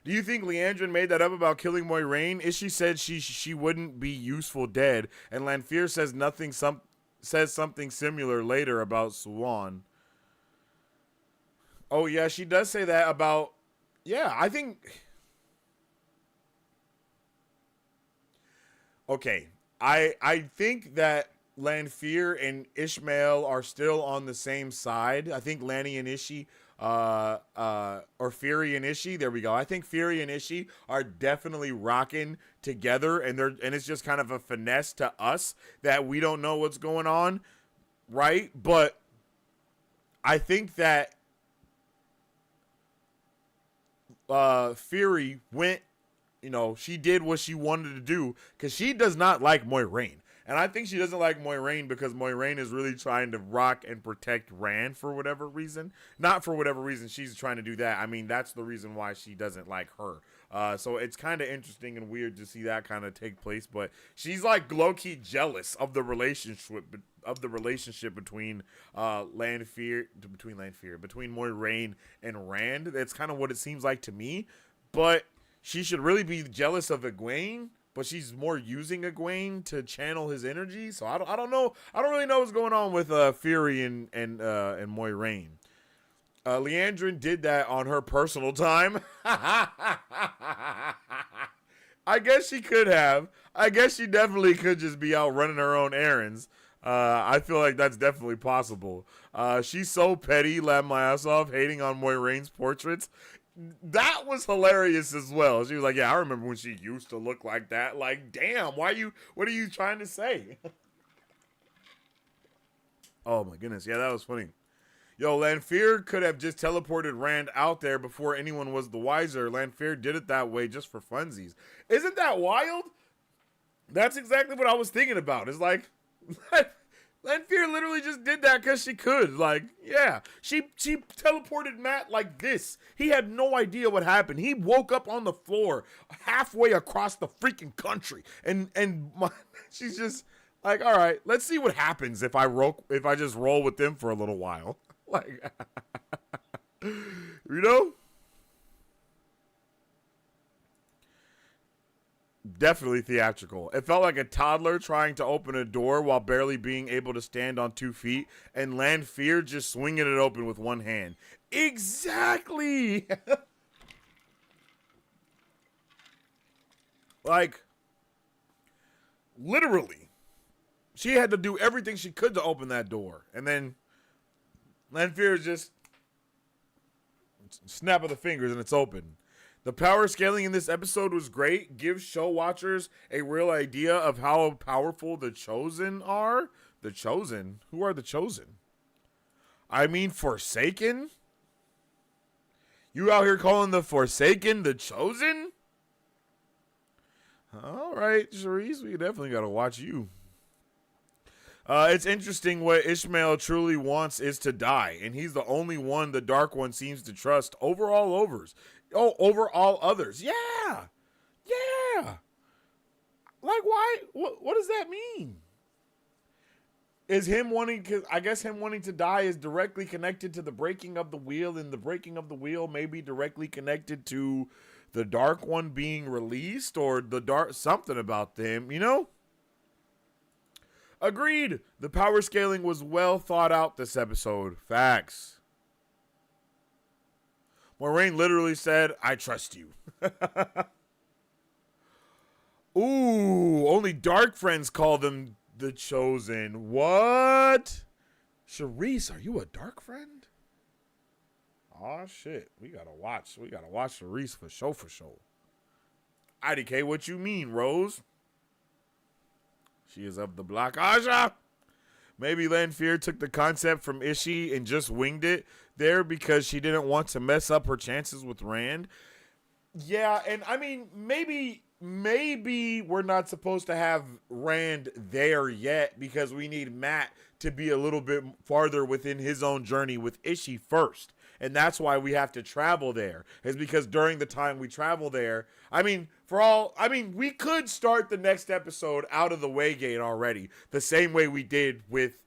Do you think Leandrin made that up about killing Moiraine? Ishii said she wouldn't be useful dead, and Lanfear says something similar later about Suan. Oh, yeah, she does say that about... Yeah, I think... Okay, I think that Lanfear and Ishmael are still on the same side. I think Lanny and Ishii, or Fury and Ishii, there we go. I think Fury and Ishii are definitely rocking together, and it's just kind of a finesse to us that we don't know what's going on, right? But I think that Fury went, she did what she wanted to do because she does not like Moiraine. And I think she doesn't like Moiraine because Moiraine is really trying to rock and protect Rand for whatever reason. Not for whatever reason she's trying to do that. I mean, that's the reason why she doesn't like her. So it's kind of interesting and weird to see that kind of take place. But she's like low-key jealous of the relationship between Moiraine and Rand. That's kind of what it seems like to me. But she should really be jealous of Egwene. But she's more using Egwene to channel his energy. So I don't know. I don't really know what's going on with Fury and Moiraine. Leandrin did that on her personal time. I guess she could have. I guess she definitely could just be out running her own errands. I feel like that's definitely possible. She's so petty, laughed my ass off, hating on Moiraine's portraits. That was hilarious as well. She was like, yeah, I remember when she used to look like that. Like, damn, what are you trying to say? Oh my goodness. Yeah, that was funny. Yo, Lanfear could have just teleported Rand out there before anyone was the wiser. Lanfear did it that way just for funsies. Isn't that wild? That's exactly what I was thinking about. It's like, Lanfear literally just did that because she could. Like, yeah. She teleported Matt like this. He had no idea what happened. He woke up on the floor halfway across the freaking country. And she's just like, all right, let's see what happens if I just roll with them for a little while. Like, you know? Definitely theatrical. It felt like a toddler trying to open a door while barely being able to stand on 2 feet, and Lanfear just swinging it open with one hand. Exactly! Like, literally. She had to do everything she could to open that door. And then Lanfear just snap of the fingers and it's open. The power scaling in this episode was great. Gives show watchers a real idea of how powerful the Chosen are. The Chosen? Who are the Chosen? I mean, Forsaken? You out here calling the Forsaken the Chosen? All right, Charisse, we definitely got to watch you. It's interesting what Ishmael truly wants is to die, and he's the only one the Dark One seems to trust over all others. Yeah. Like, why? What does that mean? Is him wanting? I guess him wanting to die is directly connected to the breaking of the wheel, and the breaking of the wheel may be directly connected to the Dark One being released, or something about them. You know. Agreed. The power scaling was well thought out this episode. Facts. Moiraine literally said, I trust you. Ooh, only dark friends call them the Chosen. What? Charisse, are you a dark friend? Oh shit. We gotta watch Charisse for sure. IDK, what you mean, Rose? She is of the block. Aja! Maybe Lanfear took the concept from Ishii and just winged it there because she didn't want to mess up her chances with Rand. Yeah, and I mean, maybe we're not supposed to have Rand there yet because we need Matt to be a little bit farther within his own journey with Ishii first. And that's why we have to travel there. Is because during the time we travel there, we could start the next episode out of the Waygate already. The same way we did with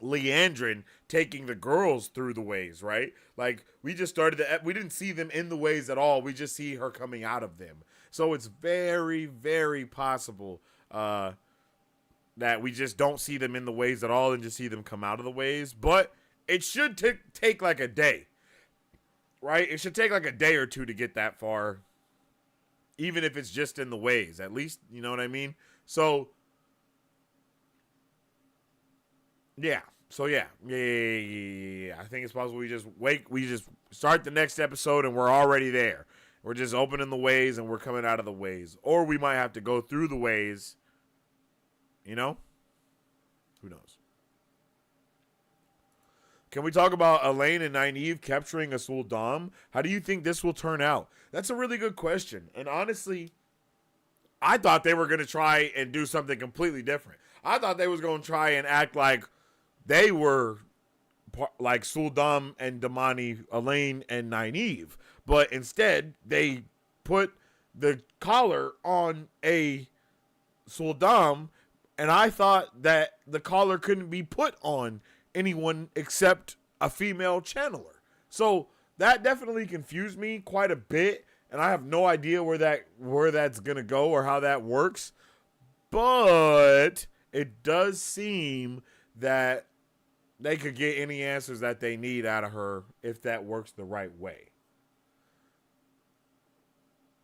Leandrin taking the girls through the ways, right? Like, we just started we didn't see them in the ways at all. We just see her coming out of them. So it's very, very possible that we just don't see them in the ways at all and just see them come out of the ways. But it should take like a day, right? It should take like a day or two to get that far, even if it's just in the ways, at least, you know what I mean? So, yeah. I think it's possible we just start the next episode and we're already there. We're just opening the ways and we're coming out of the ways. Or we might have to go through the ways, you know? Who knows? Can we talk about Elaine and Nynaeve capturing a Suldam? How do you think this will turn out? That's a really good question. And honestly, I thought they were going to try and do something completely different. I thought they was going to try and act like they were like Suldam and Damani, Elaine and Nynaeve. But instead, they put the collar on a Suldam, and I thought that the collar couldn't be put on anyone except a female channeler. So that definitely confused me quite a bit, and I have no idea where that's gonna go or how that works. But it does seem that they could get any answers that they need out of her if that works the right way.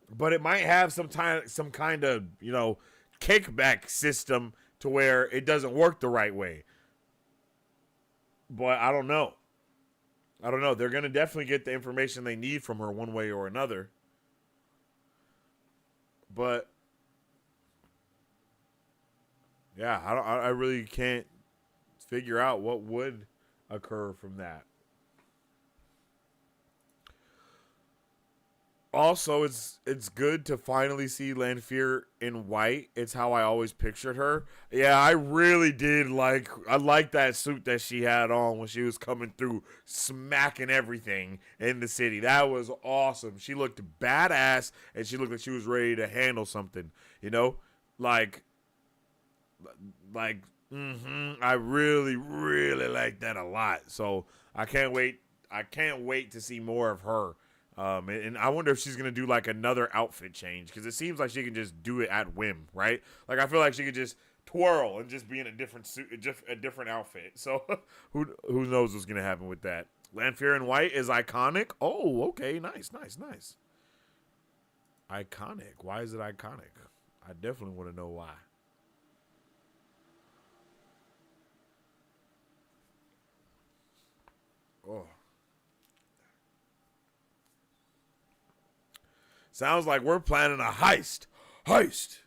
But it might have some kind of, kickback system to where it doesn't work the right way. But I don't know. They're going to definitely get the information they need from her one way or another. But yeah, I really can't figure out what would occur from that. Also, it's good to finally see Lanfear in white. It's how I always pictured her. Yeah, I really did I like that suit that she had on when she was coming through, smacking everything in the city. That was awesome. She looked badass, and she looked like she was ready to handle something. You know, like, I really, really like that a lot. So I can't wait. I can't wait to see more of her. And I wonder if she's gonna do like another outfit change, because it seems like she can just do it at whim, right? Like I feel like she could just twirl and just be in a different suit, a different outfit. So who knows what's gonna happen with that? Lanfear in white is iconic. Oh, okay, nice. Iconic. Why is it iconic? I definitely want to know why. Oh. Sounds like we're planning a heist. Heist.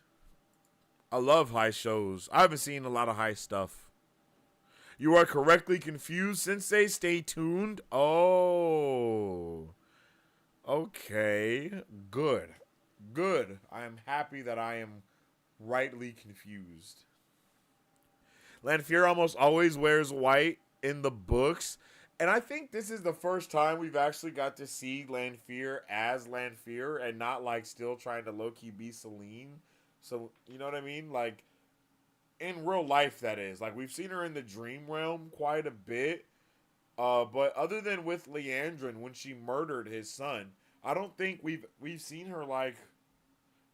I love heist shows. I haven't seen a lot of heist stuff. You are correctly confused, Sensei. Stay tuned. Oh. Okay. Good. I am happy that I am rightly confused. Lanfear almost always wears white in the books. And I think this is the first time we've actually got to see Lanfear as Lanfear and not like still trying to low-key be Celine. So, you know what I mean? Like, in real life, that is. Like, we've seen her in the dream realm quite a bit. But other than with Leandrin when she murdered his son, I don't think we've seen her, like,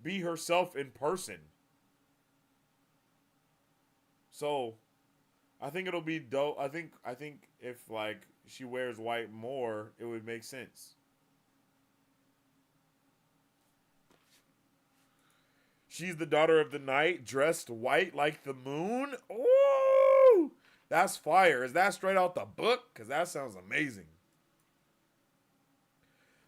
be herself in person. So, I think it'll be dope. I think if, like, she wears white more, it would make sense. She's the daughter of the night, dressed white like the moon. Ooh! That's fire. Is that straight out the book? Because that sounds amazing.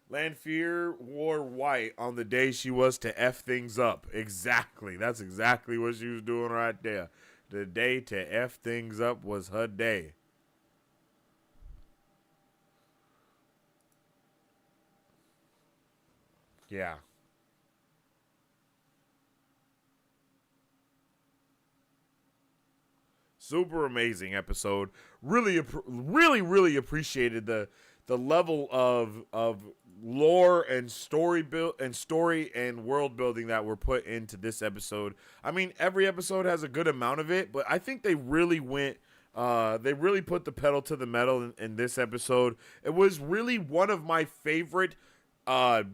Lanfear wore white on the day she was to F things up. Exactly. That's exactly what she was doing right there. The day to F things up was her day. Yeah. Super amazing episode. Really appreciated the level of lore and story and world building that were put into this episode. I mean, every episode has a good amount of it, but I think they really went they really put the pedal to the metal in this episode. It was really one of my favorite what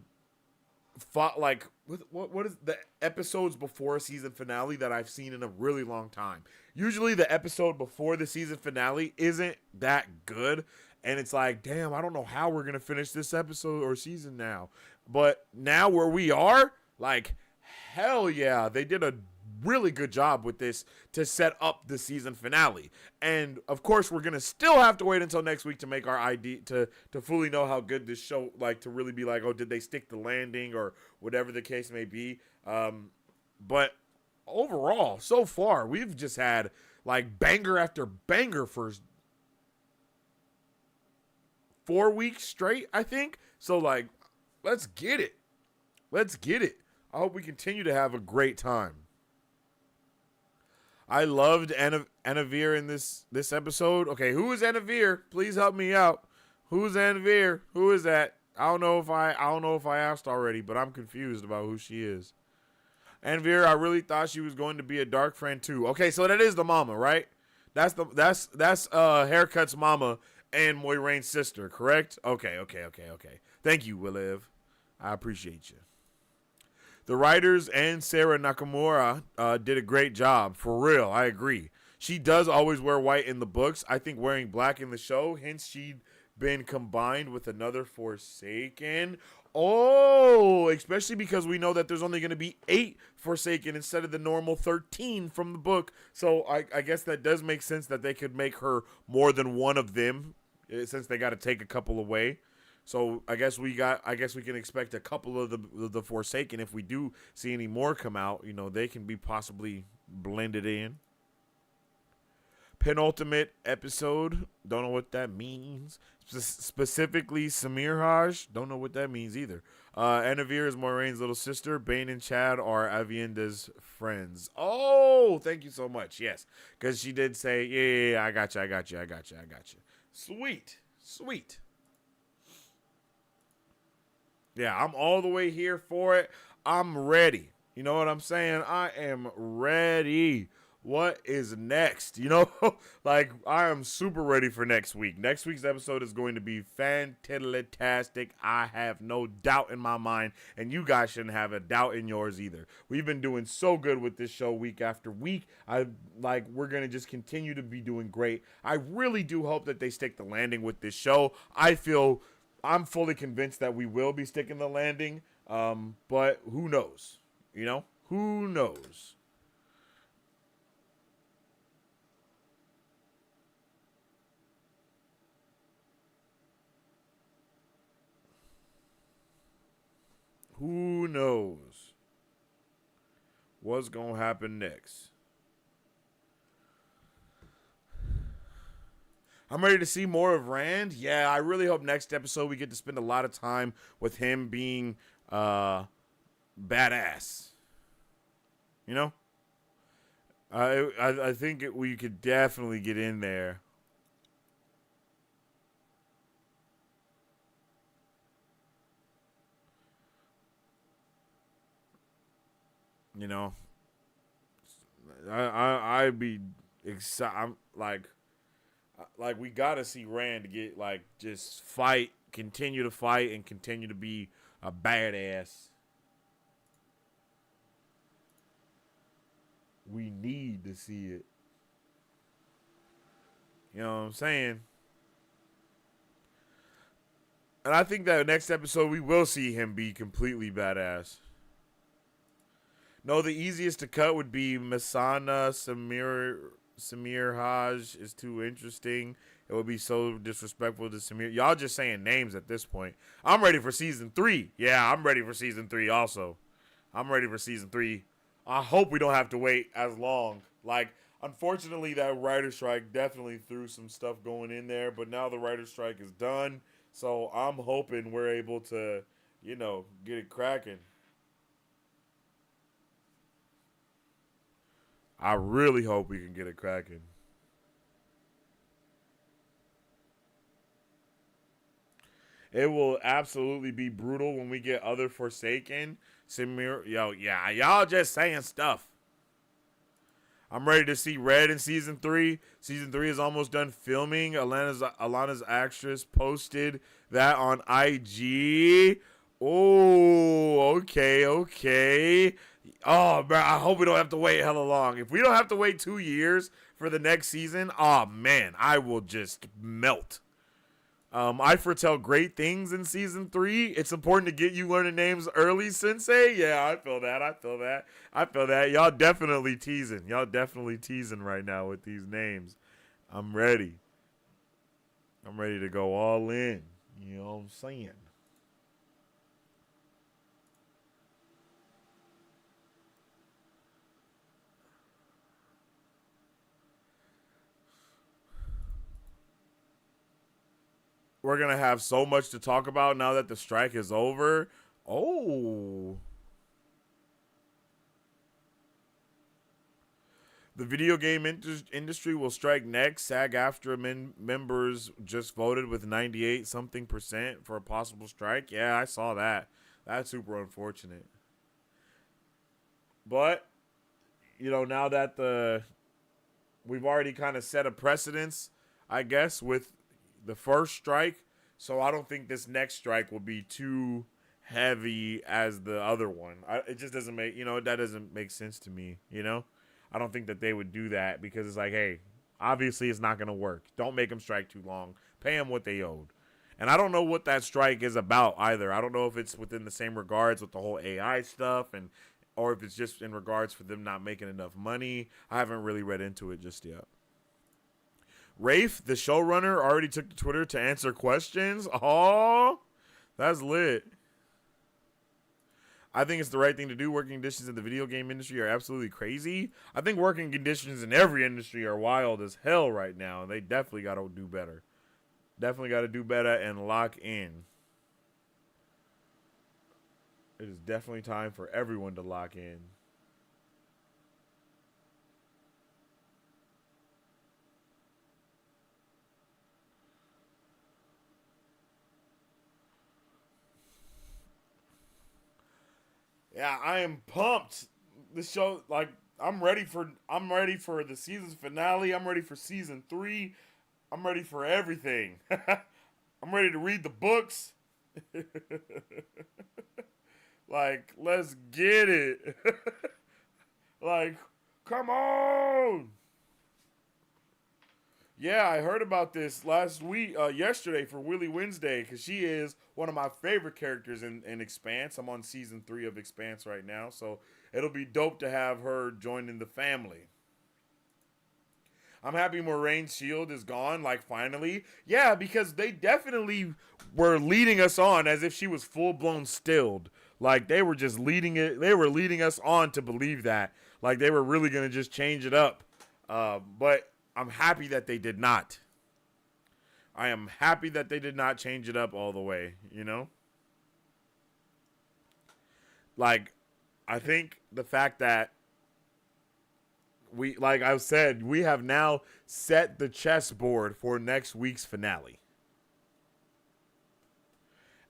is the episodes before a season finale that I've seen in a really long time. Usually the episode before the season finale isn't that good, and it's like, damn, I don't know how we're gonna finish this episode or season now. But now where we are, like, hell yeah, they did a really good job with this to set up the season finale. And of course, we're gonna still have to wait until next week to make our ID to fully know how good this show, like, to really be like, oh, did they stick the landing or whatever the case may be. But overall, so far, we've just had like banger after banger for 4 weeks straight, I think. So, like, let's get it. I hope we continue to have a great time. I loved Anavir in this episode. Okay, who is Anavir? Please help me out. Who's Anavir? Who is that? I don't know if I asked already, but I'm confused about who she is. Anavir, I really thought she was going to be a dark friend too. Okay, so that is the mama, right? That's Haircut's mama and Moiraine's sister, correct? Okay. Thank you, Willev. I appreciate you. The writers and Sarah Nakamura did a great job. For real, I agree. She does always wear white in the books. I think wearing black in the show, hence she'd been combined with another Forsaken. Oh, especially because we know that there's only going to be 8 Forsaken instead of the normal 13 from the book. So I guess that does make sense that they could make her more than one of them, since they got to take a couple away. So I guess we can expect a couple of the Forsaken. If we do see any more come out, you know, they can be possibly blended in. Penultimate episode, don't know what that means. Specifically Samir Haj, don't know what that means either. Anavir is Moiraine's little sister. Bane and Chad are Avienda's friends. Oh, thank you so much. Yes, because she did say, yeah, I got you. Sweet. Yeah, I'm all the way here for it. I'm ready. You know what I'm saying? I am ready. What is next? You know, like, I am super ready for next week. Next week's episode is going to be fantastic. I have no doubt in my mind, and you guys shouldn't have a doubt in yours either. We've been doing so good with this show week after week. We're going to just continue to be doing great. I really do hope that they stick the landing with this show. I'm fully convinced that we will be sticking the landing, but who knows? You know, who knows? Who knows what's going to happen next? I'm ready to see more of Rand. Yeah, I really hope next episode we get to spend a lot of time with him being badass. You know? I think we could definitely get in there. You know, I'd be excited. I'm like we gotta see Rand get just fight, continue to fight, and continue to be a badass. We need to see it. You know what I'm saying? And I think that next episode we will see him be completely badass. No, the easiest to cut would be Masana Samir Haj is too interesting. It would be so disrespectful to Samir. Y'all just saying names at this point. I'm ready for season 3. Yeah, I'm ready for season 3 also. I'm ready for season 3. I hope we don't have to wait as long. Unfortunately, that writer's strike definitely threw some stuff going in there, but now the writer's strike is done. So I'm hoping we're able to, get it cracking. I really hope we can get it cracking. It will absolutely be brutal when we get other Forsaken. Y'all just saying stuff. I'm ready to see Red in season 3. Season 3 is almost done filming. Alana's actress posted that on IG. Oh, okay. Oh, bro, I hope we don't have to wait hella long. If we don't have to wait 2 years for the next season, oh, man, I will just melt. I foretell great things in season 3. It's important to get you learning names early, Sensei. Yeah, I feel that. Y'all definitely teasing right now with these names. I'm ready. I'm ready to go all in. You know what I'm saying? We're going to have so much to talk about now that the strike is over. Oh. The video game industry will strike next. SAG-AFTRA members just voted with 98% for a possible strike. Yeah, I saw that. That's super unfortunate. But, now that we've already kind of set a precedence, I guess, with the first strike, so I don't think this next strike will be too heavy as the other one. It just doesn't make, that doesn't make sense to me, I don't think that they would do that because it's like, hey, obviously it's not going to work. Don't make them strike too long. Pay them what they owed. And I don't know what that strike is about either. I don't know if it's within the same regards with the whole AI stuff or if it's just in regards for them not making enough money. I haven't really read into it just yet. Rafe, the showrunner, already took to Twitter to answer questions. Oh, that's lit. I think it's the right thing to do. Working conditions in the video game industry are absolutely crazy. I think working conditions in every industry are wild as hell right now, and they definitely got to do better. Definitely got to do better and lock in. It is definitely time for everyone to lock in. Yeah, I am pumped. This show, like, I'm ready for the season finale. I'm ready for season 3. I'm ready for everything. I'm ready to read the books. Like, let's get it. Like, come on. Yeah, I heard about this last week, yesterday for Willie Wednesday, because she is one of my favorite characters in Expanse. I'm on season 3 of Expanse right now, so it'll be dope to have her joining the family. I'm happy Moraine's shield is gone, like, finally. Yeah, because they definitely were leading us on as if she was full-blown stilled. Like, they were just leading us on to believe that. Like, they were really going to just change it up. But I'm happy that they did not. I am happy that they did not change it up all the way, you know? Like, I think the fact that like I said, we have now set the chessboard for next week's finale.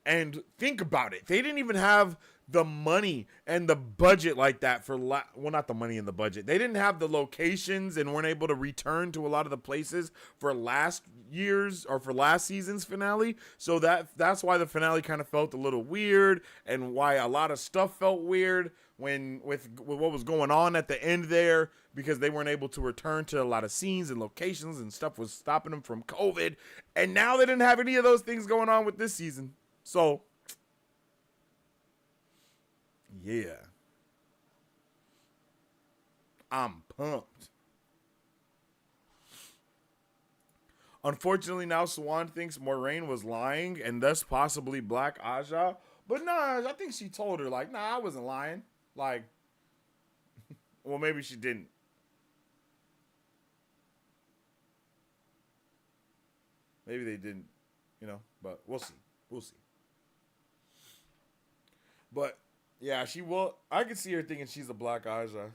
And think about it. They didn't even have the money and the budget like that for well, not the money and the budget. They didn't have the locations and weren't able to return to a lot of the places for last year's or for last season's finale. So that's why the finale kind of felt a little weird, and why a lot of stuff felt weird with what was going on at the end there, because they weren't able to return to a lot of scenes and locations, and stuff was stopping them from COVID. And now they didn't have any of those things going on with this season. So, yeah. I'm pumped. Unfortunately, now Swan thinks Moiraine was lying and thus possibly Black Aja. But nah, I think she told her, like, nah, I wasn't lying. Like, well, maybe she didn't. Maybe they didn't, you know, but we'll see. We'll see. But, yeah, she will. I can see her thinking she's a Black Aja.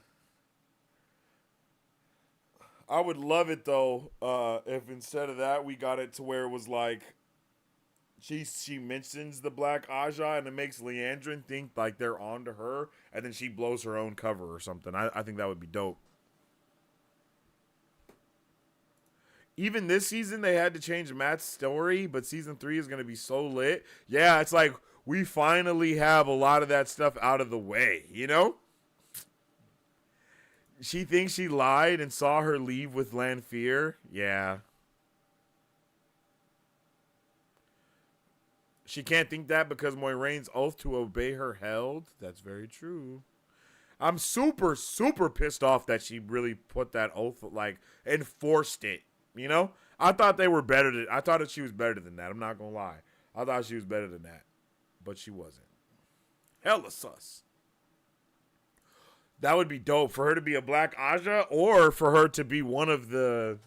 I would love it, though, if instead of that, we got it to where it was like, she mentions the Black Aja, and it makes Leandrin think like they're on to her, and then she blows her own cover or something. I think that would be dope. Even this season, they had to change Matt's story, but season 3 is going to be so lit. Yeah, it's like we finally have a lot of that stuff out of the way, you know? She thinks she lied and saw her leave with Lanfear. Yeah. She can't think that because Moiraine's oath to obey her held. That's very true. I'm super, super pissed off that she really put that oath, like, enforced it. You know? I thought they were better. I thought that she was better than that. I'm not going to lie. I thought she was better than that. But she wasn't. Hella sus. That would be dope for her to be a Black Aja, or for her to be one of the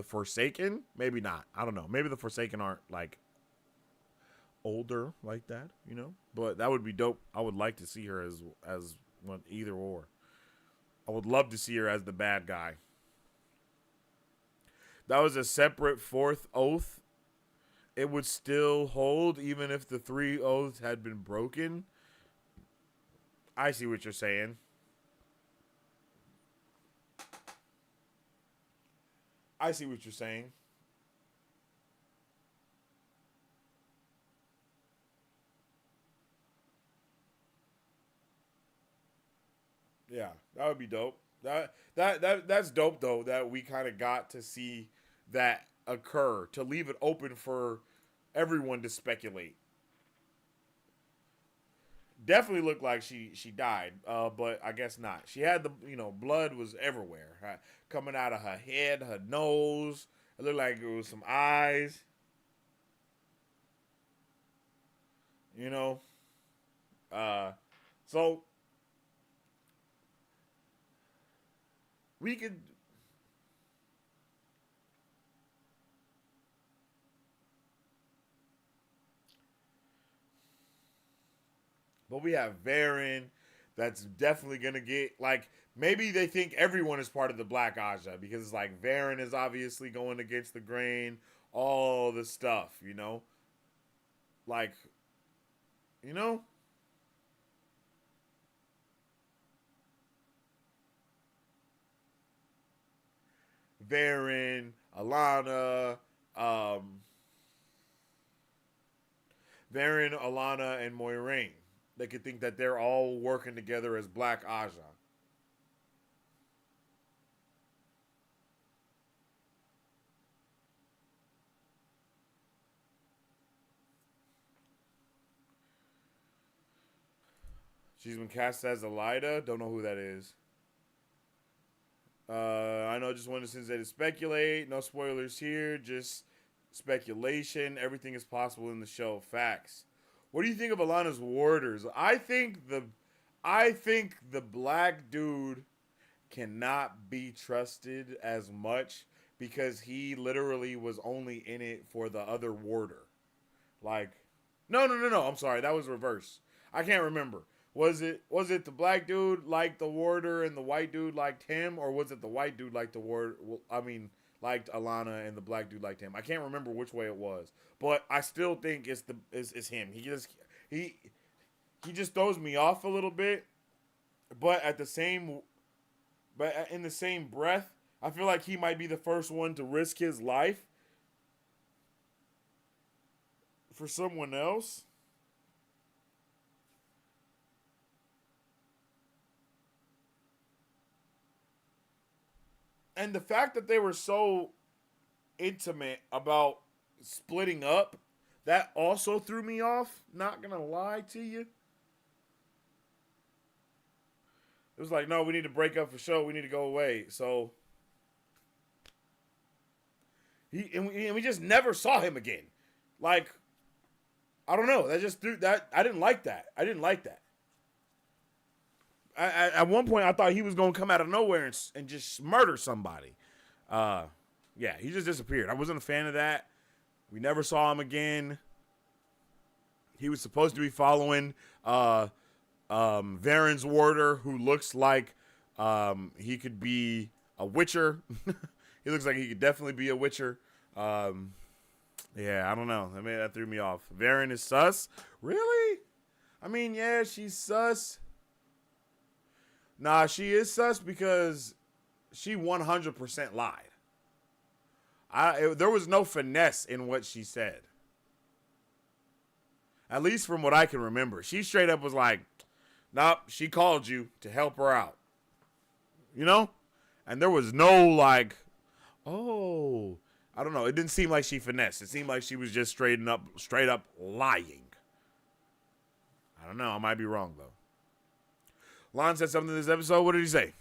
Forsaken. Maybe not. I don't know. Maybe the Forsaken aren't, like, older like that, you know? But that would be dope. I would like to see her as one, either or. I would love to see her as the bad guy. That was a separate 4th oath. It would still hold even if the 3 oaths had been broken. I see what you're saying. I see what you're saying. Yeah, that would be dope. That's dope though, that we kind of got to see that occur, to leave it open for everyone to speculate. Definitely looked like she died, but I guess not. She had the, blood was everywhere, coming out of her head, her nose. It looked like it was some eyes. So we could. But we have Varen that's definitely going to get, like, maybe they think everyone is part of the Black Aja because it's like Varen is obviously going against the grain, all the stuff, you know? Like, you know? Varen, Alana, Varen, Alana, and Moiraine. They could think that they're all working together as Black Aja. She's been cast as Elida. Don't know who that is. I know just wanted Sensei to speculate. No spoilers here. Just speculation. Everything is possible in the show. Facts. What do you think of Alana's warders? I think the black dude cannot be trusted as much because he literally was only in it for the other warder. Like, no. I'm sorry. That was reverse. I can't remember. Was it the black dude liked the warder and the white dude liked him, or was it the white dude liked the warder? Liked Alana and the black dude liked him. I can't remember which way it was, but I still think it's him. He just throws me off a little bit, but in the same breath, I feel like he might be the first one to risk his life for someone else. And the fact that they were so intimate about splitting up, that also threw me off. Not gonna lie to you. It was like, no, we need to break up for show. We need to go away. So we just never saw him again. Like, I don't know. That just threw that. I didn't like that. At one point, I thought he was going to come out of nowhere and just murder somebody. Yeah, he just disappeared. I wasn't a fan of that. We never saw him again. He was supposed to be following Varen's warder, who looks like he could be a witcher. He looks like he could definitely be a witcher. Yeah, I don't know. I mean, that threw me off. Varen is sus? Really? I mean, yeah, she's sus. Nah, she is sus because she 100% lied. There was no finesse in what she said. At least from what I can remember. She straight up was like, nope, she called you to help her out. You know? And there was no like, oh, I don't know. It didn't seem like she finessed. It seemed like she was just straight up lying. I don't know. I might be wrong, though. Lon said something in this episode. What did he say?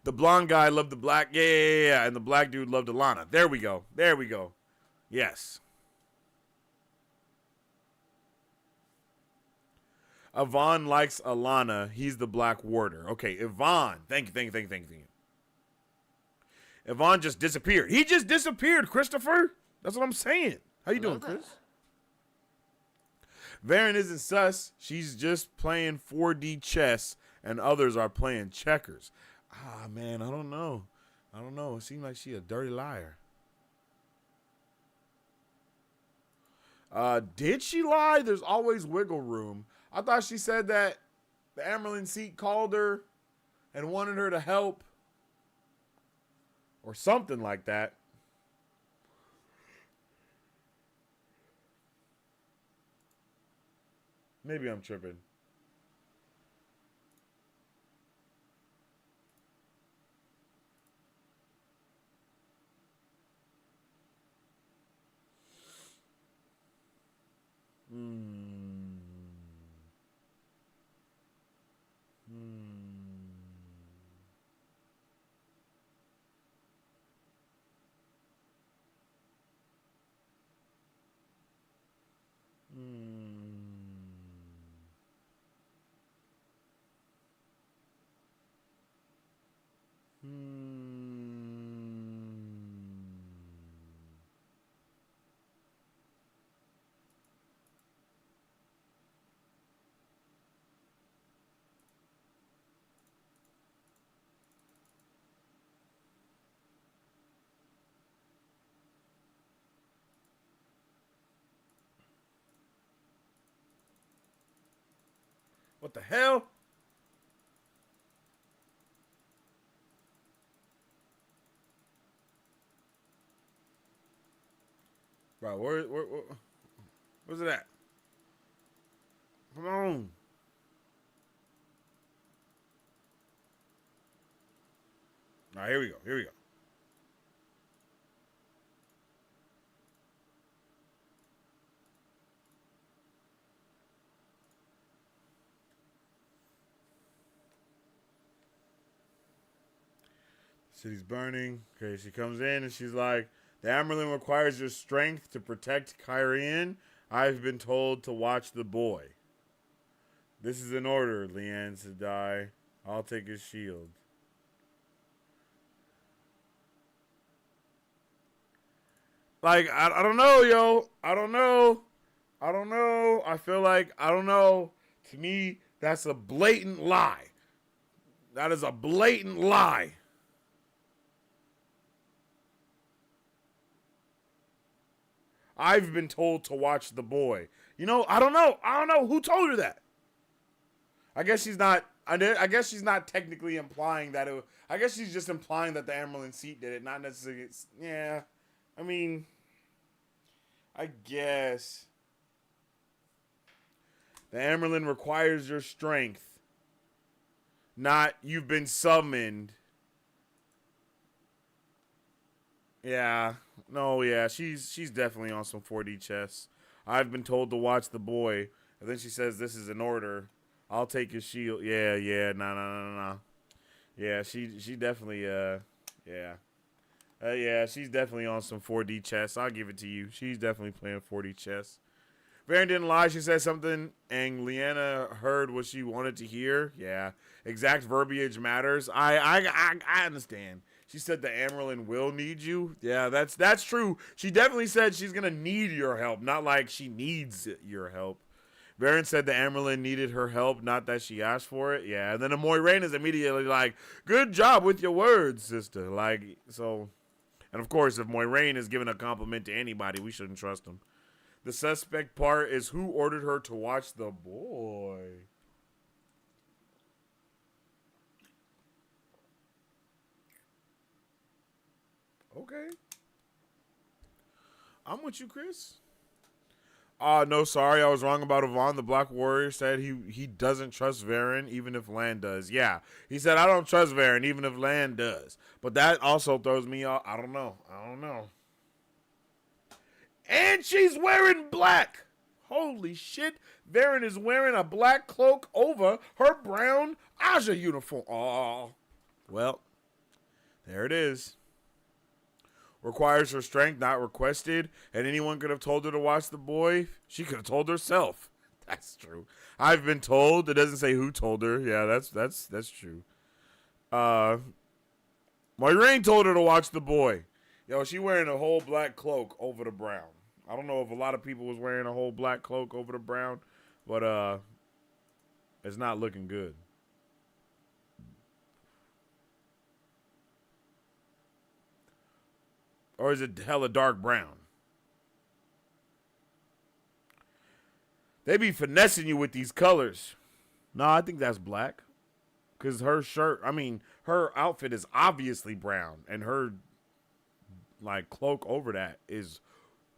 The blonde guy loved the black. Yeah. And the black dude loved Alana. There we go. Yes. Yvonne likes Alana. He's the black warder. Okay, Yvonne. Thank you. Yvonne just disappeared. He just disappeared, Christopher. That's what I'm saying. How you doing, Chris? Varen isn't sus. She's just playing 4D chess, and others are playing checkers. Ah, man, I don't know. It seems like she a dirty liar. Did she lie? There's always wiggle room. I thought she said that the Amerlin seat called her and wanted her to help. Or something like that. Maybe I'm tripping. What the hell? Bro, where's it at? Come on. All right, here we go. Here we go. City's burning. Okay, she comes in and she's like, the Amerlin requires your strength to protect Kyrian. I've been told to watch the boy. This is an order, Leanne said. Die. I'll take his shield. Like, I don't know, yo. I don't know. I don't know. I feel like, I don't know. To me, that's a blatant lie. That is a blatant lie. I've been told to watch the boy. You know, I don't know. I don't know who told her that. I guess she's not. I guess she's not technically implying that it. I guess she's just implying that the Amerlin seat did it, not necessarily. Yeah, I mean, I guess the Amerlin requires your strength, not you've been summoned. Yeah. No, yeah, she's definitely on some 4D chess. I've been told to watch the boy. And then she says this is an order. I'll take his shield. Yeah, no. Yeah, she definitely yeah. Yeah, she's definitely on some 4D chess. I'll give it to you. She's definitely playing 4D chess. Varen didn't lie. She said something, and Leanna heard what she wanted to hear. Yeah, exact verbiage matters. I understand. She said the Amerlin will need you. Yeah, that's true. She definitely said she's gonna need your help, not like she needs your help. Varen said the Amerlin needed her help, not that she asked for it. Yeah, and then the Moiraine is immediately like, "Good job with your words, sister." Like, so, and of course, if Moiraine is giving a compliment to anybody, we shouldn't trust them. The suspect part is who ordered her to watch the boy. Okay. I'm with you, Chris. No, sorry, I was wrong about Yvonne. The Black Warrior said he doesn't trust Varen, even if Lan does. Yeah, he said, I don't trust Varen, even if Lan does. But that also throws me off. I don't know. And she's wearing black. Holy shit. Varen is wearing a black cloak over her brown Aja uniform. Oh, well, there it is. Requires her strength, not requested. And anyone could have told her to watch the boy. She could have told herself. That's true. I've been told. It doesn't say who told her. Yeah, that's true. Moiraine told her to watch the boy. Yo, she wearing a whole black cloak over the brown. I don't know if a lot of people was wearing a whole black cloak over the brown, but it's not looking good. Or is it hella dark brown? They be finessing you with these colors. No, I think that's black. Because her shirt, her outfit is obviously brown. And her, like, cloak over that is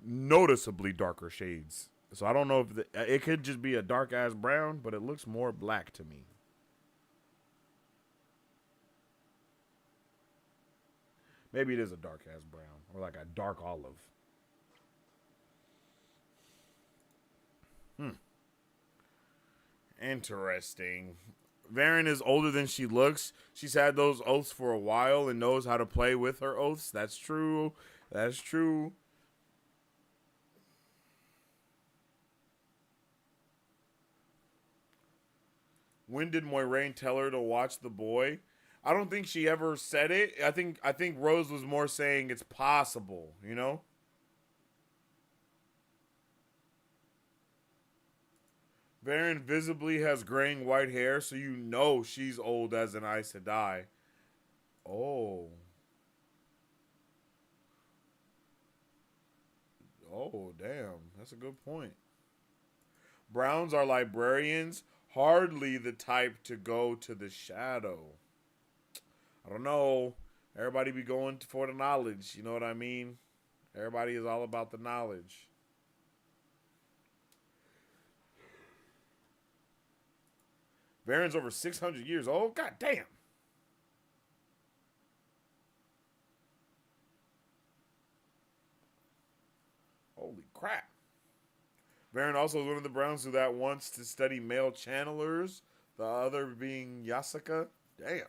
noticeably darker shades. So I don't know if it could just be a dark-ass brown, but it looks more black to me. Maybe it is a dark-ass brown. Or like a dark olive. Interesting. Varen is older than she looks. She's had those oaths for a while and knows how to play with her oaths. That's true. That's true. When did Moiraine tell her to watch the boy? I don't think she ever said it. I think Rose was more saying it's possible, you know? Varen visibly has graying white hair, so you know she's old as an Aes Sedai. Oh. Oh, damn. That's a good point. Browns are librarians. hardly the type to go to the shadow. I don't know. Everybody be going for the knowledge. You know what I mean? Everybody is all about the knowledge. Varen's over 600 years old? God damn. Holy crap. Varen also is one of the Browns who that wants to study male channelers, the other being Yasuka. Damn.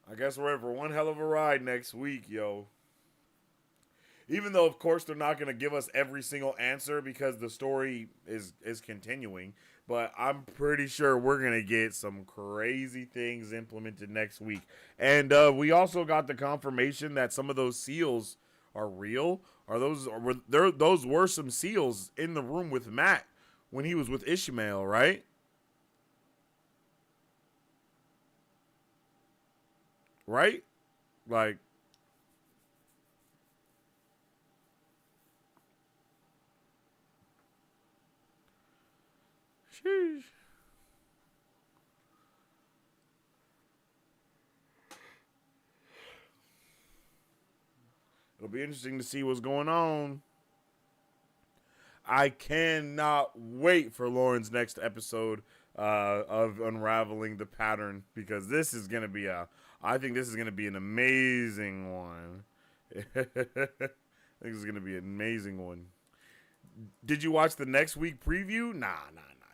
I guess we're in for one hell of a ride next week, yo. Even though, of course, they're not going to give us every single answer because the story is continuing. But I'm pretty sure we're going to get some crazy things implemented next week. And we also got the confirmation that some of those seals are real. Those were some seals in the room with Matt when he was with Ishmael, right? Right? Like, sheesh. It'll be interesting to see what's going on. I cannot wait for Lauren's next episode of unraveling the pattern, because this is gonna be I think this is gonna be an amazing one. I think this is gonna be an amazing one. Did you watch the next week preview? Nah.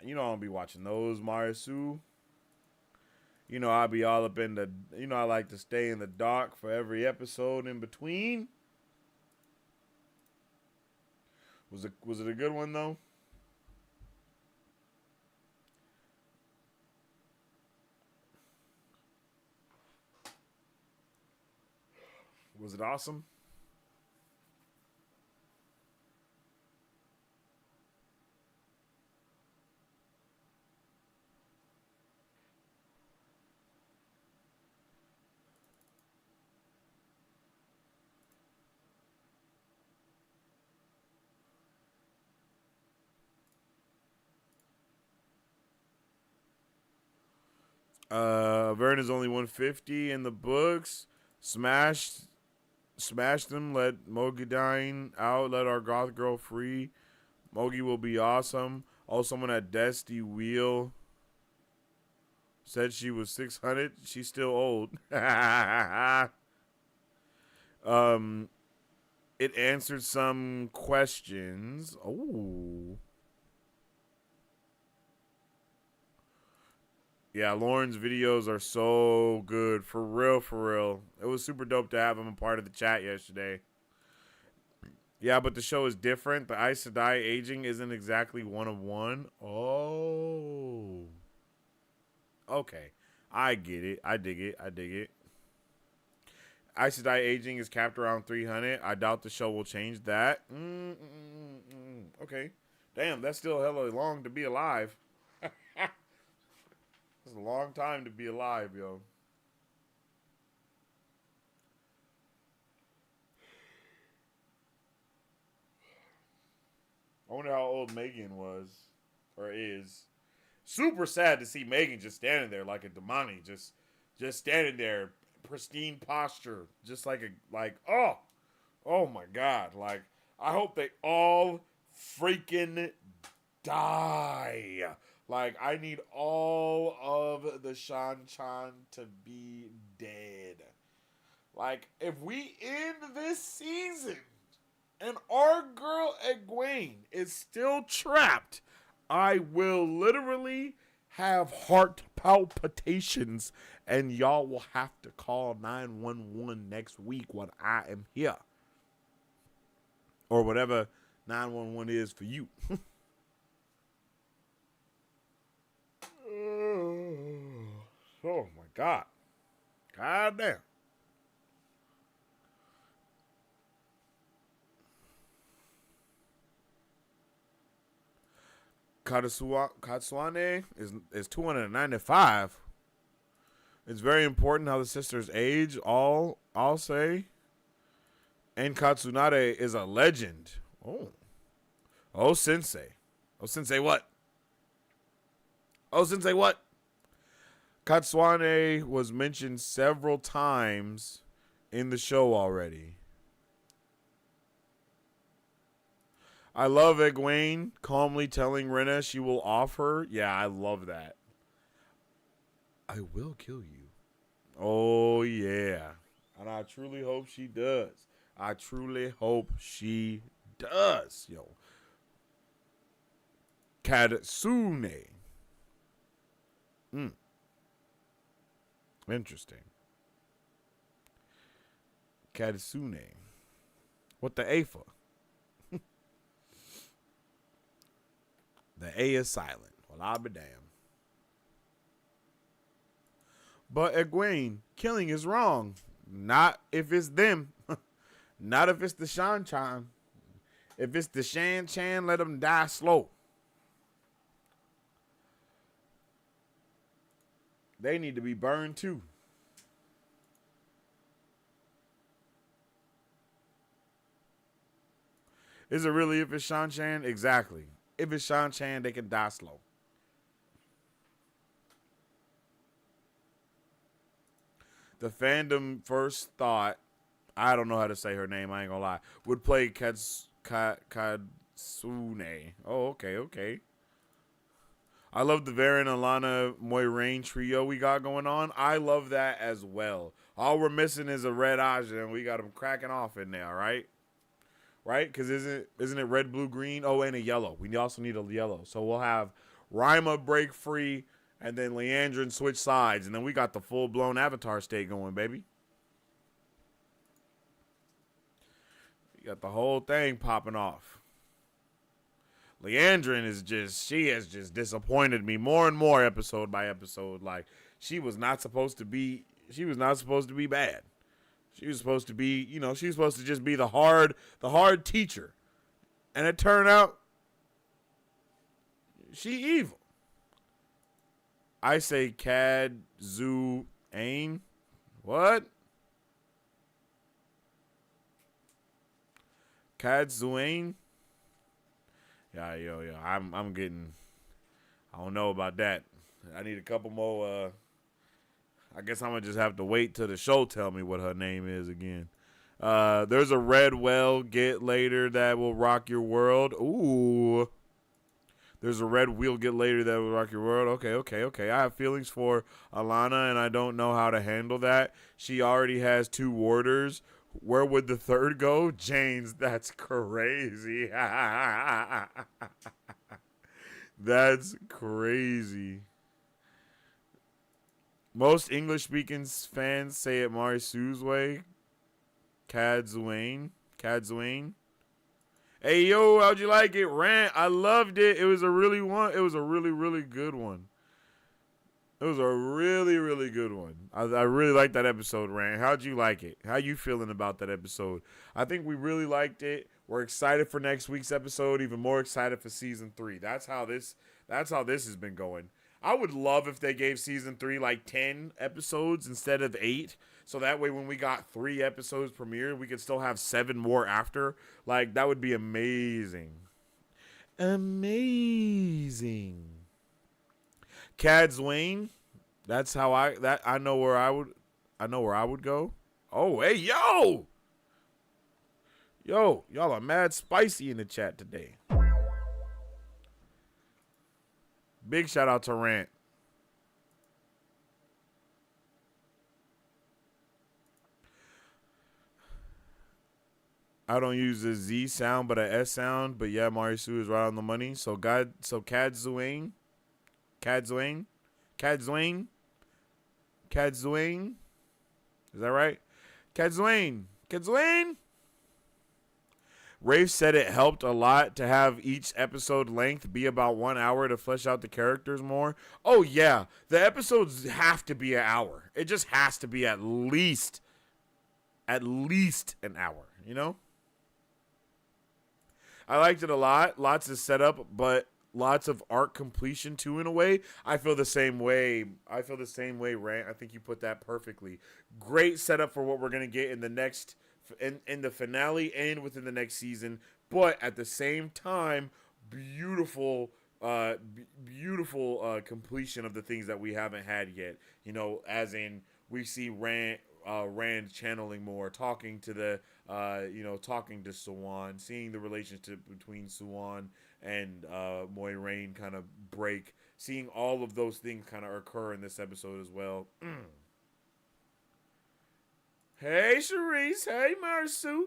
You know I don't be watching those, Marisu. You know I'll be all up in the. You know I like to stay in the dark for every episode in between. Was it a good one though? Was it awesome? Vern is only 150 in the books. Smashed them. Let Mogidine out. Let our goth girl free. Mogi will be awesome. Oh, someone at Dusty Wheel said she was 600. She's still old. It answered some questions. Oh. Yeah, Lauren's videos are so good. For real, for real. It was super dope to have him a part of the chat yesterday. Yeah, but the show is different. The Aes Sedai aging isn't exactly 1-of-1. Oh. Okay. I get it. I dig it. Aes Sedai aging is capped around 300. I doubt the show will change that. Okay. Damn, that's still hella long to be alive. It's a long time to be alive, yo. I wonder how old Megan was, or is. Super sad to see Megan just standing there like a Damani, just standing there, pristine posture, just like oh my God. Like, I hope they all freaking die. Like, I need all of the Shan-Chan to be dead. Like, if we end this season and our girl Egwene is still trapped, I will literally have heart palpitations and y'all will have to call 911 next week when I am here. Or whatever 911 is for you. Oh my God. God damn. Katsuane is 295. It's very important how the sisters age, I'll say. And Katsunade is a legend. Oh. Oh, Sensei. Oh, Sensei what? Oh, Sensei what? Katsuane was mentioned several times in the show already. I love Egwene calmly telling Rena she will off her. Yeah, I love that. I will kill you. Oh, yeah. And I truly hope she does. I truly hope she does. Yo. Katsune. Interesting. Katsune. What the A for? The A is silent. Well, I'll be damned. But Egwene, killing is wrong. Not if it's them. Not if it's the Shan Chan. If it's the Shan Chan, let them die slow. They need to be burned too. Is it really if it's Shan Chan? Exactly. If it's Shan Chan, they can die slow. The fandom first thought, I don't know how to say her name, I ain't gonna lie, would play Katsune. Oh, okay. I love the Varen, Alana, Moiraine trio we got going on. I love that as well. All we're missing is a red Aja, and we got them cracking off in there, right? Right? Because isn't it red, blue, green? Oh, and a yellow. We also need a yellow. So we'll have Rima break free, and then Leandrin switch sides, and then we got the full-blown Avatar state going, baby. You got the whole thing popping off. Leandrin she has just disappointed me more and more episode by episode. Like, she was not supposed to be bad. She was supposed to be, she was supposed to just be the hard teacher. And it turned out she evil. I say Katsune. What? Katsune? Yeah. I'm getting. I don't know about that. I need a couple more. I guess I'm gonna just have to wait till the show tell me what her name is again. There's a red well get later that will rock your world. Ooh. There's a red wheel get later that will rock your world. Okay. I have feelings for Alana, and I don't know how to handle that. She already has 2 warders. Where would the third go? Jane's. That's crazy. That's crazy. Most English-speaking fans say it Marisu's way. Katsune. Hey, yo, how'd you like it? Rant. I loved it. It was a really good one. It was a really, really good one. I really liked that episode, Rant. How'd you like it? How you feeling about that episode? I think we really liked it. We're excited for next week's episode. Even more excited for season 3. That's how this has been going. I would love if they gave season 3 like 10 episodes instead of 8. So that way when we got 3 episodes premiered, we could still have 7 more after. Like, that would be amazing. Amazing. Katsune. That's how I know where I would go. Oh, hey, yo! Yo, y'all are mad spicy in the chat today. Big shout out to Rant. I don't use a Z sound, but a S sound. But yeah, Marisu is right on the money. So Katsune. Is that right? Katsune. Rafe said it helped a lot to have each episode length be about 1 hour to flesh out the characters more. Oh, yeah. The episodes have to be an hour. It just has to be at least an hour, you know? I liked it a lot. Lots of setup, but lots of arc completion too, in a way. I feel the same way, Rant. I think you put that perfectly. Great setup for what we're going to get in the next in the finale and within the next season. But at the same time, beautiful, beautiful completion of the things that we haven't had yet. You know, as in we see Rand channeling more, talking to the, talking to Swan, seeing the relationship between Swan and Moiraine kind of break, seeing all of those things kind of occur in this episode as well. Hey, Charisse. Hey, Marsu.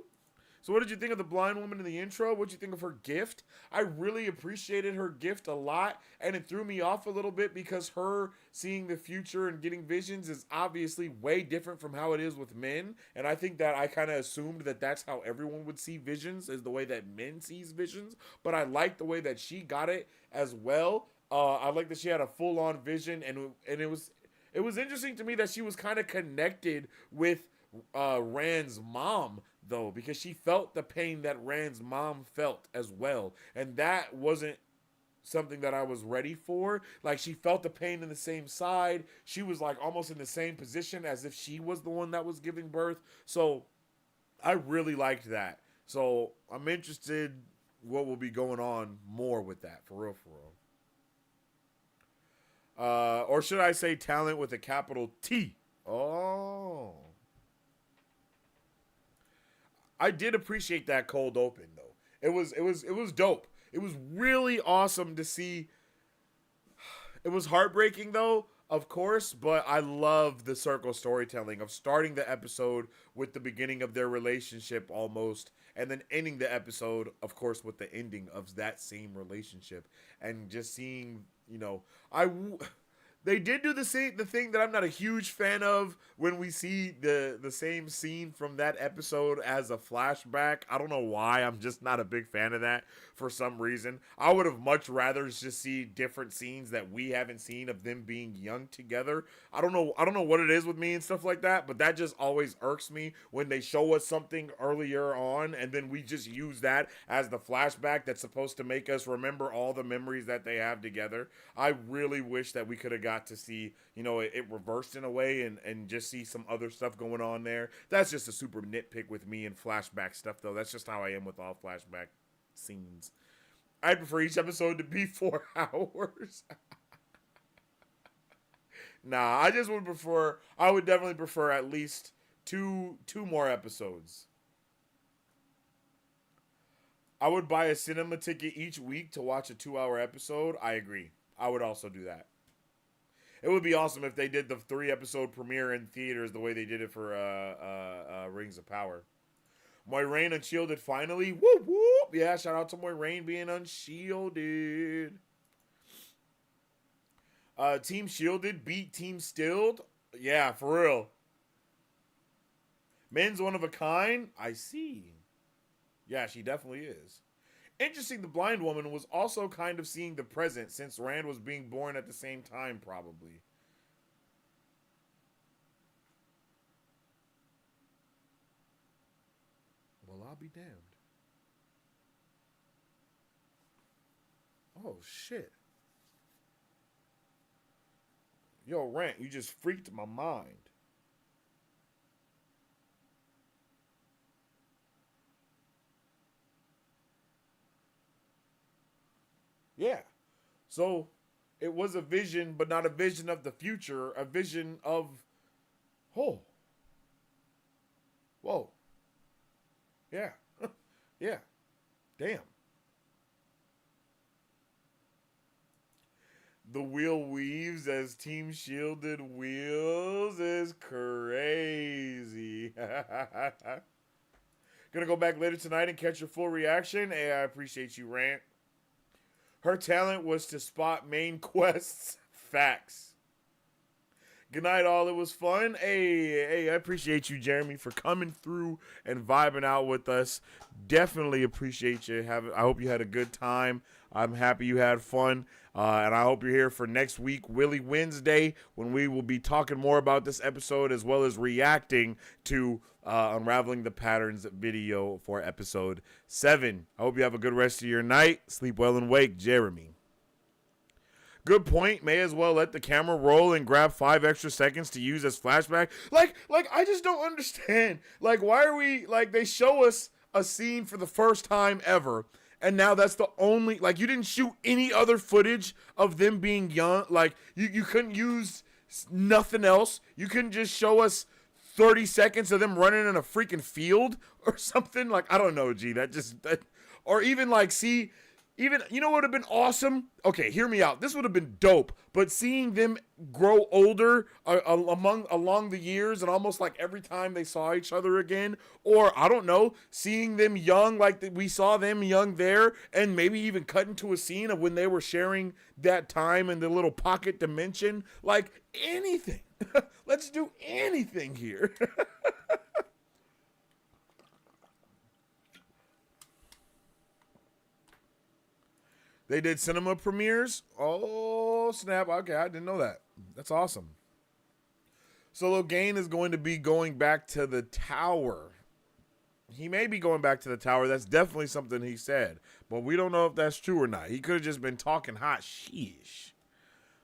So what did you think of the blind woman in the intro? What did you think of her gift? I really appreciated her gift a lot, and it threw me off a little bit because her seeing the future and getting visions is obviously way different from how it is with men, and I think that I kind of assumed that that's how everyone would see visions, is the way that men sees visions, but I like the way that she got it as well. I like that she had a full-on vision, and it was interesting to me that she was kind of connected with Rand's mom, though, because she felt the pain that Rand's mom felt as well, and that wasn't something that I was ready for. Like, she felt the pain in the same side. She was like almost in the same position as if she was the one that was giving birth. So I really liked that. So I'm interested what will be going on more with that, for real, for real. Or should I say talent with a capital T? Oh. I did appreciate that cold open, though. It was dope. It was really awesome to see. It was heartbreaking, though, of course, but I love the circle storytelling of starting the episode with the beginning of their relationship almost, and then ending the episode, of course, with the ending of that same relationship, and just seeing, they did do the thing that I'm not a huge fan of when we see the same scene from that episode as a flashback. I don't know why. I'm just not a big fan of that for some reason. I would have much rather just see different scenes that we haven't seen of them being young together. I don't know what it is with me and stuff like that, but that just always irks me when they show us something earlier on and then we just use that as the flashback that's supposed to make us remember all the memories that they have together. I really wish that we could have got to see, it reversed in a way and just see some other stuff going on there. That's just a super nitpick with me and flashback stuff, though. That's just how I am with all flashback scenes. I prefer each episode to be 4 hours. Nah, I would definitely prefer at least two more episodes. I would buy a cinema ticket each week to watch a 2-hour episode. I agree. I would also do that. It would be awesome if they did the 3-episode premiere in theaters the way they did it for Rings of Power. Moiraine Unshielded finally. Whoop, whoop. Yeah, shout out to Moiraine being unshielded. Team Shielded beat Team Stilled. Yeah, for real. Men's one of a kind. I see. Yeah, she definitely is. Interesting, the blind woman was also kind of seeing the present since Rand was being born at the same time, probably. Well, I'll be damned. Oh, shit. Yo, Rand, you just freaked my mind. Yeah. So it was a vision, but not a vision of the future, a vision of, oh. Whoa. Yeah. Yeah. Damn. The wheel weaves as Team Shielded wheels is crazy. Gonna go back later tonight and catch your full reaction. Hey, I appreciate you, Rant. Her talent was to spot main quests. Facts. Good night, all. It was fun. Hey, I appreciate you, Jeremy, for coming through and vibing out with us. Definitely appreciate you. I hope you had a good time. I'm happy you had fun. And I hope you're here for next week, Willy Wednesday, when we will be talking more about this episode as well as reacting to Unraveling the Patterns video for episode 7. I hope you have a good rest of your night. Sleep well and wake, Jeremy. Good point. May as well let the camera roll and grab 5 extra seconds to use as flashback. Like I just don't understand. Like, why are we, like, they show us a scene for the first time ever, and now that's the only, like, you didn't shoot any other footage of them being young. Like, you couldn't use nothing else. You couldn't just show us 30 seconds of them running in a freaking field or something. Like, I don't know, G. That, or even, like, see, even, you know what would have been awesome? Okay, hear me out. This would have been dope. But seeing them grow older along the years and almost like every time they saw each other again, or I don't know, seeing them young like we saw them young there, and maybe even cut into a scene of when they were sharing that time in the little pocket dimension. Like, anything. Let's do anything here. They did cinema premieres? Oh, snap. Okay, I didn't know that. That's awesome. So Logain is going to be going back to the tower. He may be going back to the tower. That's definitely something he said. But we don't know if that's true or not. He could have just been talking hot sheesh.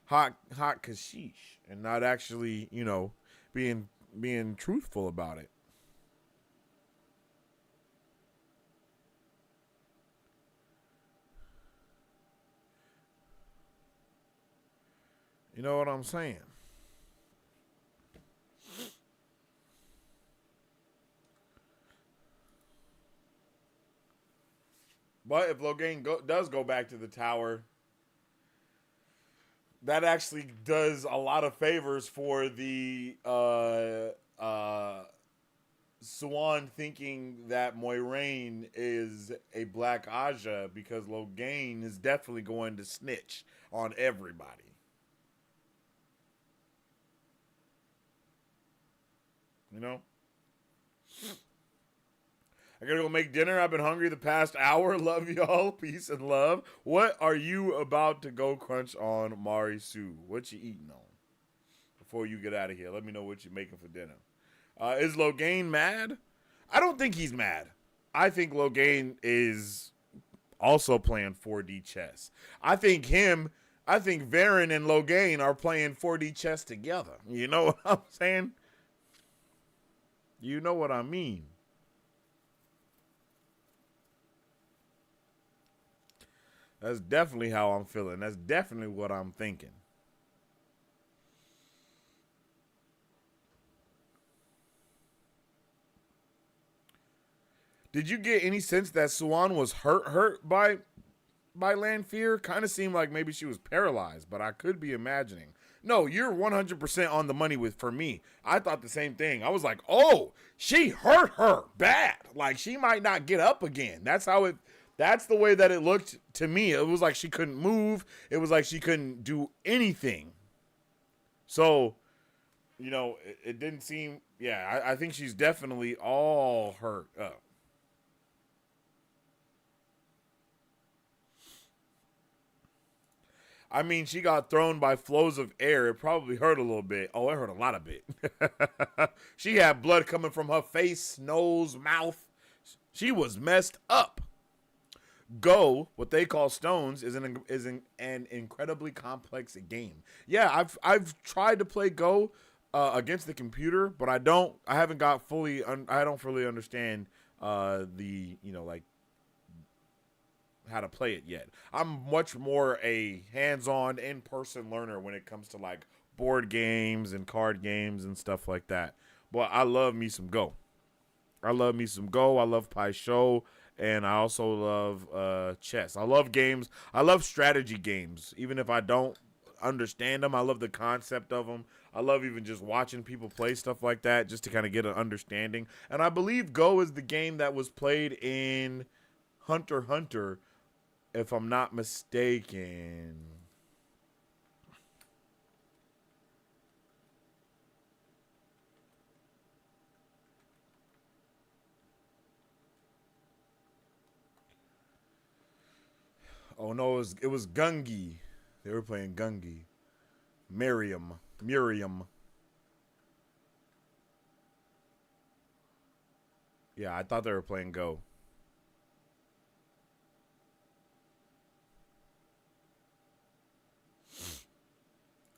Hot kashish. And not actually, you know, being truthful about it. You know what I'm saying? But if Logain does go back to the tower, that actually does a lot of favors for the Swan thinking that Moiraine is a Black Aja, because Logain is definitely going to snitch on everybody. You know? I gotta go make dinner. I've been hungry the past hour. Love y'all. Peace and love. What are you about to go crunch on, Mari Sue? What you eating on? Before you get out of here, let me know what you're making for dinner. Is Logain mad? I don't think he's mad. I think Logain is also playing 4D chess. I think Varen and Logain are playing 4D chess together. You know what I'm saying? You know what I mean. That's definitely how I'm feeling. That's definitely what I'm thinking. Did you get any sense that Swan was hurt by Lanfear? Kind of seemed like maybe she was paralyzed, but I could be imagining. No, you're 100% on the money for me. I thought the same thing. I was like, oh, she hurt her bad. Like, she might not get up again. That's the way that it looked to me. It was like she couldn't move. It was like she couldn't do anything. So, you know, it didn't seem, yeah, I think she's definitely all hurt up. I mean, she got thrown by flows of air. It probably hurt a little bit. Oh, it hurt a lot of bit. She had blood coming from her face, nose, mouth. She was messed up. Go, what they call stones, is an incredibly complex game. Yeah, I've tried to play Go against the computer, but I don't fully understand the, you know, like, how to play it yet. I'm much more a hands-on, in-person learner when it comes to like board games and card games and stuff like that. But I love me some Go. I love Pai Sho, and I also love chess. I love games. I love strategy games. Even if I don't understand them, I love the concept of them. I love even just watching people play stuff like that just to kind of get an understanding. And I believe Go is the game that was played in Hunter x Hunter, if I'm not mistaken. Oh no, it was Gungi. They were playing Gungi. Miriam. Yeah, I thought they were playing Go.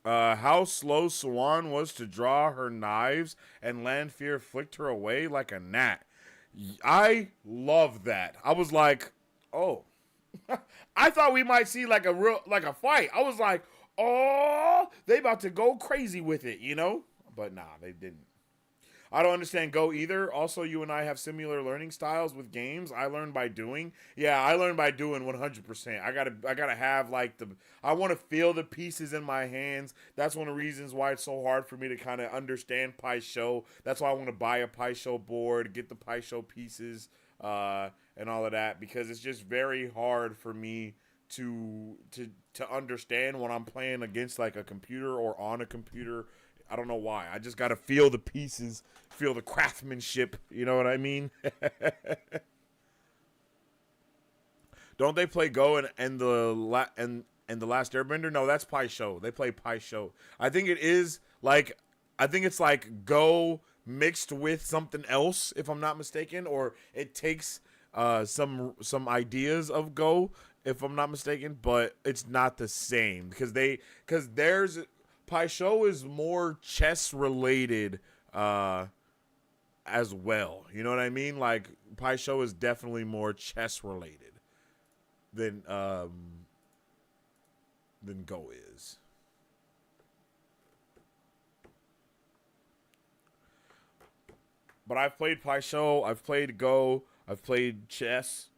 How slow Swan was to draw her knives and Lanfear flicked her away like a gnat. I love that. I was like, oh. I thought we might see like a fight. I was like, oh, they about to go crazy with it, you know? But nah, they didn't. I don't understand Go either. Also, you and I have similar learning styles with games. I learn by doing. Yeah, I learn by doing 100%. I gotta have like I want to feel the pieces in my hands. That's one of the reasons why it's so hard for me to kind of understand Pai Sho. That's why I want to buy a Pai Sho board, get the Pai Sho pieces, and all of that, because it's just very hard for me to understand when I'm playing against like a computer or on a computer. I don't know why. I just got to feel the pieces, feel the craftsmanship. You know what I mean? Don't they play Go and the Last Airbender? No, that's Pai Sho. They play Pai Sho. I think it's like Go mixed with something else, if I'm not mistaken, or it takes some ideas of Go, if I'm not mistaken, but it's not the same because there's Pai Sho is more chess related as well. You know what I mean? Like Pai Sho is definitely more chess related than Go is. But I've played Pai Sho, I've played Go, I've played chess,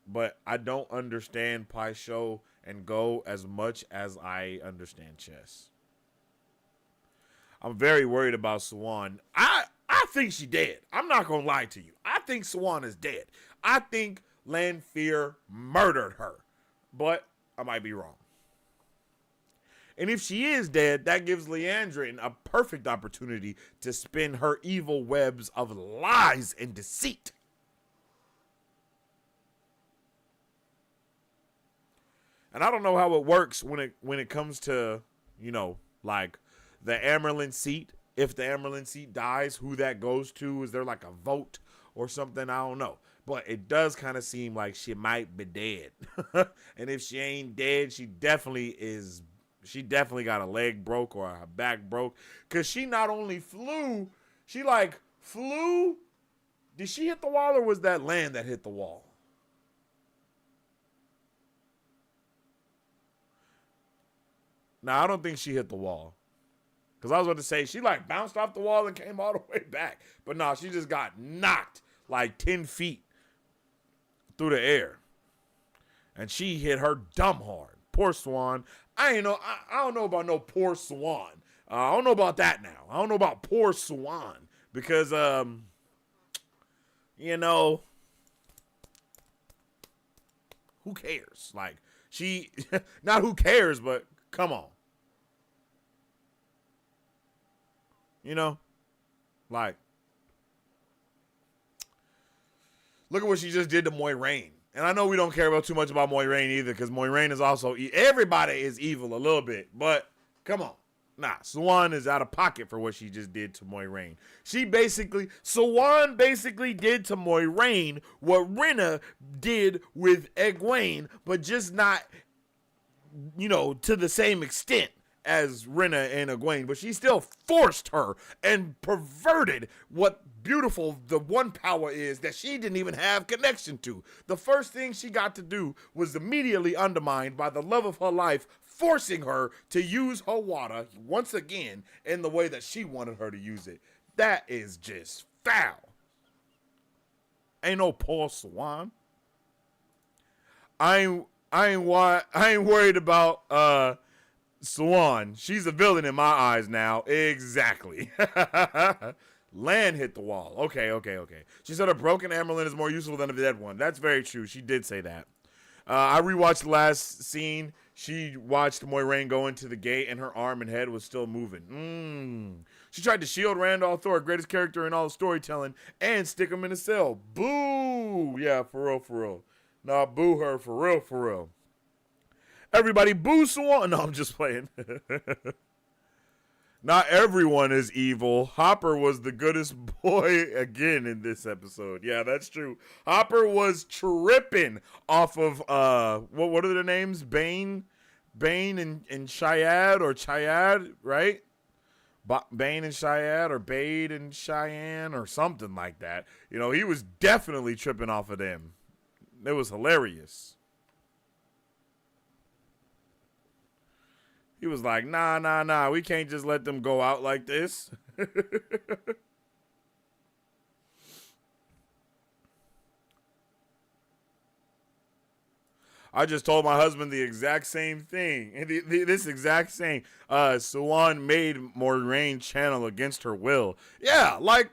but I don't understand Pai Sho and Go as much as I understand chess. I'm very worried about Swan. I think she dead. I'm not going to lie to you. I think Swan is dead. I think Lanfear murdered her. But I might be wrong. And if she is dead, that gives Leandrin a perfect opportunity to spin her evil webs of lies and deceit. And I don't know how it works when it comes to, you know, like the Amerlin seat. If the Amerlin seat dies, who that goes to? Is there like a vote or something? I don't know. But it does kind of seem like she might be dead. And if she ain't dead, she definitely got a leg broke or her back broke. Because she not only flew, she like flew. Did she hit the wall or was that land that hit the wall? Nah, I don't think she hit the wall. Because I was about to say, she like bounced off the wall and came all the way back. But no, she just got knocked like 10 feet through the air. And she hit her dumb hard. Poor Swan. I don't know about no poor Swan. I don't know about that now. I don't know about poor Swan. Because, you know, who cares? Like, she, not who cares, but come on. You know, like, look at what she just did to Moiraine. And I know we don't care about too much about Moiraine either, because Moiraine is also, everybody is evil a little bit, but come on. Nah, Swan is out of pocket for what she just did to Moiraine. Swan basically did to Moiraine what Rina did with Egwene, but just not, you know, to the same extent as Rina and Egwene, but she still forced her and perverted what beautiful the one power is that she didn't even have connection to. The first thing she got to do was immediately undermined by the love of her life, forcing her to use her water once again in the way that she wanted her to use it. That is just foul. Ain't no poor Swan. I ain't worried about Swan. She's a villain in my eyes now. Exactly. Land hit the wall. Okay. She said a broken Amerlin is more useful than a dead one. That's very true. She did say that. I rewatched the last scene. She watched Moiraine go into the gate and her arm and head was still moving. She tried to shield Randall Thor, greatest character in all of storytelling, and stick him in a cell. Boo! Yeah, for real. Nah, boo her, for real. Everybody boo Swan. No, I'm just playing. Not everyone is evil. Hopper was the goodest boy again in this episode. Yeah, that's true. Hopper was tripping off of what are their names? Bane, Bane and Cheyenne or Cheyenne, right? Bane and Cheyenne or Bade and Cheyenne or something like that. You know, he was definitely tripping off of them. It was hilarious. He was like, nah, we can't just let them go out like this. I just told my husband the exact same thing. This exact same. Swan made Moiraine channel against her will. Yeah, like,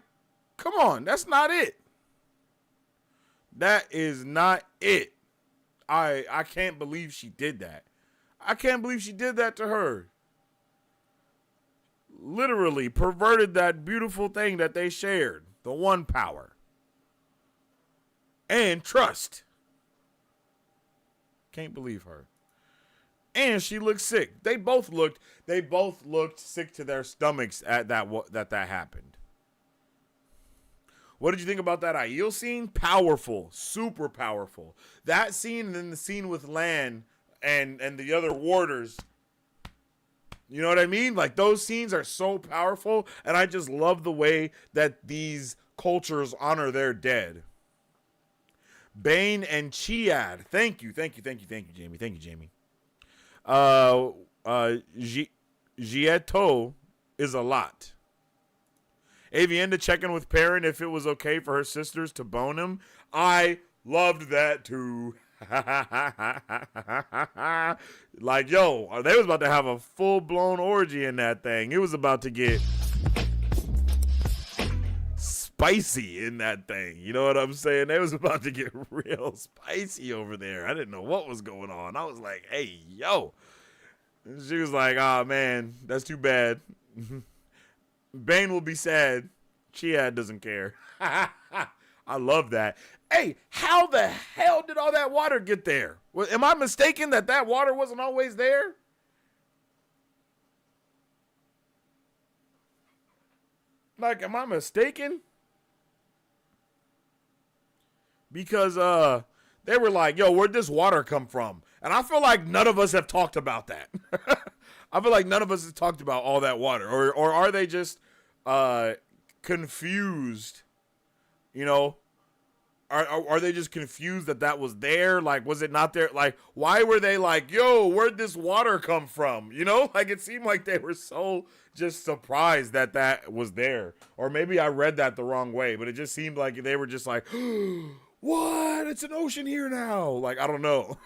come on. That's not it. That is not it. I can't believe she did that. I can't believe she did that to her. Literally perverted that beautiful thing that they shared. The one power. And trust. Can't believe her. And she looked sick. They both looked sick to their stomachs at that happened. What did you think about that Aiel scene? Powerful. Super powerful. That scene and then the scene with Lan and the other warders. You know what I mean? Like, those scenes are so powerful, and I just love the way that these cultures honor their dead. Bane and Chiad. Thank you, Jamie. Thank you, Jamie. Gieto is a lot. Avienda checking with Perrin if it was okay for her sisters to bone him. I loved that too. Like, yo, they was about to have a full-blown orgy in that thing. It was about to get spicy in that thing. You know what I'm saying? They was about to get real spicy over there. I didn't know what was going on. I was like, hey, yo. And she was like, oh, man, that's too bad. Bane will be sad. Chiad doesn't care. I love that. Hey, how the hell did all that water get there? Am I mistaken that water wasn't always there? Like, am I mistaken? Because they were like, yo, where'd this water come from? And I feel like none of us have talked about that. I feel like none of us have talked about all that water. Or are they just confused? You know? Are they just confused that was there? Like, was it not there? Like, why were they like, yo, where'd this water come from? You know? Like, it seemed like they were so just surprised that was there. Or maybe I read that the wrong way, but it just seemed like they were just like, what? It's an ocean here now. Like, I don't know.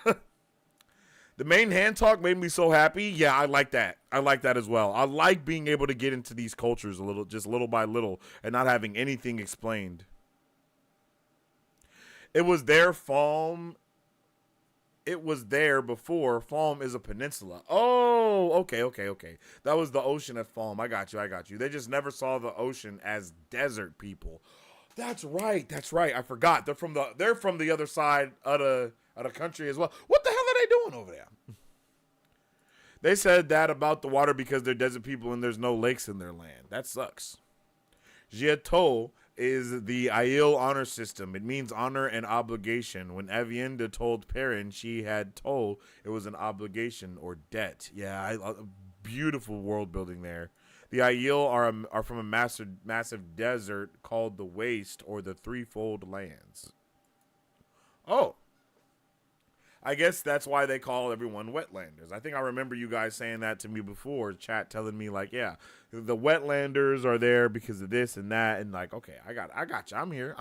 The main hand talk made me so happy. Yeah, I like that. I like that as well. I like being able to get into these cultures just little by little, and not having anything explained. It was there, Falm. It was there before. Falm is a peninsula. Oh, okay. That was the ocean at Falm. I got you. They just never saw the ocean as desert people. That's right. I forgot. They're from the other side of the country as well. What the hell are they doing over there? They said that about the water because they're desert people and there's no lakes in their land. That sucks. Gieto is the Aiel honor system. It means honor and obligation. When Avienda told Perrin, she had told it was an obligation or debt. Yeah, beautiful world building there. The Aiel are from a massive desert called the Waste or the Threefold Lands. Oh. I guess that's why they call everyone wetlanders. I think I remember you guys saying that to me before, chat telling me like, yeah, the wetlanders are there because of this and that, and like, okay, I got you. I'm here.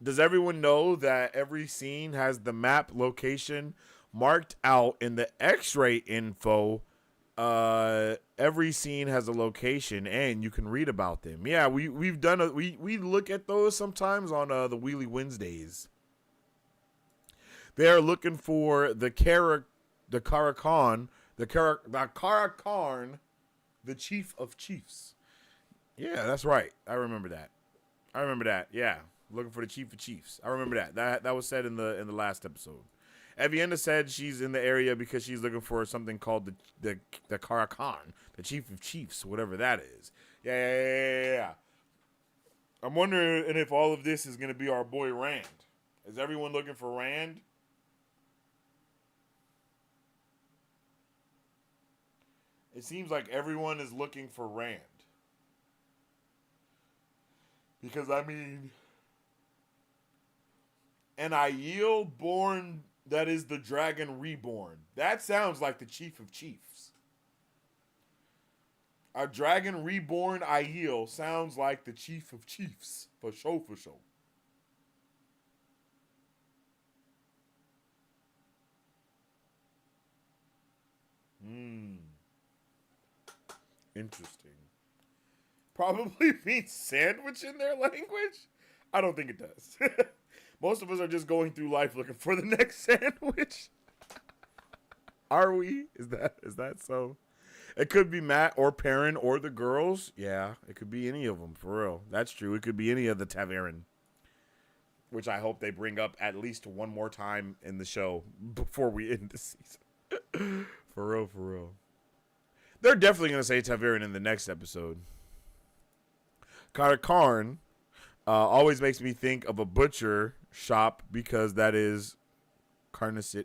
Does everyone know that every scene has the map location marked out in the X-ray info? Every scene has a location and you can read about them. Yeah, we've done we look at those sometimes on the Wheelie Wednesdays. They are looking for the Karakarn, the chief of chiefs. Yeah, that's right. I remember that. Yeah, looking for the chief of chiefs. I remember that. That was said in the last episode. Avienda said she's in the area because she's looking for something called the Karakan, the chief of chiefs, whatever that is. Yeah. I'm wondering if all of this is going to be our boy Rand. Is everyone looking for Rand? It seems like everyone is looking for Rand. Because, I mean, an Aiel born that is the dragon reborn. That sounds like the Chief of Chiefs. A dragon reborn Aiel sounds like the Chief of Chiefs. For sure, for sure. Interesting. Probably means sandwich in their language? I don't think it does. Most of us are just going through life looking for the next sandwich. Are we? Is that so? It could be Matt or Perrin or the girls. Yeah, it could be any of them, for real. That's true. It could be any of the Taverin. Which I hope they bring up at least one more time in the show before we end the season. For real, for real. They're definitely going to say Taverin in the next episode. Karn always makes me think of a butcher shop because that is carniceria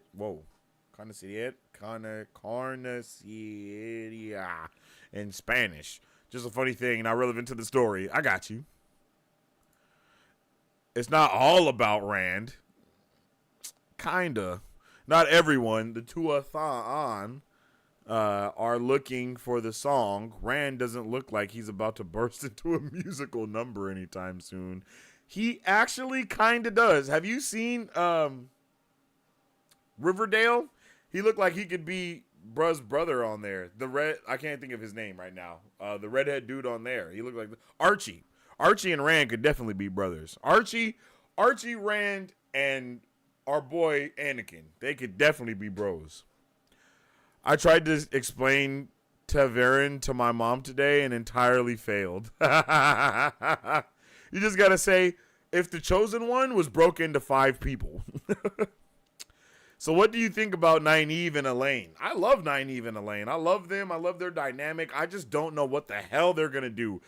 in Spanish. Just a funny thing, not relevant to the story. I got you. It's not all about Rand. Kinda. Not everyone. The Tuathan are looking for the song. Rand doesn't look like he's about to burst into a musical number anytime soon. He actually kind of does. Have you seen Riverdale? He looked like he could be Bruh's brother on there. I can't think of his name right now. The redhead dude on there. He looked like Archie. Archie and Rand could definitely be brothers. Archie, Rand, and our boy Anakin. They could definitely be bros. I tried to explain Taverin to my mom today and entirely failed. You just gotta say, if the chosen one was broke into 5 people. So what do you think about Nynaeve and Elaine? I love Nynaeve and Elaine. I love them. I love their dynamic. I just don't know what the hell they're gonna do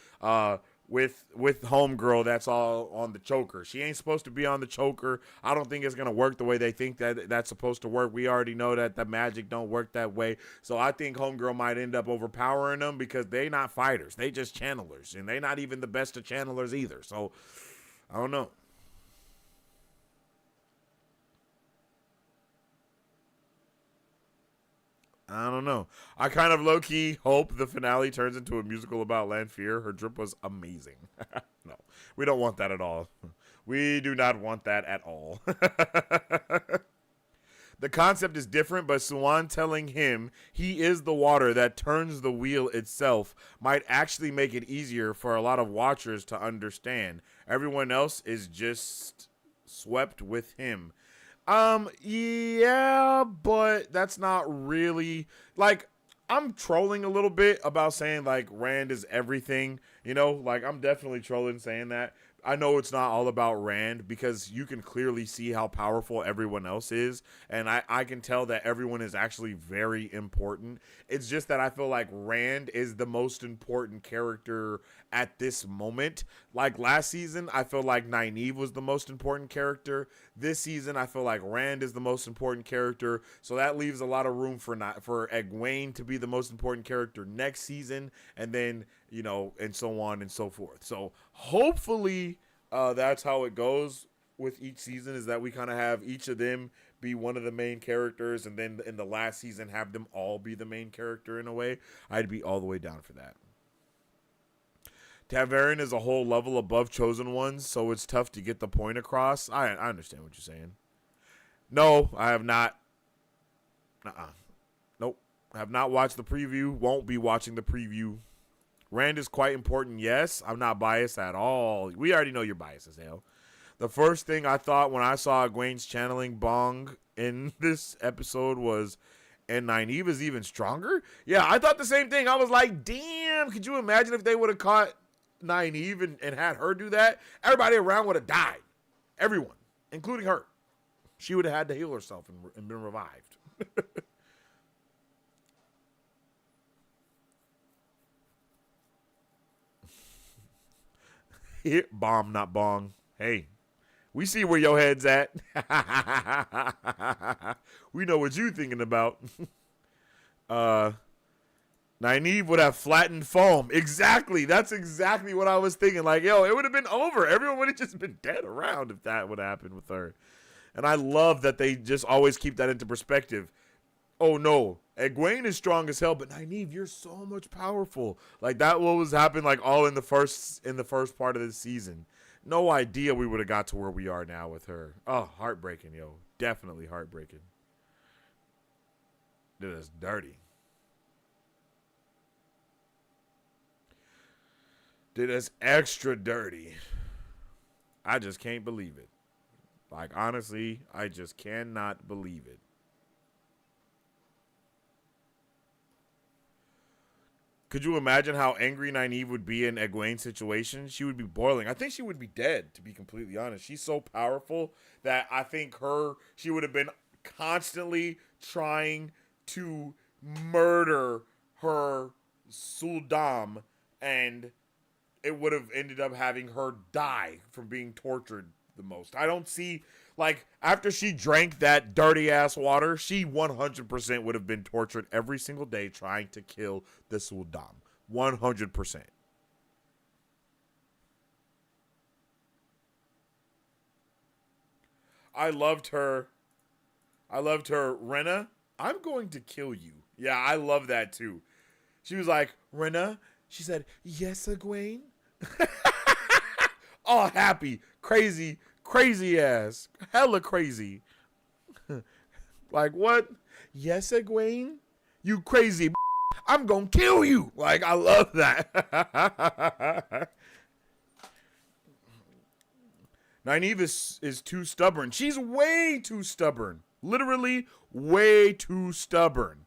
with Homegirl that's all on the choker. She ain't supposed to be on the choker. I don't think it's going to work the way they think that that's supposed to work. We already know that the magic don't work that way. So I think Homegirl might end up overpowering them because they not fighters. They just channelers. And they not even the best of channelers either. So I don't know. I don't know. I kind of low-key hope the finale turns into a musical about Lanfear. Her drip was amazing. No, we don't want that at all. We do not want that at all. The concept is different, but Suan telling him he is the water that turns the wheel itself might actually make it easier for a lot of watchers to understand. Everyone else is just swept with him. Yeah, but that's not really, like, I'm trolling a little bit about saying, like, Rand is everything, you know, like, I'm definitely trolling saying that. I know it's not all about Rand because you can clearly see how powerful everyone else is, and I can tell that everyone is actually very important. It's just that I feel like Rand is the most important character at this moment. Like last season, I feel like Nynaeve was the most important character. This season, I feel like Rand is the most important character, so that leaves a lot of room for Egwene to be the most important character next season, and then, you know, and so on and so forth. So hopefully that's how it goes with each season, is that we kind of have each of them be one of the main characters, and then in the last season have them all be the main character in a way. I'd be all the way down for that. Taverin is a whole level above Chosen Ones, so it's tough to get the point across. I understand what you're saying. No, I have not. Nope. I have not watched the preview. Won't be watching the preview. Rand is quite important, yes. I'm not biased at all. We already know you're biased as hell. The first thing I thought when I saw Egwene's channeling Bong in this episode was, and Nynaeve is even stronger? Yeah, I thought the same thing. I was like, damn, could you imagine if they would have caught Nynaeve and had her do that? Everybody around would have died. Everyone, including her. She would have had to heal herself and been revived. Bomb, not bong. Hey, we see where your head's at. We know what you thinking about. Nynaeve would have flattened foam. Exactly. That's exactly what I was thinking. Like, yo, it would have been over. Everyone would have just been dead around if that would happen with her. And I love that they just always keep that into perspective. Oh no, Egwene is strong as hell, but Nynaeve, you're so much powerful. Like that what was happening like all in the first part of this season. No idea we would have got to where we are now with her. Oh, heartbreaking, yo. Definitely heartbreaking. Did us dirty. Did us extra dirty. I just can't believe it. Like honestly, I just cannot believe it. Could you imagine how angry Nynaeve would be in Egwene's situation? She would be boiling. I think she would be dead, to be completely honest. She's so powerful that I think she would have been constantly trying to murder her Suldam, and it would have ended up having her die from being tortured the most. I don't see, like, after she drank that dirty ass water, she 100% would have been tortured every single day trying to kill the Suldam. 100%. I loved her, Rena, I'm going to kill you. Yeah, I love that too. She was like, Rena, she said, yes, Egwene. All happy, crazy ass, hella crazy. Like what? Yes, Egwene, you crazy. I'm gonna kill you. Like I love that. Nynaeve is too stubborn. She's way too stubborn. Literally way too stubborn.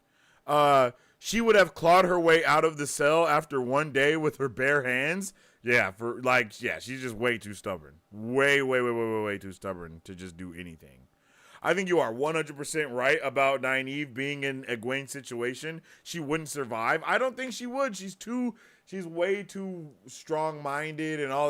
She would have clawed her way out of the cell after one day with her bare hands. Yeah, she's just way too stubborn. Way too stubborn to just do anything. I think you are 100% right about Nynaeve being in Egwene's situation. She wouldn't survive. I don't think she would. She's way too strong-minded and all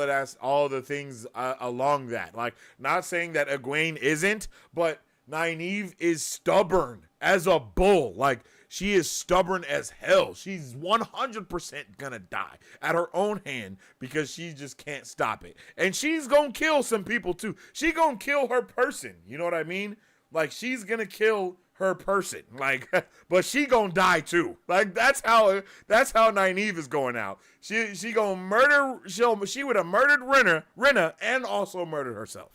the things along that. Like, not saying that Egwene isn't, but Nynaeve is stubborn as a bull. Like, she is stubborn as hell. She's 100% gonna die at her own hand because she just can't stop it. And she's gonna kill some people too. She gonna kill her person. You know what I mean? Like, she's gonna kill her person. Like, but she gonna die too. Like, that's how Nynaeve is going out. She gonna murder. She would have murdered Rena, and also murdered herself.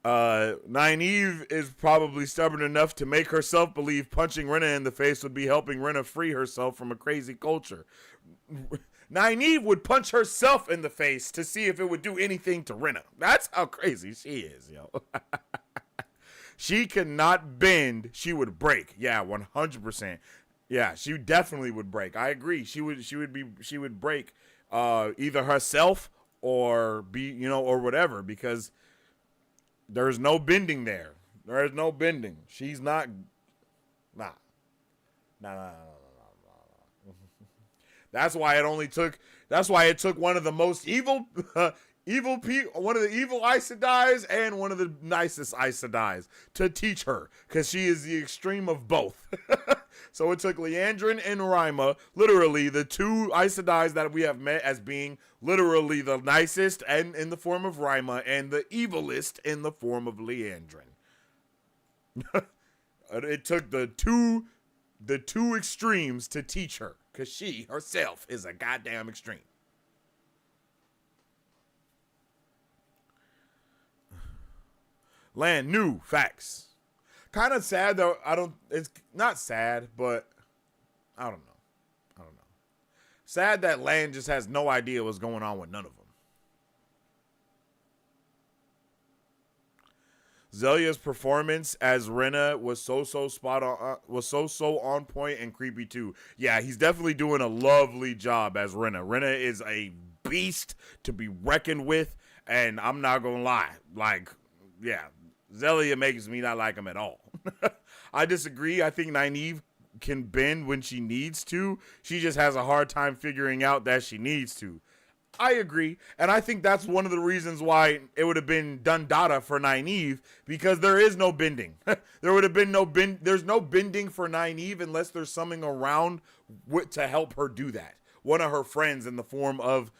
Nynaeve is probably stubborn enough to make herself believe punching Rena in the face would be helping Rena free herself from a crazy culture. Nynaeve would punch herself in the face to see if it would do anything to Rena. That's how crazy she is, yo. She cannot bend. She would break. Yeah, 100%. Yeah, she definitely would break. I agree. She would break either herself or or whatever, because there's no bending there. There is no bending. She's not. Nah. That's why it took one of the most evil people, one of the evil Aes Sedais and one of the nicest Aes Sedais to teach her, because she is the extreme of both. So it took Liandrin and Rima, literally the two Aes Sedais that we have met as being literally the nicest and in the form of Rima, and the evilest in the form of Liandrin. It took the two extremes to teach her, because she herself is a goddamn extreme. Land new facts. Kind of sad though. It's not sad, but I don't know. Sad that Land just has no idea what's going on with none of them. Zelia's performance as Rena was so spot on, was so on point and creepy too. Yeah, he's definitely doing a lovely job as Rena. Rena is a beast to be reckoned with, and I'm not gonna lie. Like, yeah, Zelia makes me not like him at all. I disagree. I think Nynaeve can bend when she needs to. She just has a hard time figuring out that she needs to. I agree, and I think that's one of the reasons why it would have been done data for Nynaeve, because there is no bending. There would have been no bend. There's no bending for Nynaeve unless there's something around to help her do that. One of her friends in the form of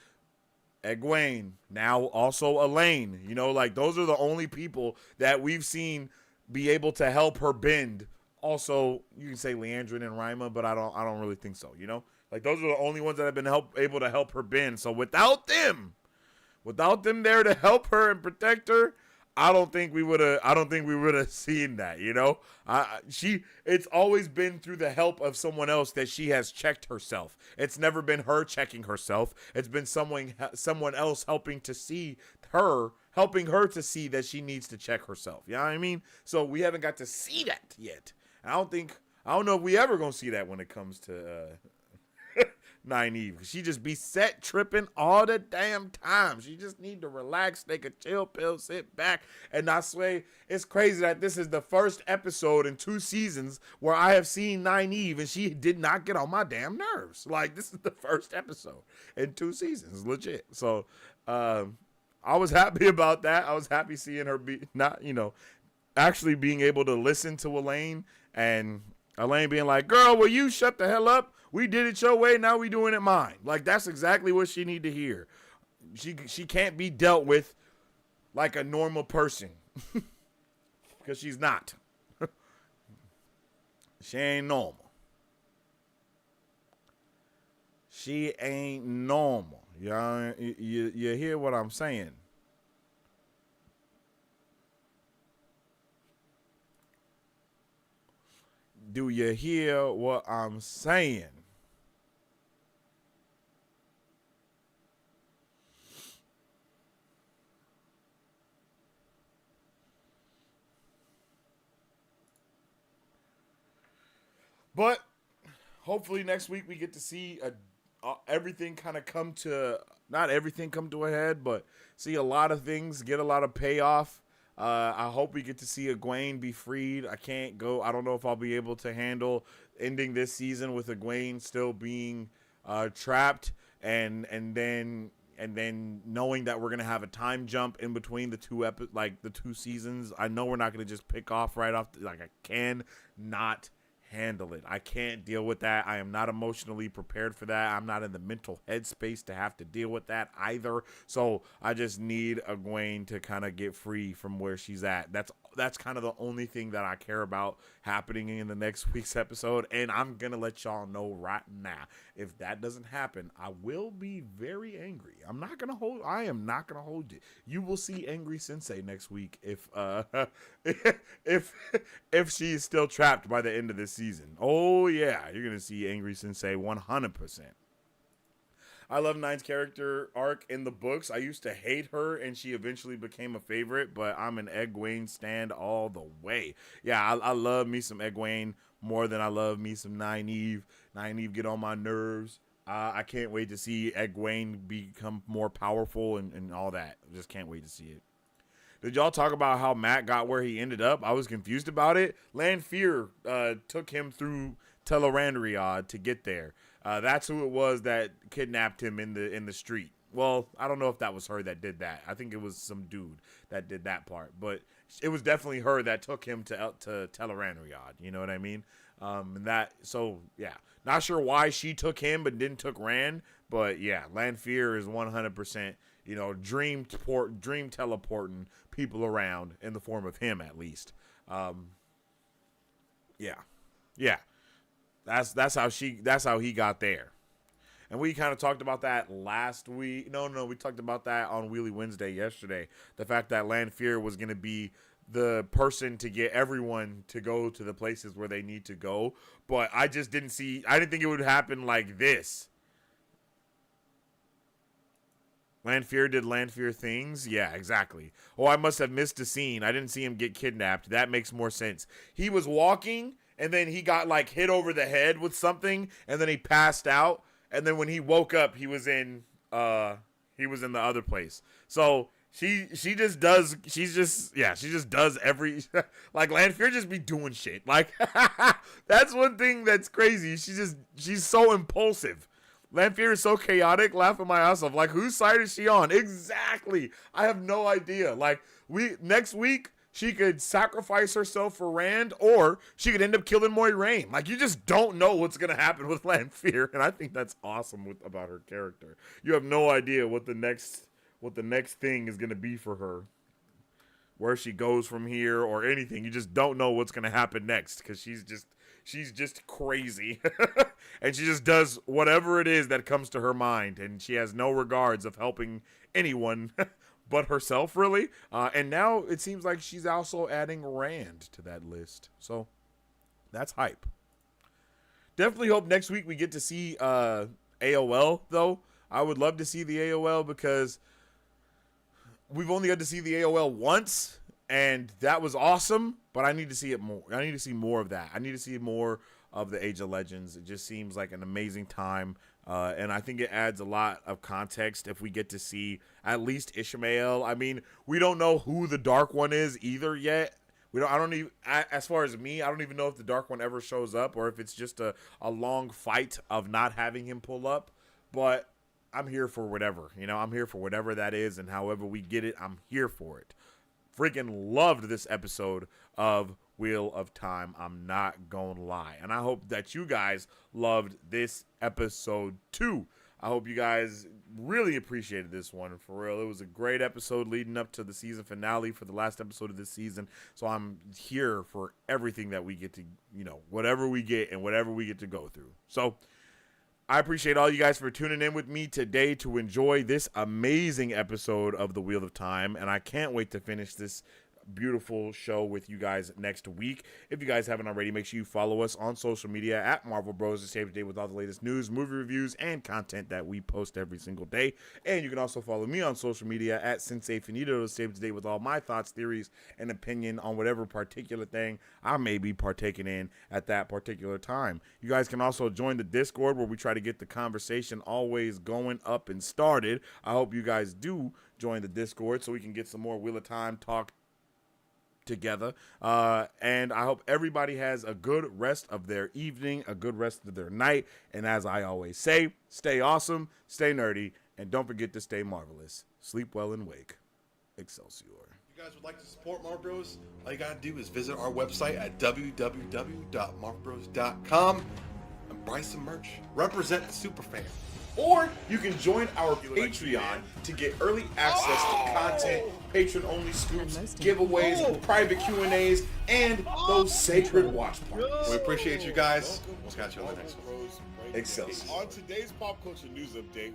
Egwene, now also Elaine. You know, like those are the only people that we've seen be able to help her bend. Also, you can say Leandrin and Rima, but I don't really think so. You know. Like, those are the only ones that have been able to help her bend. So, without them there to help her and protect her, I don't think we would have seen that, you know? It's always been through the help of someone else that she has checked herself. It's never been her checking herself. It's been someone else helping her to see that she needs to check herself. You know what I mean? So, we haven't got to see that yet. I don't know if we ever going to see that when it comes to Nynaeve. She just be set tripping all the damn time. She just need to relax, take a chill pill, sit back, and I swear it's crazy that this is the first episode in 2 seasons where I have seen Nynaeve and she did not get on my damn nerves. Like, this is the first episode in 2 seasons, legit. So, I was happy about that. I was happy seeing her actually being able to listen to Elaine, and Elaine being like, "Girl, will you shut the hell up? We did it your way, now we doing it mine." Like, that's exactly what she need to hear. She can't be dealt with like a normal person. Because she's not. She ain't normal. She ain't normal. You hear what I'm saying? Do you hear what I'm saying? But hopefully next week we get to see everything kind of not everything come to a head, but see a lot of things, get a lot of payoff. I hope we get to see Egwene be freed. I don't know if I'll be able to handle ending this season with Egwene still being trapped and then knowing that we're gonna have a time jump in between the two seasons. I know we're not gonna just pick off right off. I can not handle it. I can't deal with that. I am not emotionally prepared for that. I'm not in the mental headspace to have to deal with that either. So I just need Egwene to kind of get free from where she's at. That's kind of the only thing that I care about happening in the next week's episode. And I'm going to let y'all know right now, if that doesn't happen, I will be very angry. I am not going to hold it. You will see angry Sensei next week if she is still trapped by the end of this season. Oh yeah, you're going to see angry Sensei 100%. I love Nine's character arc in the books. I used to hate her, and she eventually became a favorite, but I'm an Egwene stand all the way. Yeah, I love me some Egwene more than I love me some Nynaeve. Nynaeve get on my nerves. I can't wait to see Egwene become more powerful and all that. I just can't wait to see it. Did y'all talk about how Matt got where he ended up? I was confused about it. Lanfear took him through Tel'aran'rhiod to get there. That's who it was that kidnapped him in the street. Well, I don't know if that was her that did that. I think it was some dude that did that part. But it was definitely her that took him to Tel'aran'rhiod. You know what I mean? Yeah. Not sure why she took him but didn't took Rand. But yeah, Lanfear is 100%, dream teleporting people around in the form of him at least. Yeah. That's how he got there. And we kind of talked about that last week. No, we talked about that on Wheelie Wednesday yesterday. The fact that Lanfear was going to be the person to get everyone to go to the places where they need to go. But I didn't think it would happen like this. Lanfear did Lanfear things? Yeah, exactly. Oh, I must have missed a scene. I didn't see him get kidnapped. That makes more sense. He was walking, and then he got, hit over the head with something, and then he passed out. And then when he woke up, he was in the other place. So She just does. She just does every like Lanfear just be doing shit. Like that's one thing that's crazy. She's so impulsive. Lanfear is so chaotic. Laughing my ass off. Like whose side is she on? Exactly. I have no idea. Like next week she could sacrifice herself for Rand, or she could end up killing Moiraine. Like you just don't know what's gonna happen with Lanfear, and I think that's awesome about her character. You have no idea what the next thing is going to be for her, where she goes from here or anything. You just don't know what's going to happen next because she's just crazy. And she just does whatever it is that comes to her mind, and she has no regards of helping anyone but herself, really. And now it seems like she's also adding Rand to that list, so that's hype. Definitely hope next week we get to see AOL, though. I would love to see the AOL because we've only got to see the AOL once, and that was awesome, but I need to see it more. I need to see more of that. I need to see more of the Age of Legends. It just seems like an amazing time, and I think it adds a lot of context if we get to see at least Ishmael. I mean, we don't know who the Dark One is either yet. As far as me, I don't even know if the Dark One ever shows up or if it's just a long fight of not having him pull up, but I'm here for whatever, I'm here for whatever that is, and however we get it, I'm here for it. Freaking loved this episode of Wheel of Time. I'm not gonna lie. And I hope that you guys loved this episode too. I hope you guys really appreciated this one. For real, it was a great episode leading up to the season finale for the last episode of this season. So I'm here for everything that we get to, whatever we get and whatever we get to go through. So I appreciate all you guys for tuning in with me today to enjoy this amazing episode of The Wheel of Time, and I can't wait to finish this beautiful show with you guys next week. If you guys haven't already, make sure you follow us on social media at Marvel Bros to stay up to date with all the latest news, movie reviews, and content that we post every single day. And you can also follow me on social media at Sensei Finito to stay up to date with all my thoughts, theories, and opinion on whatever particular thing I may be partaking in at that particular time. You guys can also join the Discord where we try to get the conversation always going up and started. I hope you guys do join the Discord so we can get some more Wheel of Time talk together, and I hope everybody has a good rest of their evening, a good rest of their night, and as I always say, stay awesome, stay nerdy, and don't forget to stay marvelous. Sleep well and wake. Excelsior. If you guys would like to support Marvel Bros, all you gotta do is visit our website at www.marvelbros.com and buy some merch. Represent the superfan. Or you can join our Patreon to get early access to content, patron-only scoops, giveaways, private Q&As, and those sacred watch parties. We appreciate you guys. We'll catch you on the next one. Excelsior. On today's pop culture news update,